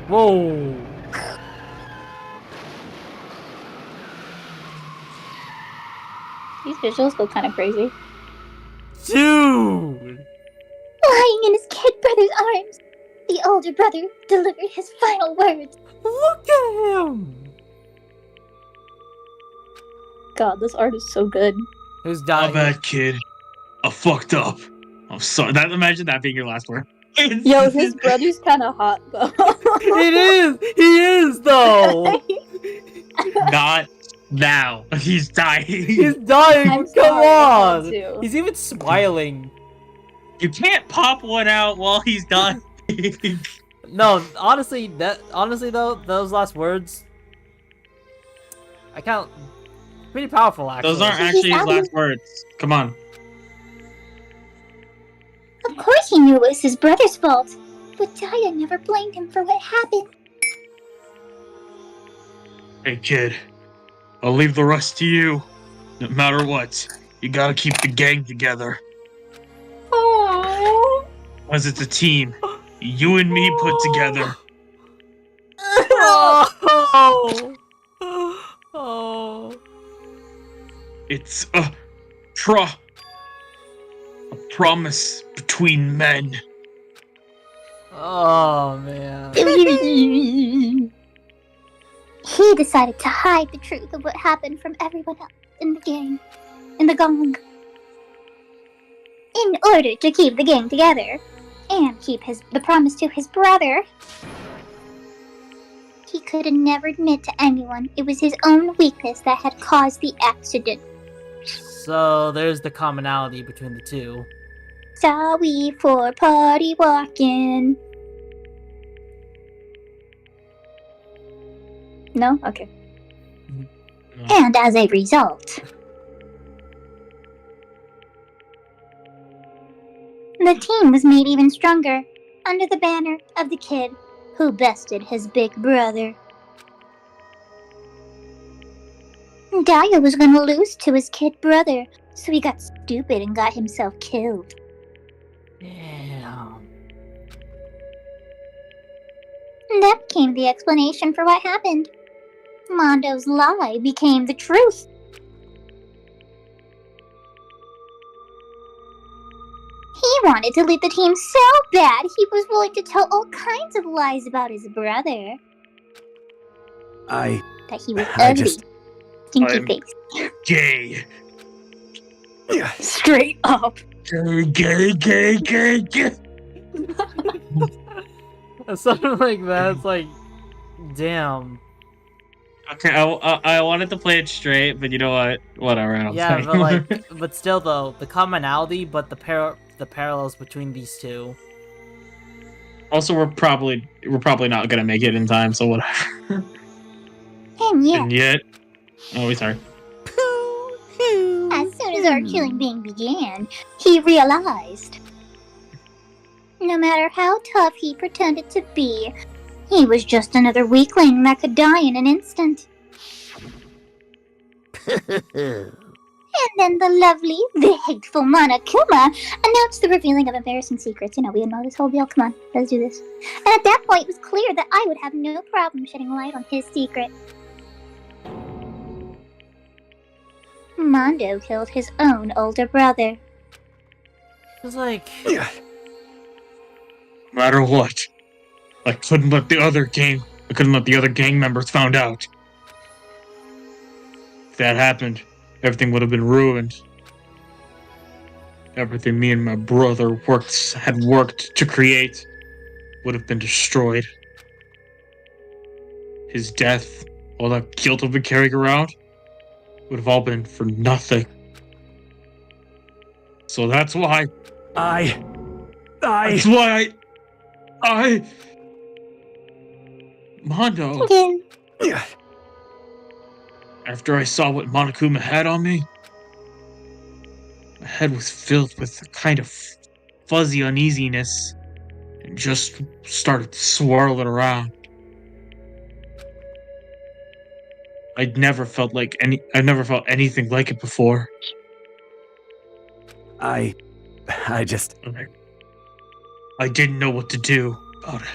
Whoa. These visuals go kind of crazy. Dude. lying in his kid brother's arms, the older brother delivered his final words. Look at him. God, this art is so good. Who's my dying? bad, kid. I fucked up. I'm sorry. Imagine that being your last word. Yo, his brother's kind of hot though. It is. He is though. Not now. He's dying. He's dying. I'm Come sorry, I on. had to. He's even smiling. You can't pop one out while he's dying. No, honestly though, those last words, I can't. Pretty powerful, actually. Those aren't actually his last words. Come on. Of course he knew it was his brother's fault, but Daya never blamed him for what happened. Hey, kid. I'll leave the rest to you. No matter what, you gotta keep the gang together. Aww. Because it's a team. You and me put together. Oh. Oh. It's a promise between men. Oh man. He decided to hide the truth of what happened from everyone else in the gang, in the gang, in order to keep the gang together and keep the promise to his brother. He could never admit to anyone it was his own weakness that had caused the accident. So there's the commonality between the two. Sorry for party walking. No? Okay. And as a result, the team was made even stronger under the banner of the kid who bested his big brother. Daya was gonna lose to his kid brother, so he got stupid and got himself killed. Damn. And that became the explanation for what happened. Mondo's lie became the truth. He wanted to lead the team so bad he was willing to tell all kinds of lies about his brother. That he was ugly. Stinky I'm face. Gay. Straight up. Gay. Something like that. It's like, damn. Okay, I wanted to play it straight, but you know what? Whatever. I don't Yeah, say. but like, but still though, the commonality, but the parallels between these two. Also, we're probably not gonna make it in time, so whatever. And yet, Oh, sorry. as soon as our killing being began, he realized no matter how tough he pretended to be, he was just another weakling that could die in an instant. And then the lovely, the hateful Monokuma announced the revealing of embarrassing secrets. You know, we know this whole deal. Come on, let's do this. And at that point, it was clear that I would have no problem shedding light on his secret. Mondo killed his own older brother. It's like, No matter what, I couldn't let the other gang members found out. If that happened, everything would have been ruined. Everything me and my brother had worked to create would have been destroyed. His death, all that guilt I've been carrying around, would have all been for nothing. So that's why Mondo. After I saw what Monokuma had on me, my head was filled with a kind of fuzzy uneasiness and just started swirling around. I've never felt anything like it before. I just... I didn't know what to do about it.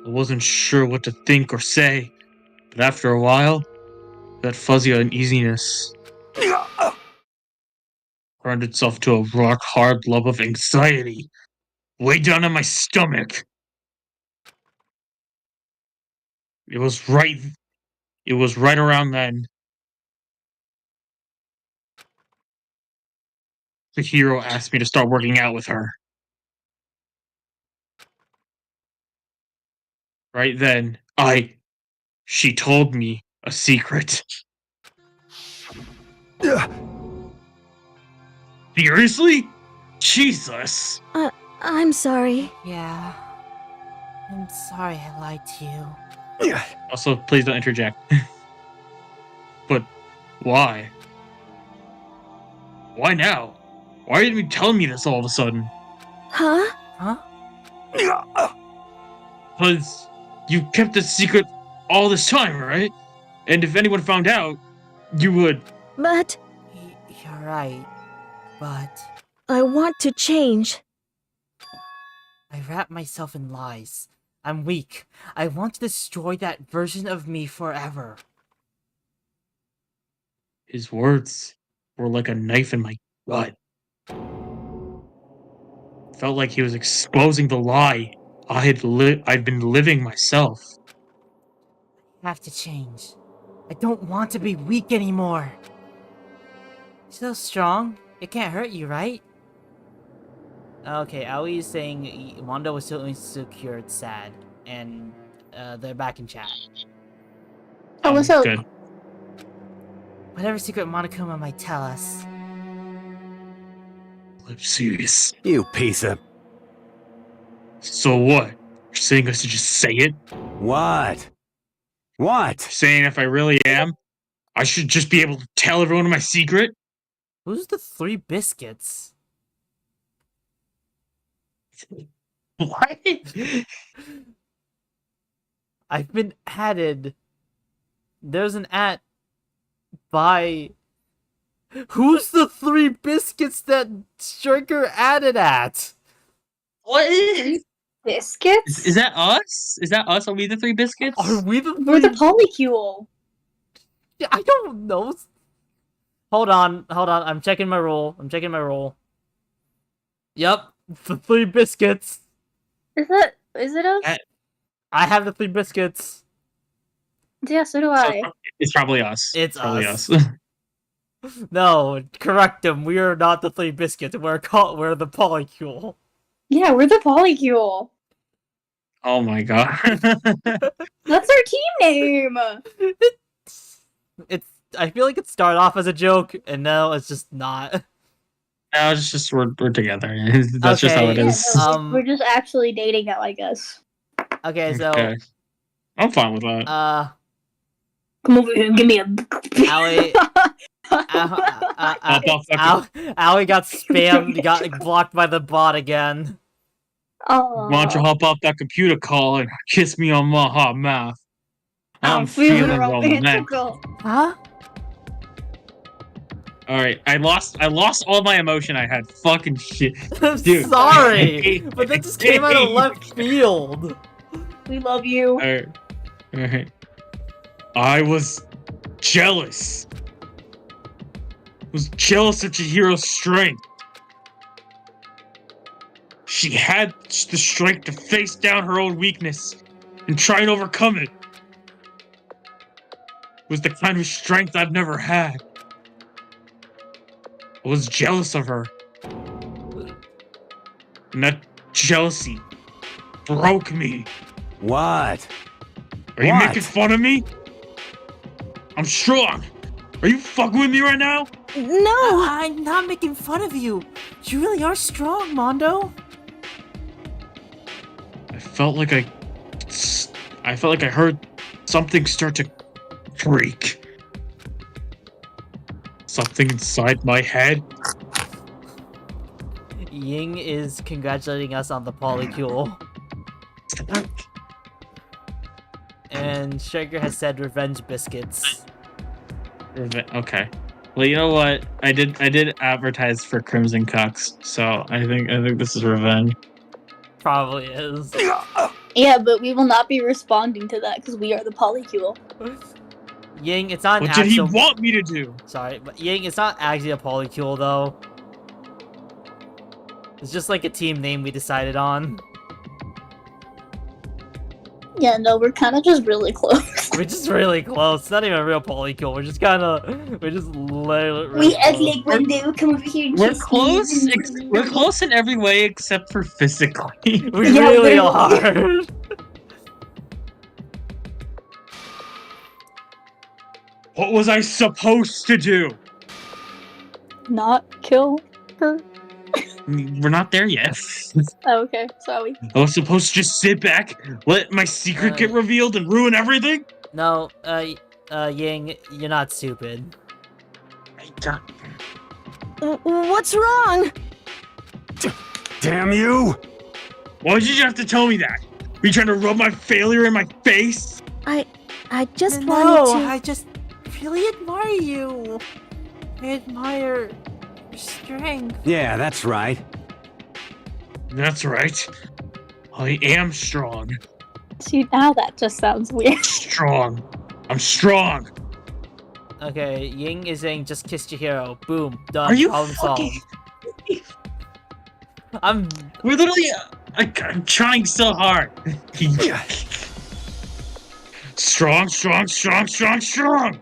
I wasn't sure what to think or say, but after a while, that fuzzy uneasiness turned itself to a rock-hard lump of anxiety, way down in my stomach. It was right around then. The hero asked me to start working out with her. Right then, she told me a secret. Seriously? Jesus. I'm sorry. Yeah. I'm sorry I lied to you. Also, please don't interject. But why? Why now? Why didn't you tell me this all of a sudden? Huh? Because you kept this secret all this time, right? And if anyone found out, you would... But... You're right, but... I want to change. I wrap myself in lies. I'm weak. I want to destroy that version of me forever. His words were like a knife in my gut. Felt like he was exposing the lie I'd been living myself. I have to change. I don't want to be weak anymore. So strong, it can't hurt you, right? Okay, Aoi is saying Mondo was so insecure, it's sad. And they're back in chat. Oh, what's up? Good. Whatever secret Monokuma might tell us. I'm serious. You piece of... So what? You're saying I should just say it? What? What? Saying if I really am, I should just be able to tell everyone my secret? Who's the Three Biscuits? What? I've been added. There's an by... Who's the Three Biscuits that Striker added at? What? Biscuits? Is that us? Is that us? Are we the Three Biscuits? Are we the We're the polycule. I don't know. Hold on. I'm checking my roll. Yep, the Three Biscuits. Is it us? I have the Three Biscuits. Yeah, so do I. It's probably us. It's probably us. No, correct them. We are not the Three Biscuits. We're the Polycule. Yeah, we're the polycule. Oh my god. That's our team name. It's. I feel like it started off as a joke, and now it's just not. No, it's just we're together. That's just how it is. Yeah, no, we're just actually dating now, I guess. Okay, so Okay. I'm fine with that. Come over here and give me a... Allie got spammed, got blocked by the bot again. Oh. Why don't you hop off that computer call and kiss me on my hot mouth? I'm feeling romantical. Huh? Alright, I lost all my emotion I had. Fucking shit. I'm Dude. sorry, but that just came out of left field. We love you. Alright. I was jealous. Was jealous of Chihiro's strength. She had the strength to face down her own weakness and try and overcome it. was the kind of strength I've never had. I was jealous of her. And that jealousy broke me. What? Are you What? making fun of me? I'm strong. Are you fucking with me right now? No! I'm not making fun of you. You really are strong, Mondo. I felt like I heard something start to break. Something inside my head. Ying is congratulating us on the polycule. And Striker has said revenge biscuits. Okay. Well, you know what? I did advertise for Crimson Cucks, so I think this is revenge. Probably is. Yeah, but we will not be responding to that because we are the polycule. Ying, it's not an What did he actual... want me to do? Sorry, but Ying, it's not actually a polycule though. It's just like a team name we decided on. Yeah, no, we're kind of just really close. We're just really close. It's not even a real polycule. We're just kind of... We're just really We act close. like one day we'll come over here and We're kiss close. me. We're close in every way except for physically. We Yeah, really literally. are. What was I supposed to do? Not kill her. We're not there yet. Oh, okay, sorry. I was supposed to just sit back, let my secret get revealed, and ruin everything? No, Ying, you're not stupid. What's wrong? Damn you! Why did you have to tell me that? Were you trying to rub my failure in my face? I just No, wanted to... I just really admire you. I admire your strength. Yeah, that's right. That's right. I am strong. See, now that just sounds weird. Strong. I'm strong. Okay, Ying is saying just kiss Chihiro. Boom, done. Are you Problem solved. We're literally... I'm trying so hard. Strong, strong, strong, strong, strong.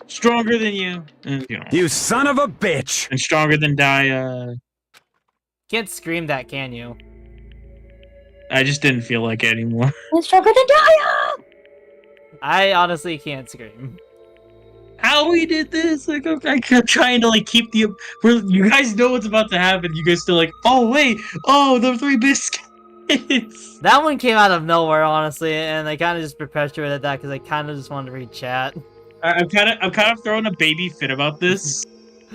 Stronger than you. And, You son of a bitch! And stronger than Daya. Can't scream that, can you? I just didn't feel like it anymore. It's stronger than Daya! I honestly can't scream. How we did this? Like, I kept trying to like keep the. You guys know what's about to happen. You guys still like, oh wait, oh the 3 biscuits. That one came out of nowhere, honestly, and I kind of just perpetuated that because I kind of just wanted to read chat. I'm kind of throwing a baby fit about this,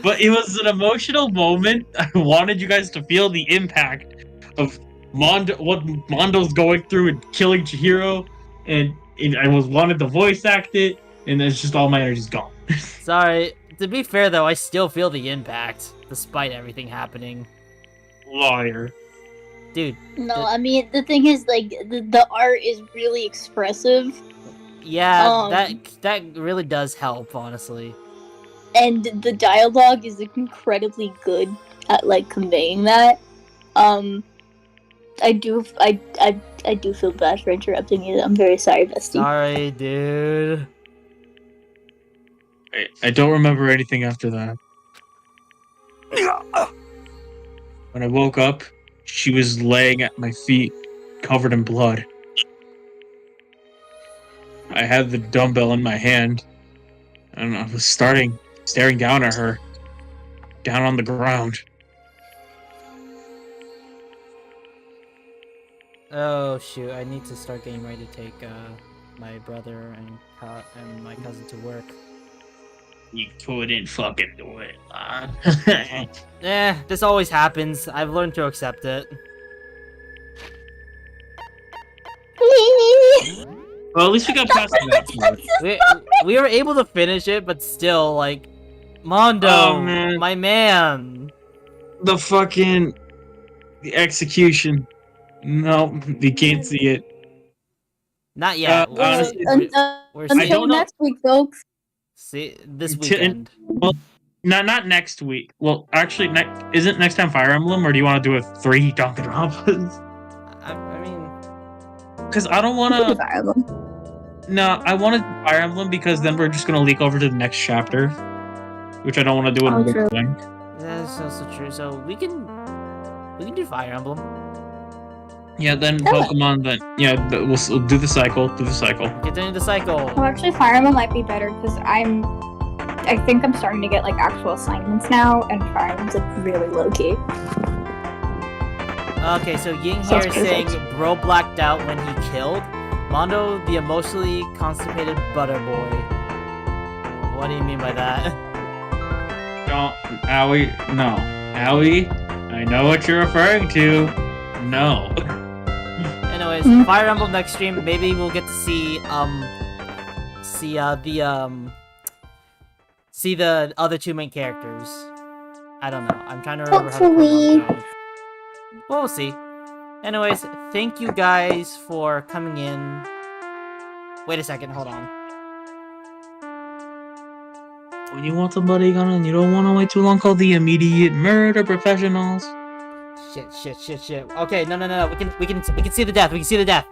but it was an emotional moment. I wanted you guys to feel the impact of what Mondo's going through and killing Chihiro, and I wanted to voice act it, and it's just all my energy's gone. Sorry. To be fair, though, I still feel the impact, despite everything happening. Liar. Dude. No, I mean, the thing is, like, the art is really expressive. Yeah, that really does help, honestly. And the dialogue is incredibly good at, like, conveying that. I do feel bad for interrupting you. I'm very sorry, bestie. Sorry, dude. I don't remember anything after that. When I woke up, she was laying at my feet, covered in blood. I had the dumbbell in my hand, and I was staring down at her, down on the ground. Oh shoot! I need to start getting ready to take my brother and my cousin to work. You couldn't fucking do it, man. This always happens. I've learned to accept it. Well, at least we got past that part. We were able to finish it, but still, like, Mondo, Oh, man. my man. The execution. No, you can't see it. Not yet. Honestly, We're Until next week, folks. See, this weekend. Well, not next week. Well, actually, isn't next time Fire Emblem, or do you want to do a 3 Danganronpas? I mean, because I don't want to. No, I wanted Fire Emblem because then we're just gonna leak over to the next chapter, which I don't want to do in the true. thing. That's also true. So we can do Fire Emblem. Yeah, then Pokemon. Then we'll do the cycle. Do the cycle. Continue the cycle. Well, actually, Fire Emblem might be better because I think I'm starting to get like actual assignments now, and Fire Emblem's like really low key. Okay, so Ying here is saying bro blacked out when he killed Mondo, the emotionally constipated butter boy. What do you mean by that? Don't, Owie. No, Owie. I know what you're referring to. No. Anyways, Fire Emblem next stream. Maybe we'll get to see the other two main characters. I don't know. I'm trying to remember how to pronounce it. Well, we'll see. Anyways, thank you guys for coming in. Wait a second, hold on. When you want somebody gone and you don't want to wait too long, call the immediate murder professionals. Shit. Okay, no. We can see the death. We can see the death.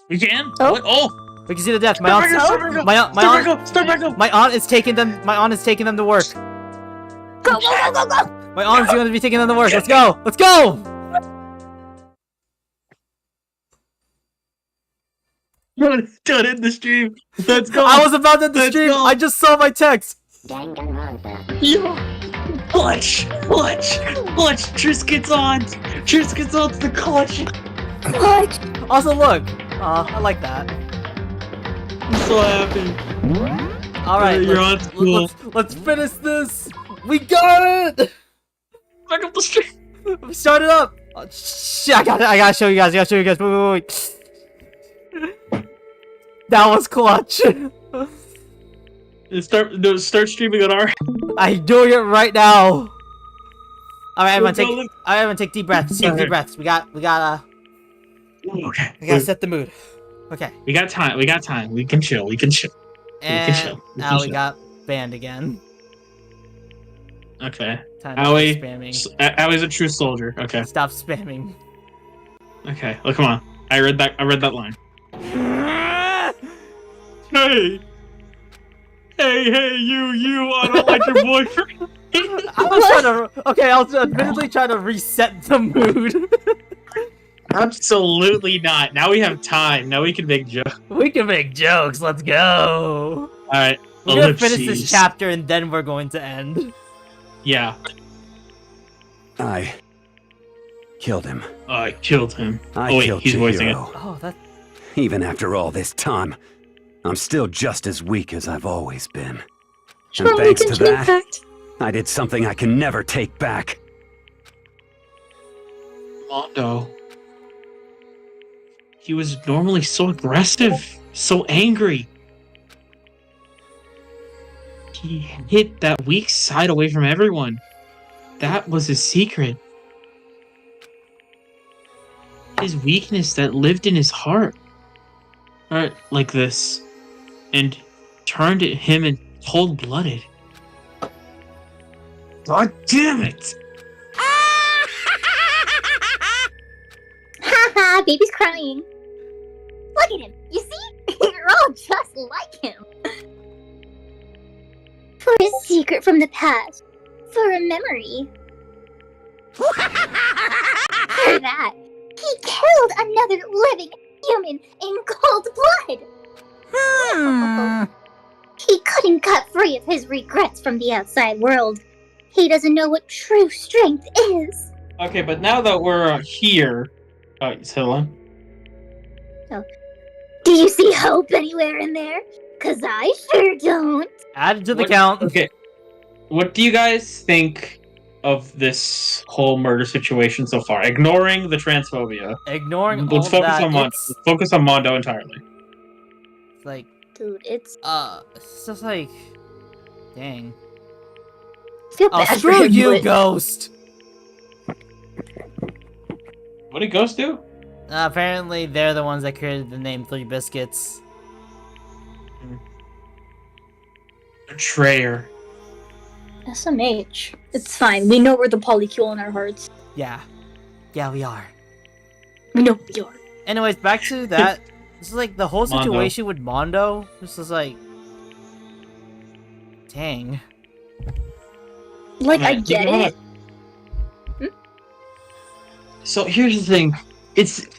We can? Oh. What? Oh! We can see the death. My aunt is taking them. My aunt is taking them to work. Go! My aunt's going to be taking them to work. Let's go! Let's go! Done in the stream. Let's go. I was about to end the stream. Go. I just saw my text. Danganronpa. Yo! Clutch! Triss gets on to the clutch! Clutch! Also, look. I like that. I'm so happy. Alright, let's finish this. We got it! Back up the stream. Start it up. Oh, shit, I gotta show you guys. Wait. That was clutch. Start streaming on our. I'm doing it right now. Alright, everyone take deep breaths. Deep breaths. We gotta set the mood. Okay. We got time. We can chill. And now we got banned again. Okay. Awie's a true soldier. Okay. Stop spamming. Okay. Oh, come on. I read that line. Hey, you! I don't like your boyfriend. I was admittedly trying to reset the mood. Absolutely not. Now we have time. Now we can make jokes. Let's go. All right. We're gonna finish this chapter and then we're going to end. Yeah. I killed him. I killed him. He's voicing it. Oh, that. Even after all this time, I'm still just as weak as I've always been. And thanks to that, I did something I can never take back. Mondo. He was normally so aggressive, so angry. He hid that weak side away from everyone. That was his secret. His weakness that lived in his heart. Like this. And turned him in cold-blooded. God damn it! Haha, baby's crying. Look at him. You see? You're all just like him. For a secret from the past. For a memory. For that, he killed another living human in cold blood. He couldn't cut free of his regrets from the outside world. He doesn't know what true strength is. Okay, but now that we're here... Helen? Oh. Do you see hope anywhere in there? 'Cause I sure don't. Add it to the count. Okay. What do you guys think of this whole murder situation so far? Ignoring the transphobia. Let's focus on Mondo entirely. Like, dude, it's just like, dang. Screw you, Ghost. What did Ghost do? Apparently, they're the ones that created the name Three Biscuits. Betrayer. SMH. It's fine. We know we're the polycule in our hearts. Yeah. Yeah, we are. We know we are. Anyways, back to that. This is like the whole Mondo. situation with Mondo. This is like, dang. Like, I Okay, get hold it. So here's the thing.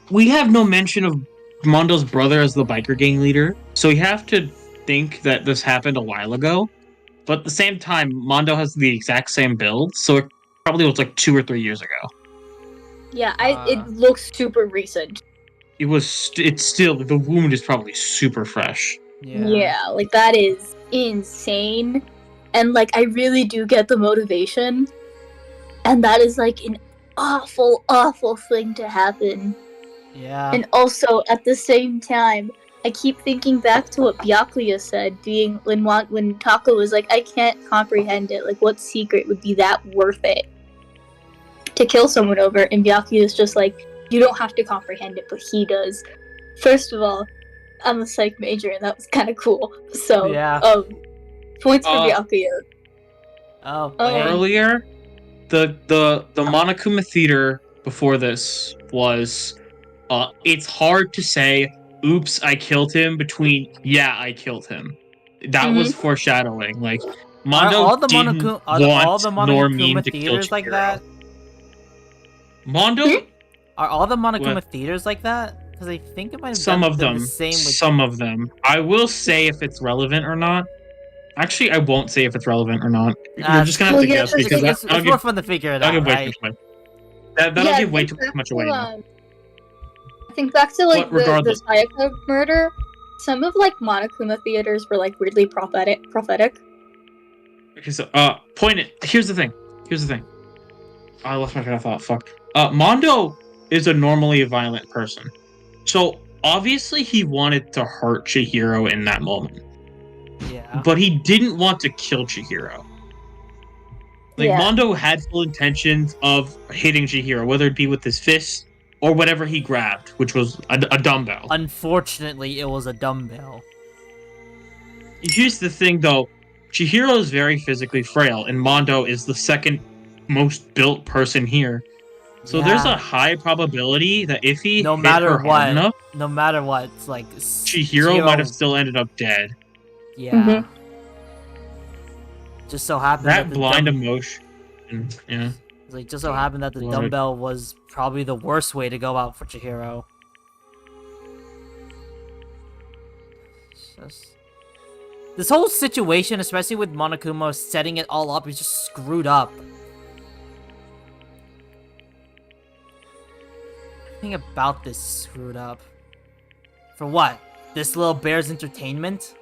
We have no mention of Mondo's brother as the biker gang leader, so you have to think that this happened a while ago. But at the same time, Mondo has the exact same build, so it probably was like 2 or 3 years ago. Yeah, it looks super recent. It's still, the wound is probably super fresh. Yeah, like that is insane. And like I really do get the motivation. And that is like an awful, awful thing to happen. Yeah. And also at the same time, I keep thinking back to what Byakuya said, being when Tako was like, I can't comprehend it. Like, what secret would be that worth it to kill someone over? And Byakuya is just like, you don't have to comprehend it, but he does. First of all, I'm a psych major, and that was kind of cool. So, Yeah. points for Byakuya. Oh, Earlier, the Monokuma Theater before this was, it's hard to say, oops, I killed him, between, yeah, I killed him. That was foreshadowing. Like, Mondo all the didn't Monokuma theaters like that? Mondo? Are all the Monokuma What? theaters like that? Because I think it might have Some been of them. the same with... Some of them. I will say if it's relevant or not. Actually, I won't say if it's relevant or not. You're just gonna have to guess because it's more fun to figure it out, right? That'll give way too much away. I think back to like the Sayaka murder. Some of like Monokuma theaters were like weirdly prophetic. Okay, so here's the thing. I lost my train of thought. Fuck. Mondo is a normally violent person, so obviously he wanted to hurt Chihiro in that moment. Yeah. But he didn't want to kill Chihiro. Like, Mondo had full intentions of hitting Chihiro, whether it be with his fist or whatever he grabbed, which was a dumbbell. Unfortunately, it was a dumbbell. Here's the thing, though. Chihiro is very physically frail, and Mondo is the second most built person here. So there's a high probability that if he hit her hard enough, no matter what, it's like... Chihiro might have still ended up dead. Yeah. Just so happened that blind emotion. Yeah. It's like just so happened that the dumbbell was probably the worst way to go out for Chihiro. This whole situation, especially with Monokuma setting it all up, is just screwed up. Everything about this is screwed up. For what? This little bear's entertainment?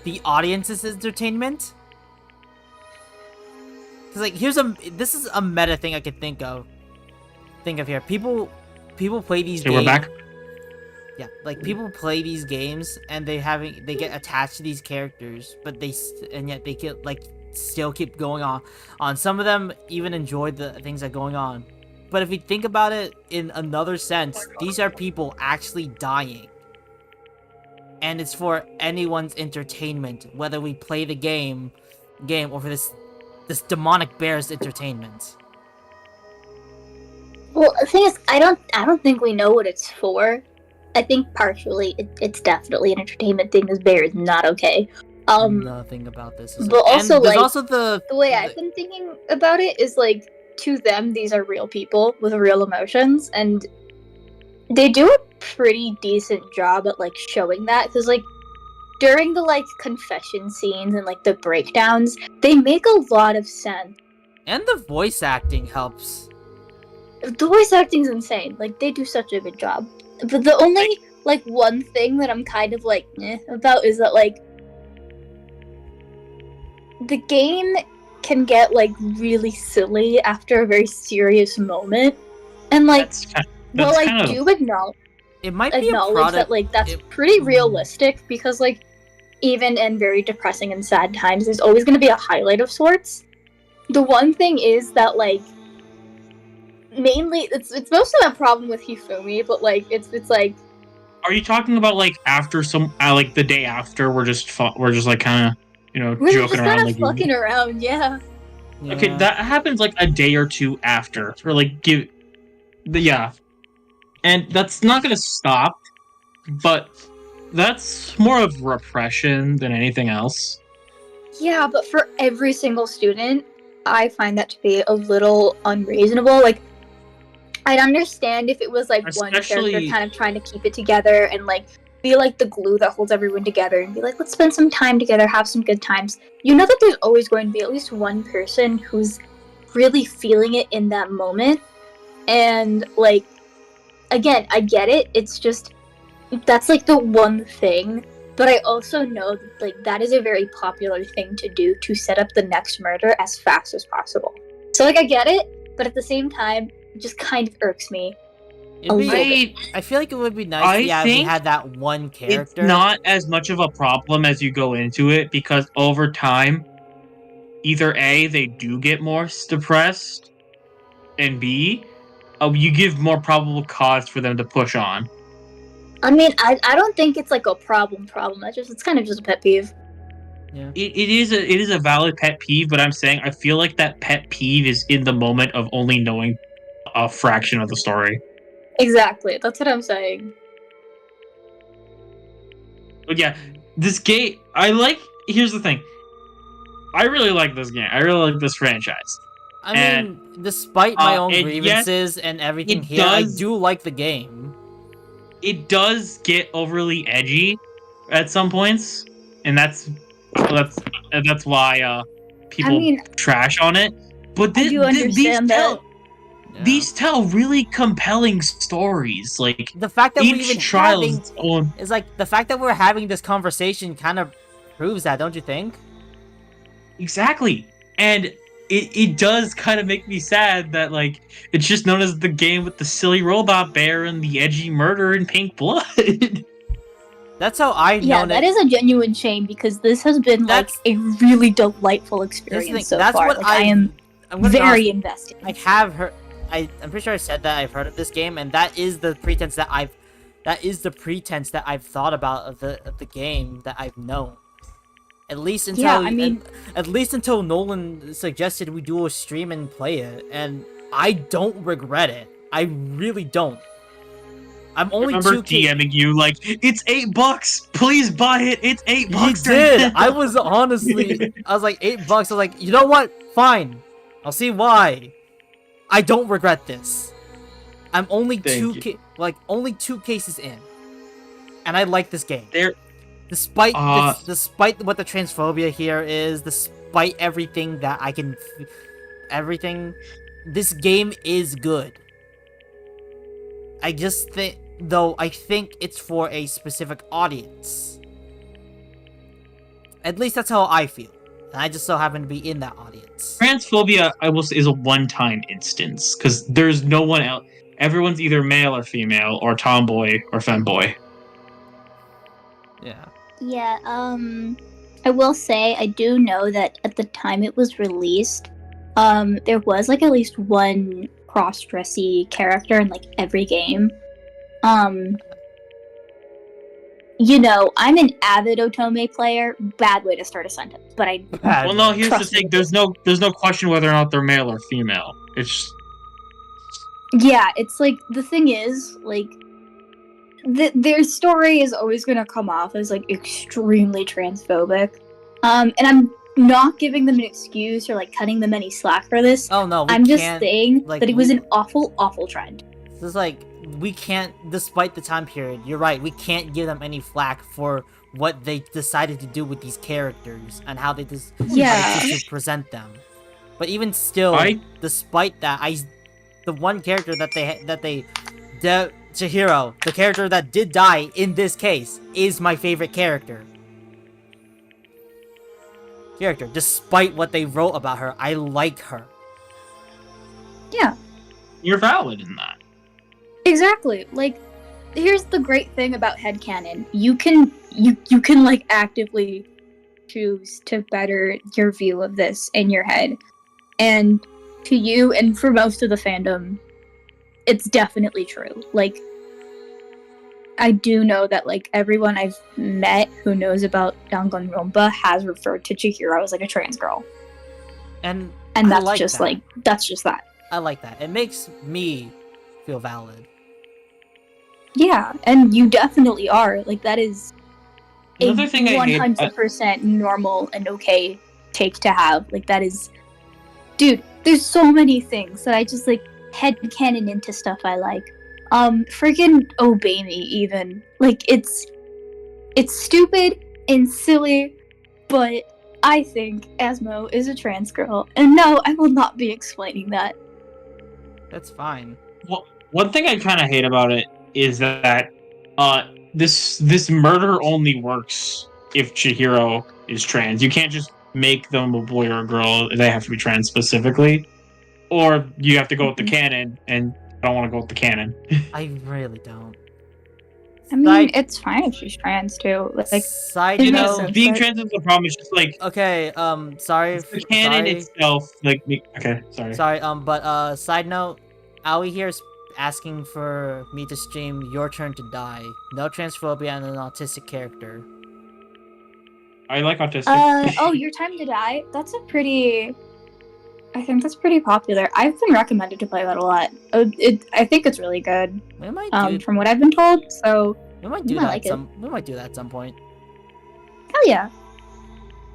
The audience's entertainment? Cause like this is a meta thing I could think of here. People play these games. We're back. Yeah, like people play these games and they get attached to these characters, but yet they get like still keep going on. Some of them even enjoy the things that are going on. But if you think about it in another sense, these are people actually dying. And it's for anyone's entertainment, whether we play the game or for this demonic bear's entertainment. Well, the thing is, I don't think we know what it's for. I think partially it's definitely an entertainment thing. This bear is not okay. Nothing about this is but also like also the way I've been thinking about it is like, to them these are real people with real emotions, and they do a pretty decent job at like showing that, because like during the like confession scenes and like the breakdowns, they make a lot of sense. And the voice acting helps. The voice acting's insane. Like, they do such a good job. But the only like one thing that I'm kind of like about is that like the game can get like really silly after a very serious moment, and like well, I do acknowledge it might be acknowledge that like that's pretty realistic, because like even in very depressing and sad times, there's always going to be a highlight of sorts. The one thing is that like mainly it's mostly a problem with Hifumi, but like it's like. Are you talking about like after some like the day after we're just like kind of we're joking just around, kind like of fucking around, yeah. Okay, that happens like a day or two after, or like And that's not going to stop, but that's more of repression than anything else. Yeah, but for every single student, I find that to be a little unreasonable. Like, I'd understand if it was like one character kind of trying to keep it together and like be like the glue that holds everyone together and be like, let's spend some time together, have some good times. You know that there's always going to be at least one person who's really feeling it in that moment. And like, again, I get it. It's just, that's like the one thing. But I also know that like that is a very popular thing to do to set up the next murder as fast as possible. So like I get it, but at the same time, it just kind of irks me. I feel like it would be nice if we had that one character. It's not as much of a problem as you go into it because over time, either A, they do get more depressed, and B, you give more probable cause for them to push on. I mean, I don't think it's like a problem. It's kind of just a pet peeve. Yeah. It is a valid pet peeve, but I'm saying I feel like that pet peeve is in the moment of only knowing a fraction of the story. Exactly, that's what I'm saying. But yeah, this game, here's the thing. I really like this game. I really like this franchise. I mean, despite my own grievances and everything here, I do like the game. It does get overly edgy at some points, and that's why people trash on it. But these tell really compelling stories. Like the fact that the fact that we're having this conversation kind of proves that, don't you think? Exactly, and it does kind of make me sad that like it's just known as the game with the silly robot bear and the edgy murder and pink blood. That's how I know. Yeah, that is a genuine shame because this has been like a really delightful experience so far. What like, I am very invested. I have heard. I'm pretty sure I said that I've heard of this game, and that is the pretense that I've thought about of the game that I've known. At least until Nolan suggested we do a stream and play it, and I don't regret it. I really don't. I'm only DMing you like, it's $8. Please buy it. It's $8. He did. I was honestly, I was like $8. I was like, you know what? Fine. I'll see why. I don't regret this. I'm only two cases in, and I like this game. Despite what the transphobia here is, despite everything that this game is good. I think it's for a specific audience. At least that's how I feel. And I just so happen to be in that audience. Transphobia, I will say, is a one-time instance because there's no one else. Everyone's either male or female, or tomboy or femboy. Yeah. Yeah, I will say I do know that at the time it was released, there was like at least one cross-dressy character in like every game. You know, I'm an avid Otome player. Bad way to start a sentence, but I. Well, no. Here's the thing: there's no question whether or not they're male or female. It's. Yeah, it's like the thing is like. Their story is always going to come off as like extremely transphobic, and I'm not giving them an excuse or like cutting them any slack for this. Oh no, I'm just saying that it was an awful trend. This is like we can't, despite the time period. You're right. We can't give them any flack for what they decided to do with these characters and how they decided to present them. But even still, despite that, the one character that they Chihiro, the character that did die in this case, is my favorite character. Despite what they wrote about her, I like her. Yeah. You're valid in that. Exactly. Like, here's the great thing about headcanon. You can like actively choose to better your view of this in your head. And to you and for most of the fandom, it's definitely true. Like, I do know that like everyone I've met who knows about Danganronpa has referred to Chihiro as like a trans girl. And that's like just that. that's just that. I like that. It makes me feel valid. Yeah, and you definitely are. Like, that is Another thing I hate. 100% normal and okay take to have. Like, that is. Dude, there's so many things that I just, like, headcanon into stuff I like. Freaking Obey Me, even. Like, it's stupid and silly, but I think Asmo is a trans girl. And no, I will not be explaining that. That's fine. Well, one thing I kind of hate about it is that this murder only works if Chihiro is trans. You can't just make them a boy or a girl. They have to be trans specifically. Or you have to go with the canon, and I don't want to go with the canon. I really don't. I mean, it's fine if she's trans too. Like, Side it makes note, sense, being right? trans is the problem. It's just like okay. Sorry. the canon itself. Like, okay, sorry. Sorry. But side note, Aoi here is asking for me to stream Your Turn to Die. No transphobia and an autistic character. I like autistic. Oh, Your Time to Die? That's a pretty... I think that's pretty popular. I've been recommended to play that a lot. I think it's really good. We might from what I've been told, so... We might do that we might do that at some point. Hell yeah.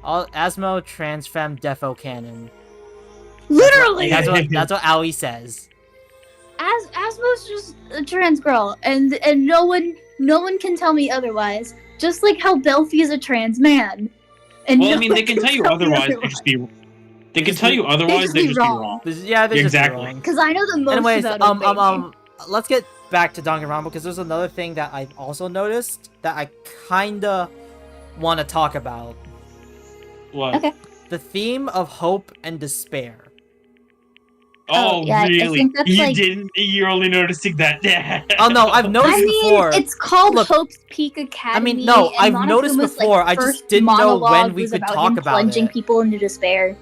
All Asmo trans femme defo canon. Literally! That's what Aoi says. Asmo's just a trans girl, and no one can tell me otherwise. Just like how Belfi is a trans man. And Well, no I mean, they one can tell you me otherwise. They just be. They can tell you otherwise. They just be wrong. Yeah, they Exactly. just be wrong. Because I know the most Anyways, about let's get back to Danganronpa because there's another thing that I've also noticed that I kinda want to talk about. What? Okay. The theme of hope and despair. Oh, yeah, I really? think that's You like- didn't? You're only noticing that? Oh no, I've noticed I mean, before. it's called Look, Hope's Peak Academy. I mean, no, and I've noticed Monokuma's, before, I just first didn't know when monologue we was could about talk him about plunging it. people into despair.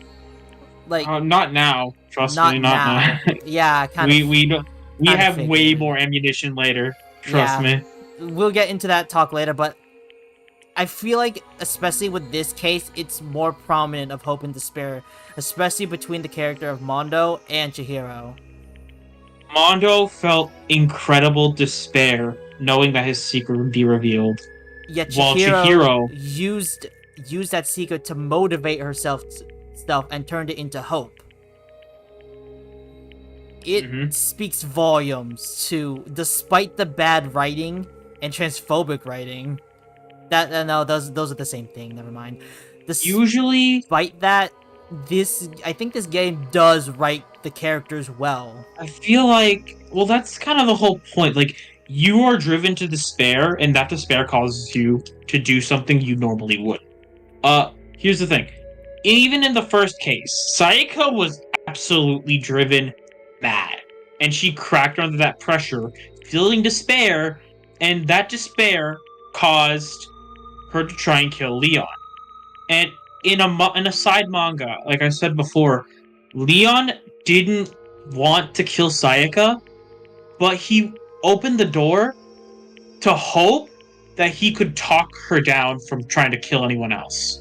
Like, not now. Trust not me, not now. now. Yeah, kind of. We don't. We kinda have way figured. more ammunition later. Trust Yeah. me. We'll get into that talk later, but I feel like, especially with this case, it's more prominent of hope and despair, especially between the character of Mondo and Chihiro. Mondo felt incredible despair knowing that his secret would be revealed. Yet While Chihiro used that secret to motivate herself and turned it into hope. It speaks volumes to, despite the bad writing and transphobic writing, that no, those are the same thing. Never mind. Usually, despite that, I think this game does write the characters well. I feel like, well, that's kind of the whole point. Like, you are driven to despair, and that despair causes you to do something you normally would. Here's the thing. Even in the first case, Sayaka was absolutely driven mad. And she cracked under that pressure, feeling despair, and that despair caused her to try and kill Leon. And in a side manga, like I said before, Leon didn't want to kill Sayaka, but he opened the door to hope that he could talk her down from trying to kill anyone else.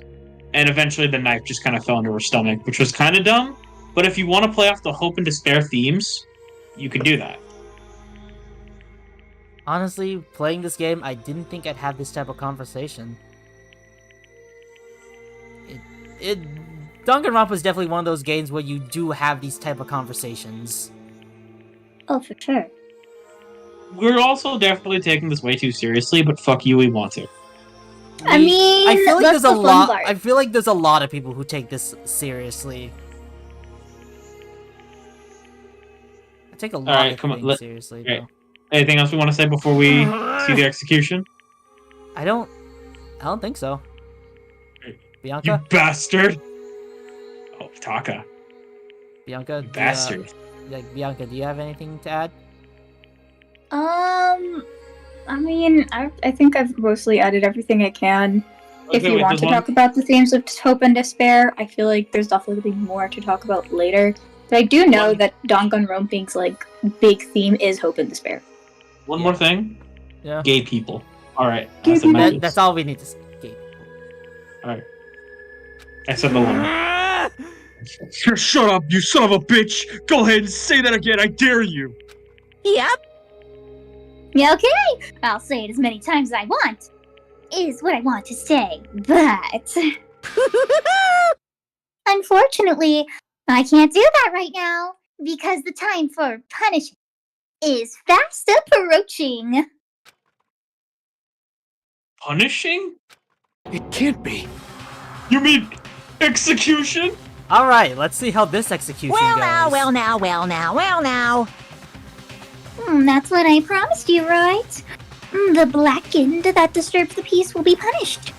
And eventually the knife just kind of fell into her stomach, which was kind of dumb. But if you want to play off the hope and despair themes, you can do that. Honestly, playing this game, I didn't think I'd have this type of conversation. Danganronpa is definitely one of those games where you do have these type of conversations. Oh, for sure. We're also definitely taking this way too seriously, but fuck you, we want to. I mean, I feel like that's there's a the fun lot. part. I feel like there's a lot of people who take this seriously. I take a lot Alright, of come on, things seriously, okay. though. Anything else we want to say before we see the execution? I don't think so. You Bianca? bastard! Oh, Taka. Bianca? Bastard. Bianca, do you have anything to add? I mean, I think I've mostly added everything I can. If Okay, you wait, want there's to one- talk about the themes of hope and despair, I feel like there's definitely more to talk about later. But I do know that Danganronpa's like big theme is hope and despair. One more thing. Yeah. Gay people. Alright. That's all we need to say. Alright. I said the one. Shut up, you son of a bitch! Go ahead and say that again, I dare you! Yep. Yeah, okay, I'll say it as many times as I want. Is what I want to say, but unfortunately, I can't do that right now because the time for punishment is fast approaching. Punishing? It can't be. You mean execution? Alright, let's see how this execution Well goes. now, well now, well now, well now. That's what I promised you, right? The blackened that disturbs the peace will be punished.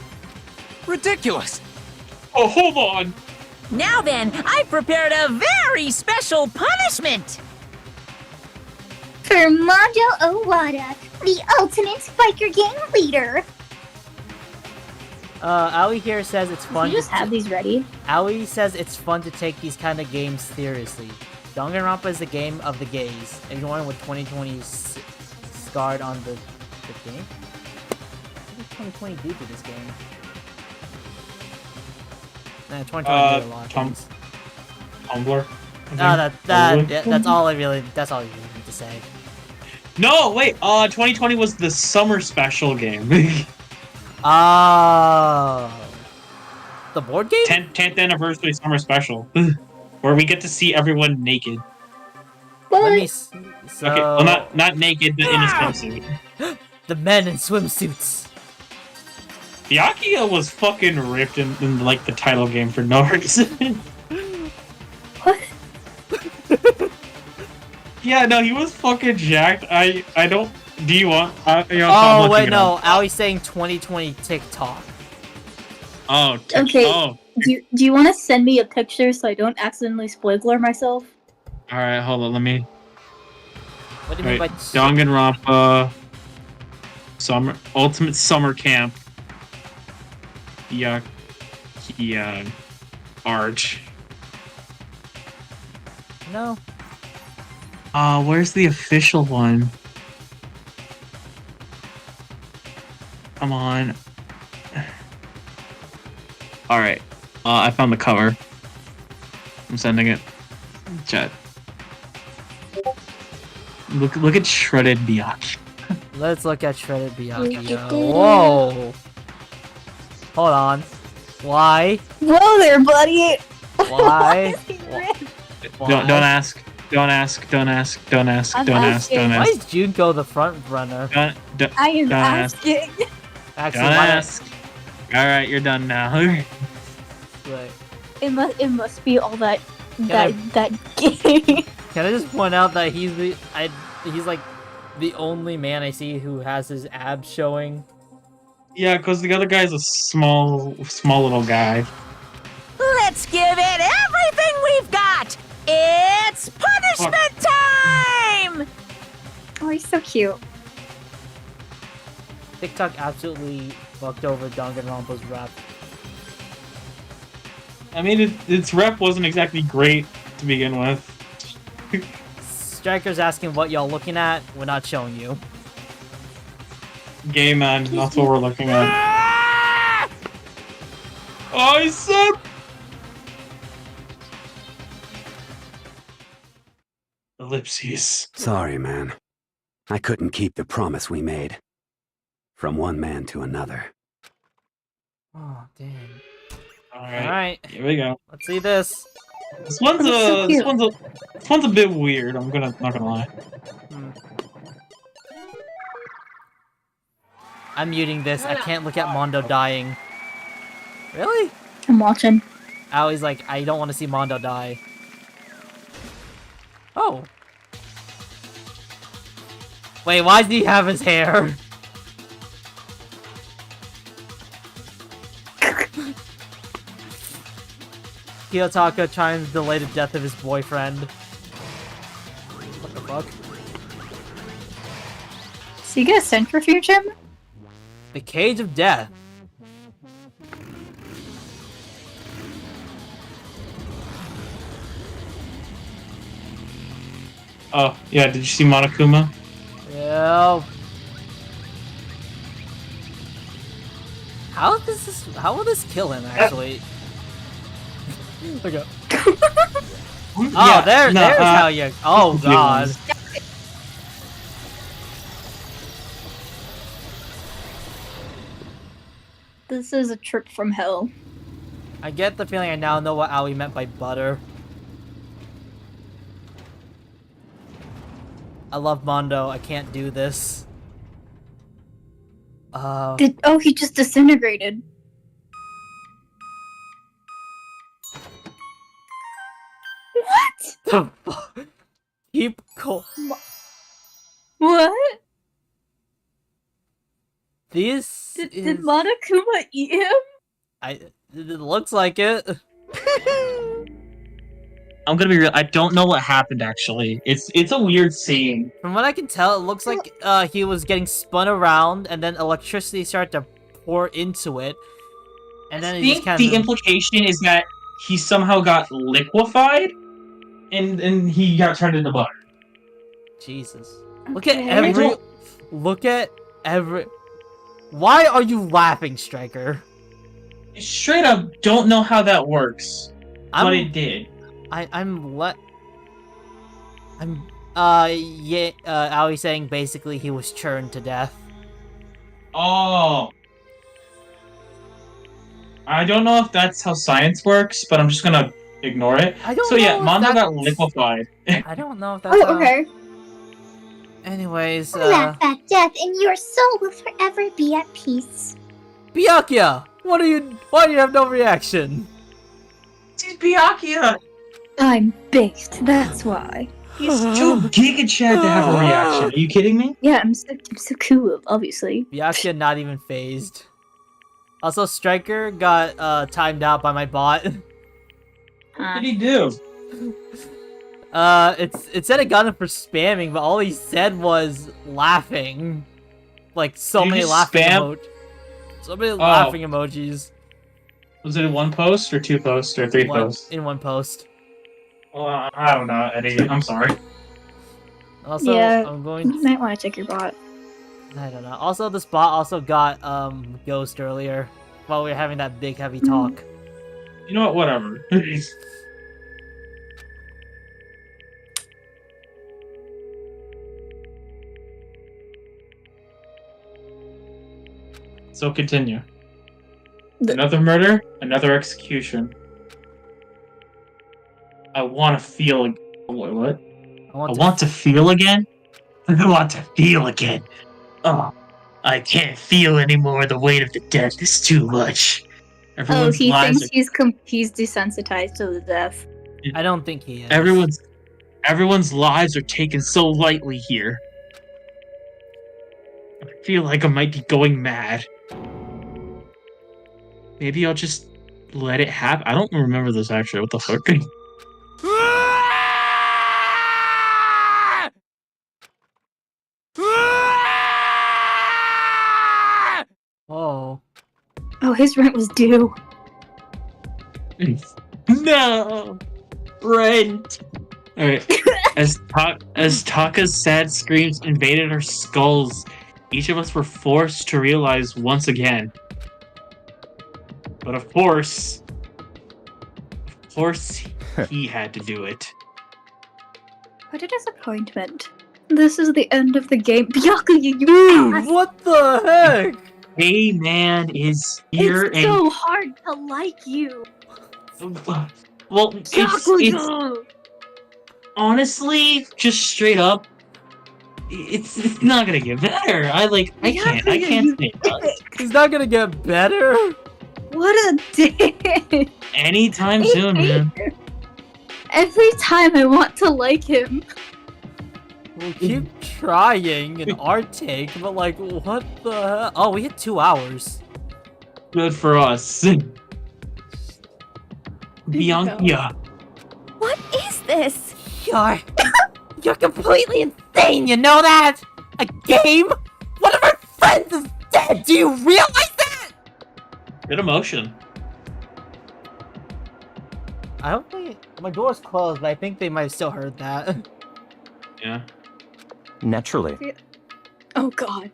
Ridiculous. Oh, hold on. Now then, I've prepared a very special punishment. For Mondo Owada, the ultimate biker gang leader. Aoi here says it's fun You just have these ready. Aoi says it's fun to take these kind of games seriously. Danganronpa is the game of the gays. Ignoring what 2020 scarred on the game? What did 2020 do to this game? Nah, 2020 did a lot of things. Tumblr. That's all I really need to say. No, wait. 2020 was the summer special game. The board game? 10th anniversary summer special, where we get to see everyone naked. Let me. So... Okay, well, not naked, but in a swimsuit. The men in swimsuits. Byakuya was fucking ripped in like the title game for no reason. What? Yeah, no, he was fucking jacked. I don't. Do you want? Oh wait, no. Aoi's saying 2020 TikTok. Oh. Okay. Oh. Do you want to send me a picture so I don't accidentally spoiler myself? All right, hold on. Let me. What do you mean by Danganronpa? Ultimate Summer Camp. Yeah. Arch. No. Where's the official one? Come on. Alright. I found the cover. I'm sending it. Chat. Look at shredded Byakuya. Let's look at shredded Byakuya. Whoa. Hold on. Why? Whoa there, buddy. Why? Don't ask. Don't ask. Don't ask. Don't ask. I'm Don't ask. Don't Why ask. is Junko the front runner? I am don't ask. asking. Actually, Don't why ask. Alright, you're done now. Wait. It must be all that I- that game. Can I just point out that he's like the only man I see who has his abs showing? Yeah, because the other guy's a small little guy. Let's give it everything we've got. It's punishment time. Oh, he's so cute. TikTok absolutely fucked over Danganronpa's rap. I mean, its rep wasn't exactly great to begin with. Striker's asking what y'all looking at. We're not showing you. Gay man, that's what we're looking at. I said. Ellipses. Sorry, man. I couldn't keep the promise we made. From one man to another. Oh, damn. Alright. Here we go. Let's see this. This one's a bit weird. Not gonna lie. I'm muting this. I can't look at Mondo dying. Really? I'm watching. Aoi's like, I don't want to see Mondo die. Oh. Wait, why does he have his hair? Kiyotaka trying to delay the death of his boyfriend. What the fuck? So you gonna centrifuge him? The Cage of Death. Oh, yeah, did you see Monokuma? Yeah. How will this kill him, actually? Okay. Oh, there's how you... Oh, God. This is a trip from hell. I get the feeling I now know what Aoi meant by butter. I love Mondo. I can't do this. Oh, he just disintegrated. What? The fuck? Keep cool. What? This Did Monokuma eat him? It looks like it. I'm gonna be real. I don't know what happened actually. It's a weird scene. From what I can tell, it looks like he was getting spun around, and then electricity started to pour into it, and then I it think just kind the of. implication is that he somehow got liquefied, and he got turned into butter. Jesus! Look at every. Why are you laughing, Striker? Straight up, don't know how that works, but it did. Aoi saying basically he was churned to death. Oh. I don't know if that's how science works, but I'm just gonna ignore it. So yeah, Mondo got liquefied. I don't know if that's okay. Anyways, Laugh at death, and your soul will forever be at peace. Byakuya! Why do you have no reaction? Dude, Byakuya! I'm baked, that's why. He's too Giga Chad to have a reaction. Are you kidding me? Yeah, I'm so cool, obviously. Byakuya not even phased. Also, Striker got timed out by my bot. What did he do? It said it got him for spamming, but all he said was laughing. Like so Did you many just laughing spam? so many laughing emojis. Was it in one post or two posts or three posts? In one post. Well, I don't know, Eddie. I'm sorry. Also, yeah, I'm going. You might want to check your bot. I don't know. Also, this bot also got Ghost earlier while we were having that big heavy talk. You know what? Whatever. So continue. Another murder, another execution. I want to feel. What? I want to feel again. I want to feel again. Oh, I can't feel anymore. The weight of the death is too much. Everyone's he lives thinks he's desensitized to the death. I don't think he is. Everyone's lives are taken so lightly here. I feel like I might be going mad. Maybe I'll just let it happen. I don't remember this actually. What the fuck? Oh. Oh, his rent was due. No! Rent! Alright. As Taka's sad screams invaded our skulls, each of us were forced to realize once again. But of course, he had to do it. What a disappointment. This is the end of the game. Byakuya, you ass! What the heck? Hey man is here It's so hard to like you. Well, it's honestly, just straight up, it's not gonna get better. I can't say that. It's not gonna get better? What a dick! Anytime soon, man. Every time I want to like him. We'll keep trying in our take, but like, what the hell? Oh, we hit 2 hours. Good for us. Bianca. What is this? You're completely insane, you know that? A game? One of our friends is dead, do you realize that? Good emotion. I don't think... My door's closed, but I think they might have still heard that. Yeah. Naturally. Oh god.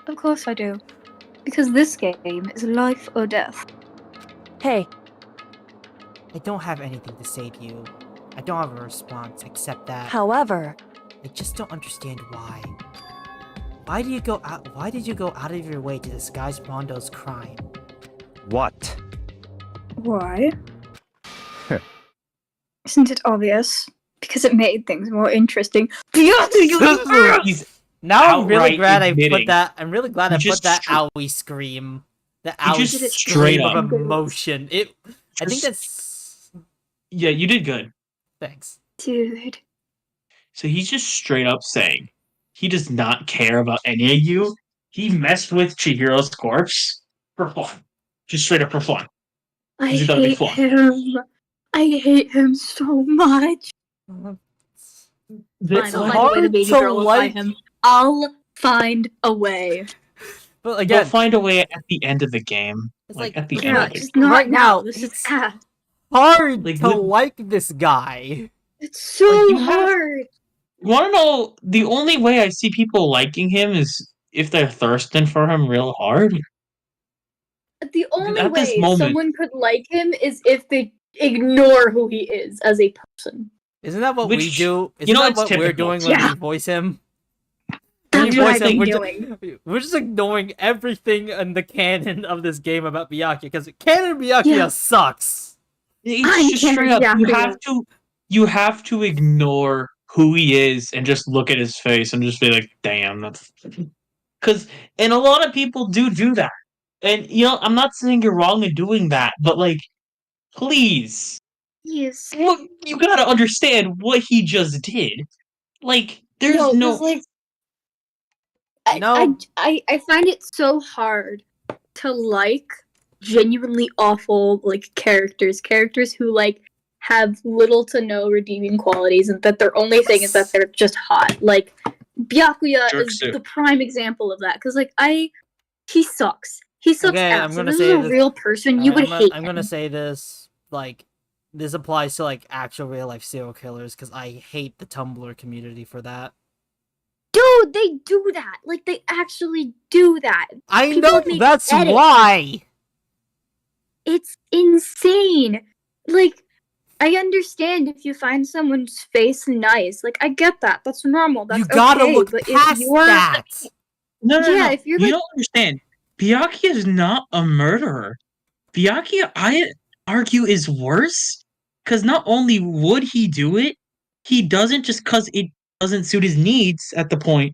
Of course I do. Because this game is life or death. Hey. I don't have anything to say to you. I don't have a response except that... However... I just don't understand why. Why did you go out of your way to disguise Mondo's crime? What? Why? Isn't it obvious? Because it made things more interesting. Now I'm really outright glad I admitting put that. I'm really glad he I put just that str- owie scream. The He owie just scream straight of up. emotion. I think Just- that's. Yeah, you did good. Thanks. Dude. So he's just straight up saying he does not care about any of you. He messed with Chihiro's corpse for fun. Just straight up for fun. I He thought it'd be hate fun. him. I hate him so much. It's Fine, I'll find a way to hard baby to girlify like. him. I'll find a way. But They'll again, find a way at the end of the game. It's Like like, at the end Yeah, of the just not right now. now, This is it's ass. hard Like, to the- like this guy. It's so you have- hard. You want to know the only way I see people liking him is if they're thirsting for him real hard. The only At this way moment- someone could like him is if they ignore who he is as a person. Isn't that what Which- we do? Isn't you know, that it's what we're typical. doing when Yeah. we voice him? That's what voice I've him, been we're just ignoring everything in the canon of this game about Byakuya, because canon Byakuya Yeah. sucks. It's I'm just straight Cameron up. Byakuya. You have to ignore who he is and just look at his face and just be like, "Damn, that's." And a lot of people do that. And I'm not saying you're wrong in doing that, but like, please, Yes. look, you gotta understand what he just did. Like, there's 'cause, no. like, No. I find it so hard to like genuinely awful like characters who like have little to no redeeming qualities and that their only thing is that they're just hot. Like Byakuya Jerk is suit. the prime example of that because like he sucks. He sucks Okay, ass. I'm If gonna this say was a this- real person, you would hate I'm him. gonna say this, like, this applies to, like, actual real-life serial killers, because I hate the Tumblr community for that. Dude, they do that. Like they actually do that. I People know, have made that's edits. why! It's insane. Like, I understand if you find someone's face nice. Like, I get that. That's normal. That's You gotta okay. look But past if you're that! No, Yeah, no. if you're, You like- don't understand. Byakuya is not a murderer. Byakuya, I argue, is worse. Because not only would he do it, he doesn't just because it doesn't suit his needs at the point,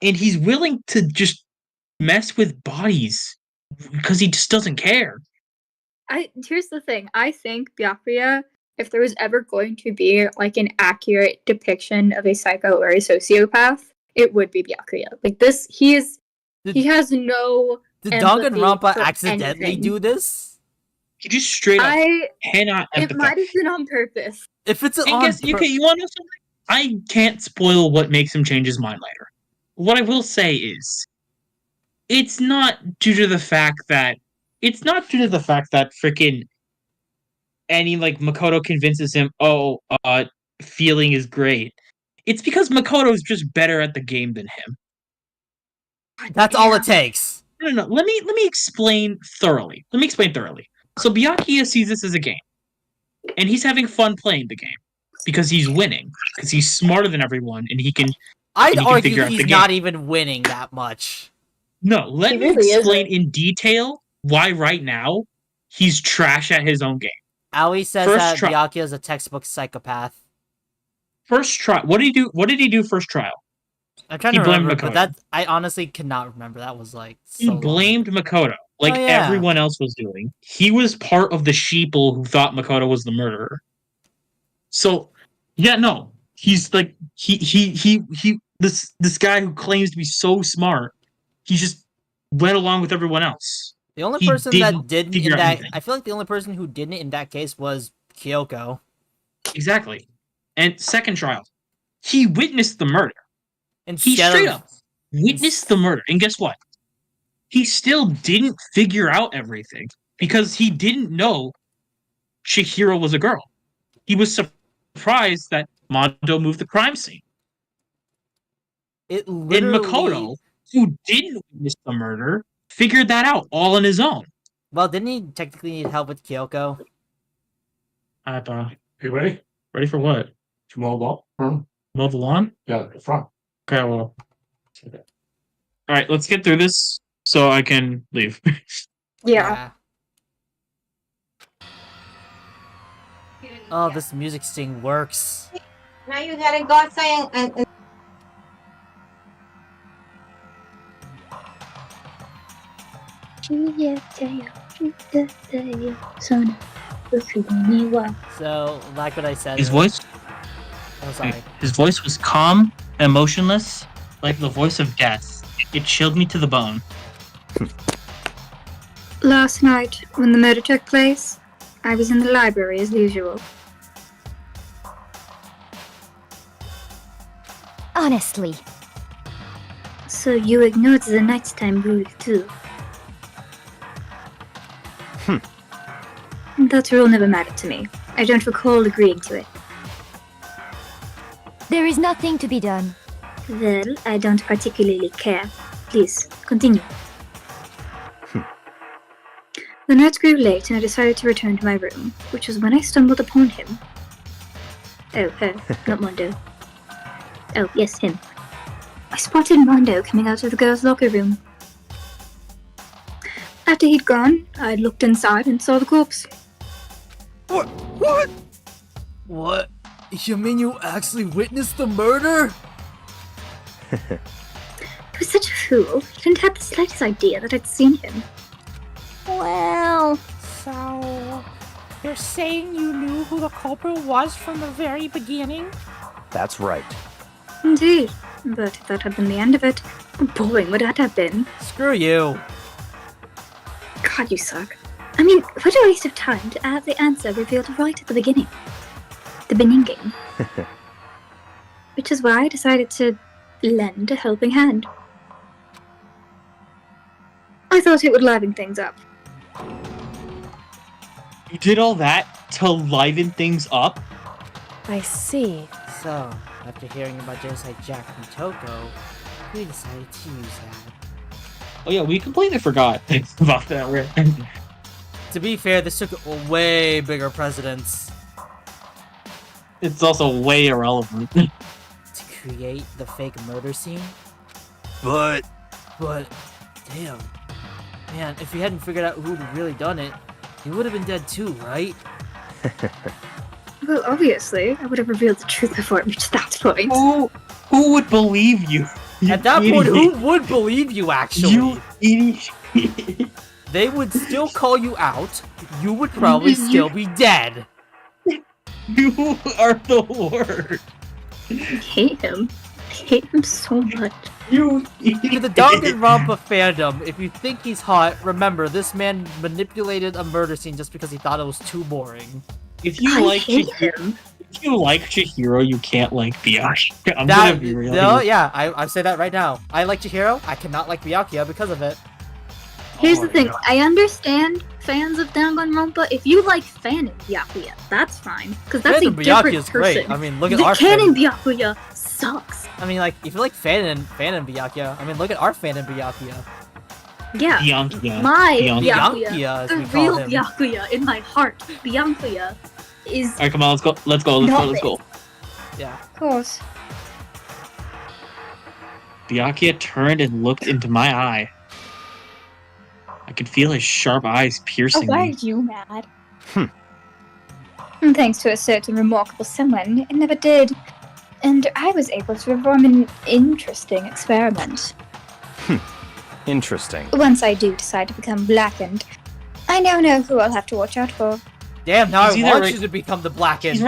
and he's willing to just mess with bodies because he just doesn't care. here's the thing. I think Byakuya, if there was ever going to be like an accurate depiction of a psycho or a sociopath, it would be Byakuya. Like this, he has no. Did empathy Danganronpa for accidentally anything. do this? He just straight up I. cannot It empathize. might have been on purpose. If it's And on guess, okay, you want to know something? I can't spoil what makes him change his mind later. What I will say is, it's not due to the fact that freaking any like Makoto convinces him, feeling is great. It's because Makoto's just better at the game than him. That's all it takes. No. Let me explain thoroughly. So Byakuya sees this as a game, and he's having fun playing the game because he's winning, because he's smarter than everyone, and he can. I'd and he can argue figure out he's the not game. even winning that much. No, let He me really explain isn't. in detail why right now he's trash at his own game. Aoi says First that try- Byakuya is a textbook psychopath. First try. What did he do first trial? I'm trying He to blamed remember, but Makoto. that I honestly cannot remember. That was like so He long. blamed Makoto, like Oh, yeah. everyone else was doing. He was part of the sheeple who thought Makoto was the murderer. So, yeah, no, he's like this guy who claims to be so smart. He just went along with everyone else. The only He person didn't that didn't figure in out that anything. I feel like the only person who didn't in that case was Kyoko. Exactly. And second trial, he witnessed the murder. He Instead straight of up witnessed the murder. And guess what? He still didn't figure out everything because he didn't know Chihiro was a girl. He was surprised that Mondo moved the crime scene. it And literally Makoto, who didn't witness the murder, figured that out all on his own. Well, didn't he technically need help with Kyoko? You ready? Ready for what? To mow the lawn? Mow the lawn? Yeah, the front. Okay, well. Alright, let's get through this so I can leave. Yeah. Oh, this music sting works. Now you gotta go outside and So, like what I said. His voice. Oh, sorry. His voice was calm, emotionless, like the voice of death. It chilled me to the bone. Last night, when the murder took place, I was in the library as usual. Honestly. So you ignored the nighttime rule too. That rule never mattered to me. I don't recall agreeing to it. There is nothing to be done. Well, I don't particularly care. Please, continue. The night grew late and I decided to return to my room, which was when I stumbled upon him. Oh, not Mondo. Oh, yes, him. I spotted Mondo coming out of the girls' locker room. After he'd gone, I looked inside and saw the corpse. What? What? You mean you actually witnessed the murder? He was such a fool. He didn't have the slightest idea that I'd seen him. Well, so you're saying you knew who the culprit was from the very beginning? That's right. Indeed. But if that had been the end of it, how boring would that have been? Screw you. God, you suck. I mean, what a waste of time to have the answer revealed right at the beginning. The beginning. Which is why I decided to lend a helping hand. I thought it would liven things up. You did all that to liven things up? I see. So, after hearing about Genocide Jack from Toko, we decided to use that. Oh yeah, we completely forgot about that. To be fair, this took a way bigger precedence. It's also way irrelevant. To create the fake murder scene? But, damn. Man, if we hadn't figured out who'd really done it, he would have been dead too, right? Well, obviously, I would have revealed the truth before it reached that point. Who would believe you? At that point, who would believe you, actually? You idiot. They would still call you out. You would probably still be dead. You are the worst. I hate him. I hate him so much. You To the Danganronpa fandom, if you think he's hot, remember, this man manipulated a murder scene just because he thought it was too boring. If you like Chihiro, you can't like Byakuya. I'm gonna be real. No, yeah, I say that right now. I like Chihiro. I cannot like Byakuya because of it. Here's the thing, I understand fans of Danganronpa. If you like fanon Byakuya, that's fine. Because that's a different person. Great. I mean, look at the our canon Byakuya sucks. I mean, like, if you like fanon Byakuya, I mean, look at our fanon Byakuya. Yeah, Byakuya. my Byakuya, Byakuya, as the we call real him. Byakuya in my heart. Byakuya is... Alright, come on, let's go. Yeah. Of course. Byakuya turned and looked into my eye. I could feel his sharp eyes piercing why me. are you mad? And thanks to a certain remarkable someone, it never did. And I was able to perform an interesting experiment. Interesting. Once I do decide to become blackened, I now know who I'll have to watch out for. Damn, now He's I either want right- you to become the Blackened.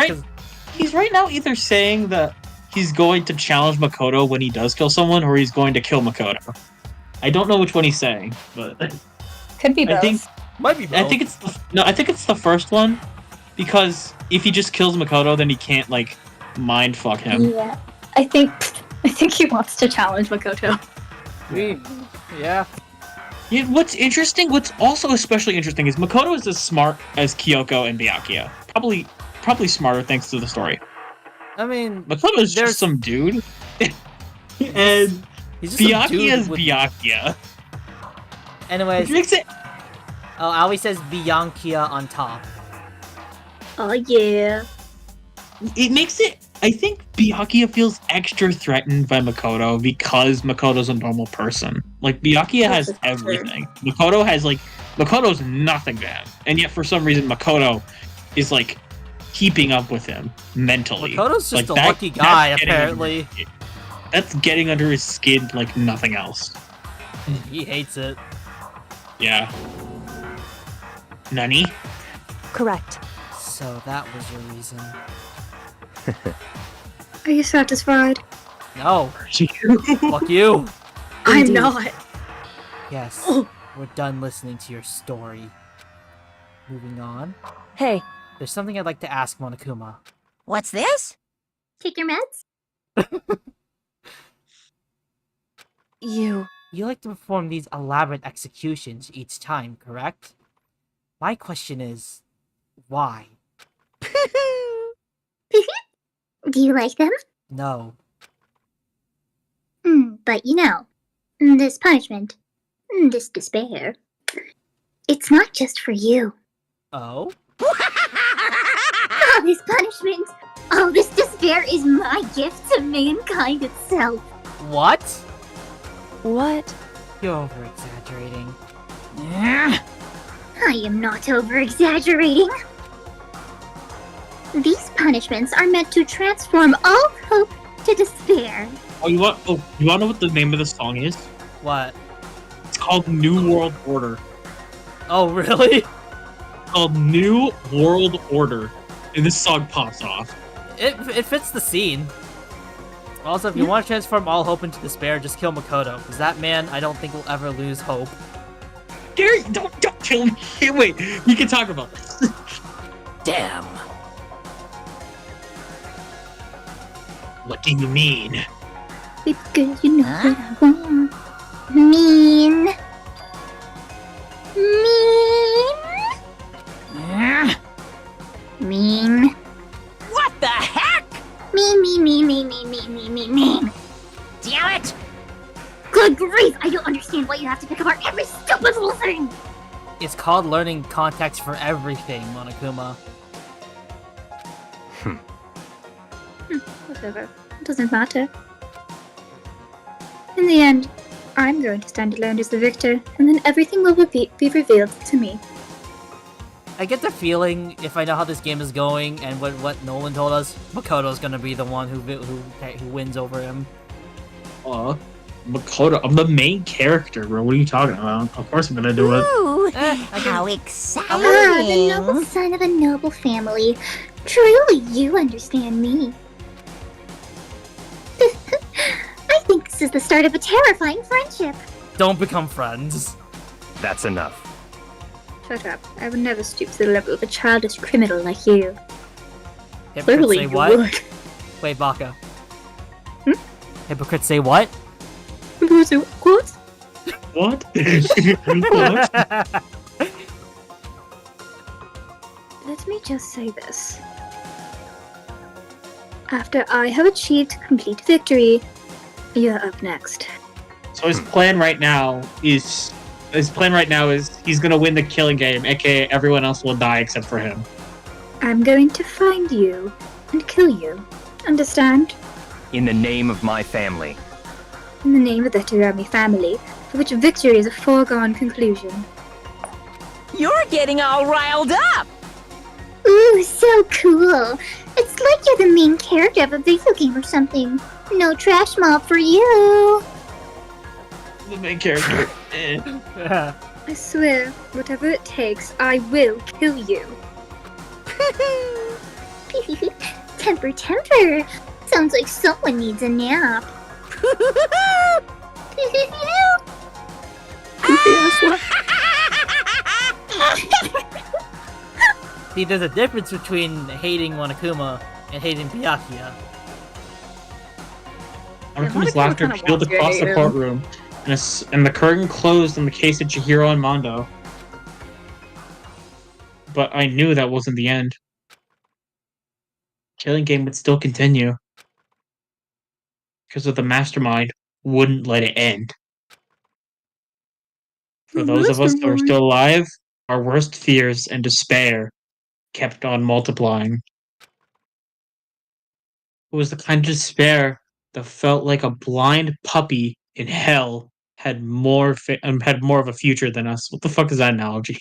He's right now either saying that he's going to challenge Makoto when he does kill someone, or he's going to kill Makoto. I don't know which one he's saying, but Could be both. I think might be both. I think it's the first one, because if he just kills Makoto, then he can't like mind fuck him. Yeah, I think he wants to challenge Makoto. Yeah. Yeah, what's also especially interesting is Makoto is as smart as Kyoko and Byakuya. Probably smarter thanks to the story. I mean, Makoto is just some dude. And he's just some Byakuya dude is with- Byakuya. Anyways. Which makes it... Oh, Aoi says Byakuya on top. Oh yeah. It makes it... I think Byakuya feels extra threatened by Makoto because Makoto's a normal person. Like, Byakuya has everything. Makoto's nothing to him. And yet, for some reason, Makoto is, like, keeping up with him mentally. Makoto's just a that- lucky guy, that's getting apparently. That's getting under his skin like nothing else. He hates it. Yeah. Nani? Correct. So that was your reason. Are you satisfied? No. Fuck you. I'm Indeed. not. Yes. Oh. We're done listening to your story. Moving on. Hey. There's something I'd like to ask Monokuma. What's this? Take your meds? You like to perform these elaborate executions each time, correct? My question is, why? Do you like them? No. But you know, this punishment, this despair, it's not just for you. Oh? All this punishment, all this despair is my gift to mankind itself. What? What? You're over-exaggerating. I am not over-exaggerating. These punishments are meant to transform all hope to despair. You want to know what the name of the song is? What? It's called New World Order. Oh, really? It's called New World Order. And this song pops off. It fits the scene. Also, if you want to transform all hope into despair, just kill Makoto, because that man, I don't think will ever lose hope. Gary, don't kill me. Hey, wait, we can talk about this. Damn. What do you mean? Because you know what I want. Mean. Mean. What the heck? Mean. Damn it! Good grief! I don't understand why you have to pick apart every stupid little thing! It's called learning context for everything, Monokuma. Whatever. It doesn't matter. In the end, I'm going to stand alone as the victor, and then everything will be revealed to me. I get the feeling, if I know how this game is going and what Nolan told us, Makoto's gonna be the one who wins over him. Makoto, I'm the main character, bro. What are you talking about? Of course I'm gonna do it. Ooh, how exciting! The noble son of a noble family. Truly, you understand me. I think this is the start of a terrifying friendship. Don't become friends. That's enough. Shut up. I would never stoop to the level of a childish criminal like you. Hypocrites Clearly say you what? would. Wait, Baka. Hypocrites say what? What? What? Let me just say this. After I have achieved complete victory, you're up next. So his plan right now is he's gonna win the killing game, aka everyone else will die except for him. I'm going to find you and kill you. Understand? In the name of my family. In the name of the Terami family, for which victory is a foregone conclusion. You're getting all riled up! Ooh, so cool. It's like you're the main character of a video game or something. No trash mob for you. The main character. I swear, whatever it takes, I will kill you. Temper. Sounds like someone needs a nap. See, there's a difference between hating Monokuma and hating Byakuya. Monokuma's laughter peeled across the courtroom, and the curtain closed on the case of Chihiro and Mondo. But I knew that wasn't the end. Killing game would still continue. Because of the mastermind wouldn't let it end. For those of us that are still alive, our worst fears and despair kept on multiplying. It was the kind of despair that felt like a blind puppy in hell had more of a future than us. What the fuck is that analogy?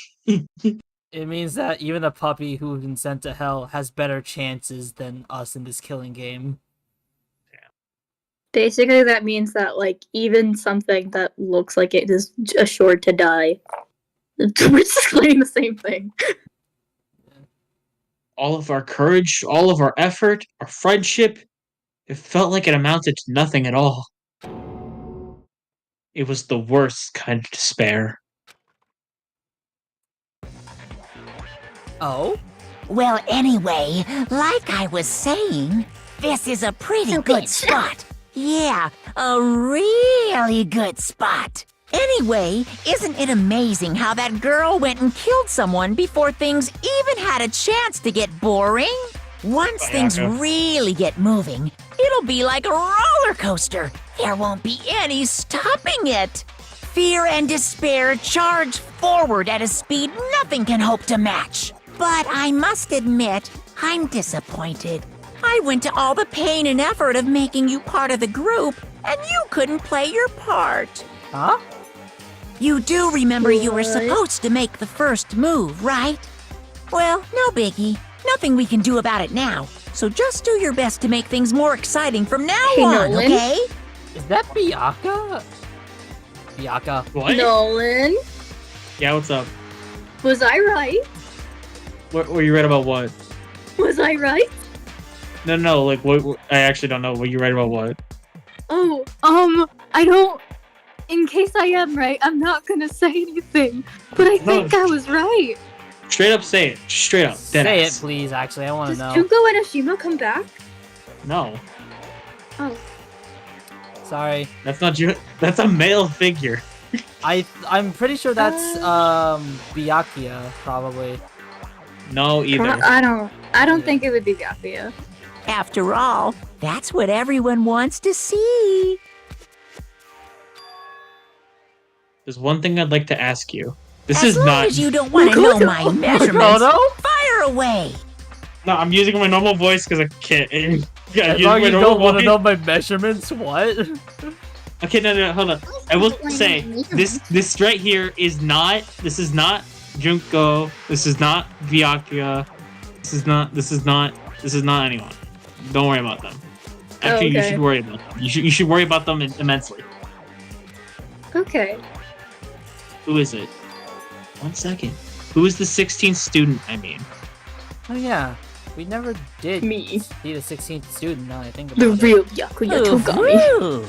It means that even a puppy who's been sent to hell has better chances than us in this killing game. Basically, that means that, like, even something that looks like it is assured to die. We're just claiming the same thing. All of our courage, all of our effort, our friendship, it felt like it amounted to nothing at all. It was the worst kind of despair. Oh? Well, anyway, like I was saying, this is a pretty good spot. Yeah, a really good spot. Anyway, isn't it amazing how that girl went and killed someone before things even had a chance to get boring? Once things really get moving, it'll be like a roller coaster. There won't be any stopping it. Fear and despair charge forward at a speed nothing can hope to match. But I must admit, I'm disappointed. I went to all the pain and effort of making you part of the group, and you couldn't play your part. Huh? You do remember you were supposed to make the first move, right? Well, no biggie. Nothing we can do about it now. So just do your best to make things more exciting from now on, Nolan? okay? Is that Byakuya? Byakuya. What? Nolan, Yeah, what's up? was I right? What were you right about what? Was I right? No, like, what? I actually don't know. Were you right about what? Oh, I don't. In case I am right, I'm not gonna say anything. But I think I was right. Straight up say it. Straight up. Say it, please, actually. I want to Does know. Junko and Ashima come back? No. Oh. Sorry. That's not you. That's a male figure. I'm pretty sure that's Byakuya, probably. No, either. I don't think it would be Byakuya. After all, that's what everyone wants to see. There's one thing I'd like to ask you. This As is long not. as you don't want to know my measurements, fire away. No, I'm using my normal voice because I can't. Yeah, As long as you don't want to know my measurements, what? Okay, no, hold on. I will say this right here is not. This is not Junko. This is not Byakuya. This is not anyone. Don't worry about them. Actually, you should worry about them. You should worry about them immensely. Okay. Who is it? 1 second. Who is the 16th student? I mean. Oh yeah, we never did be the 16th student. Now I think The about it. real Byakuya Togami. Ooh.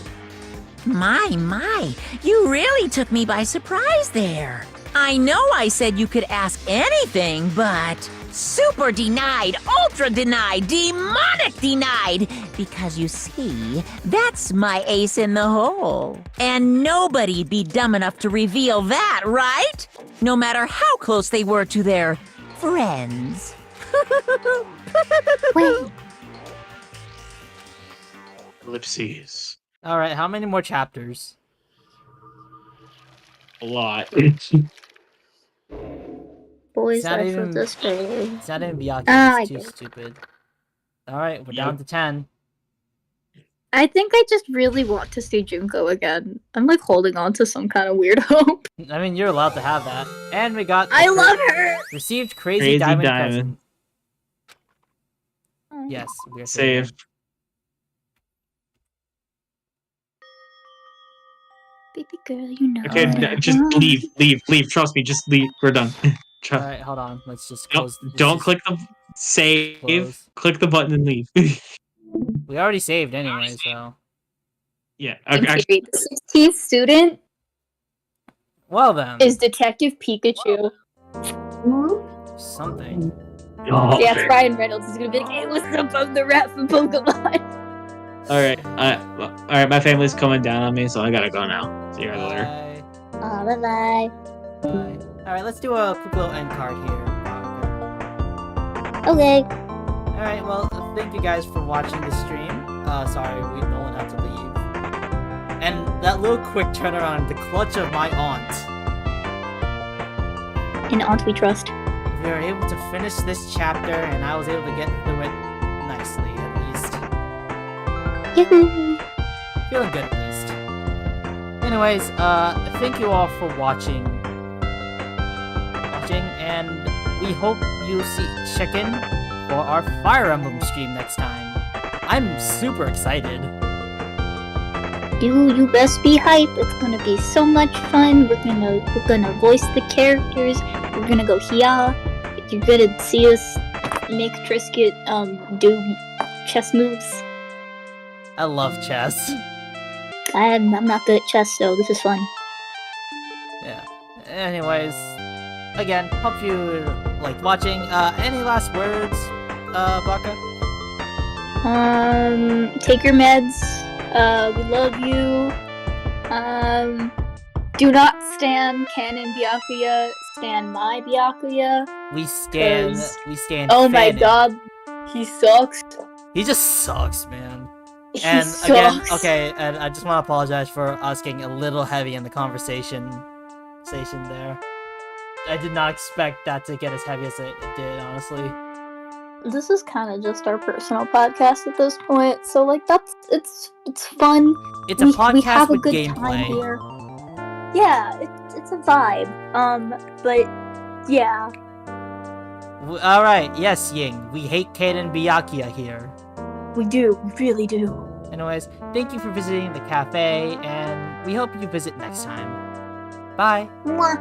My, you really took me by surprise there. I know I said you could ask anything, but super denied, ultra denied, demonic denied. Because you see, that's my ace in the hole. And nobody'd be dumb enough to reveal that, right? No matter how close they were to their friends. Wait. Ellipses. All right, how many more chapters? A lot. Boys, It's not I even- feel this way. It's not even Byakuya. I It's too get it. stupid. All right, we're down to 10. I think I just really want to see Junko again. I'm like holding on to some kind of weird hope. I mean, you're allowed to have that. And we got. I love her! Received crazy diamond present. Oh. Yes, we are Save. Baby girl, you know. Okay, what I just want. leave. Trust me, just leave. We're done. All right, hold on. Let's just Don't, close. let's don't just click the save. close. Click the button and leave. We already saved anyway, so. Yeah. In Actually, theory, the 16th student Well then. is Detective Pikachu. Something. Yeah, Ryan Reynolds is gonna be like, hey, what's up? I'm the rat from Pokemon. all right. My family's coming down on me, so I gotta go now. See you guys later. Oh, bye-bye. Bye. All right, let's do a quick little end card here. Okay. All right, well, thank you guys for watching the stream. Sorry, Nolan had to leave. And that little quick turnaround, the clutch of my aunt. In Aunt We Trust. We were able to finish this chapter, and I was able to get through it nicely, at least. Yoo-hoo. Feeling good, at least. Anyways, thank you all for watching, and we hope you check in for our Fire Emblem stream next time. I'm super excited. You best be hype. It's gonna be so much fun. We're gonna voice the characters. We're gonna go here. You're gonna see us make Trisket do chess moves. I love chess. I'm not good at chess, so this is fun. Yeah. Anyways, again, hope you liked watching. Any last words, Baka? Take your meds. We love you. Do not stan Canon Byakuya. Stan my Byakuya. We stand. Oh my Fanon. god, he sucks. He just sucks, man. He And sucks. again, okay, and I just want to apologize for us getting a little heavy in the conversation there. I did not expect that to get as heavy as it did, honestly. This is kind of just our personal podcast at this point, so like it's fun. It's a we podcast have with a good gameplay. time here. Yeah, it's a vibe. But yeah. Alright, yes, Ying. We hate Kaden Byakuya here. We do, we really do. Anyways, thank you for visiting the cafe, and we hope you visit next time. Bye. Mwah.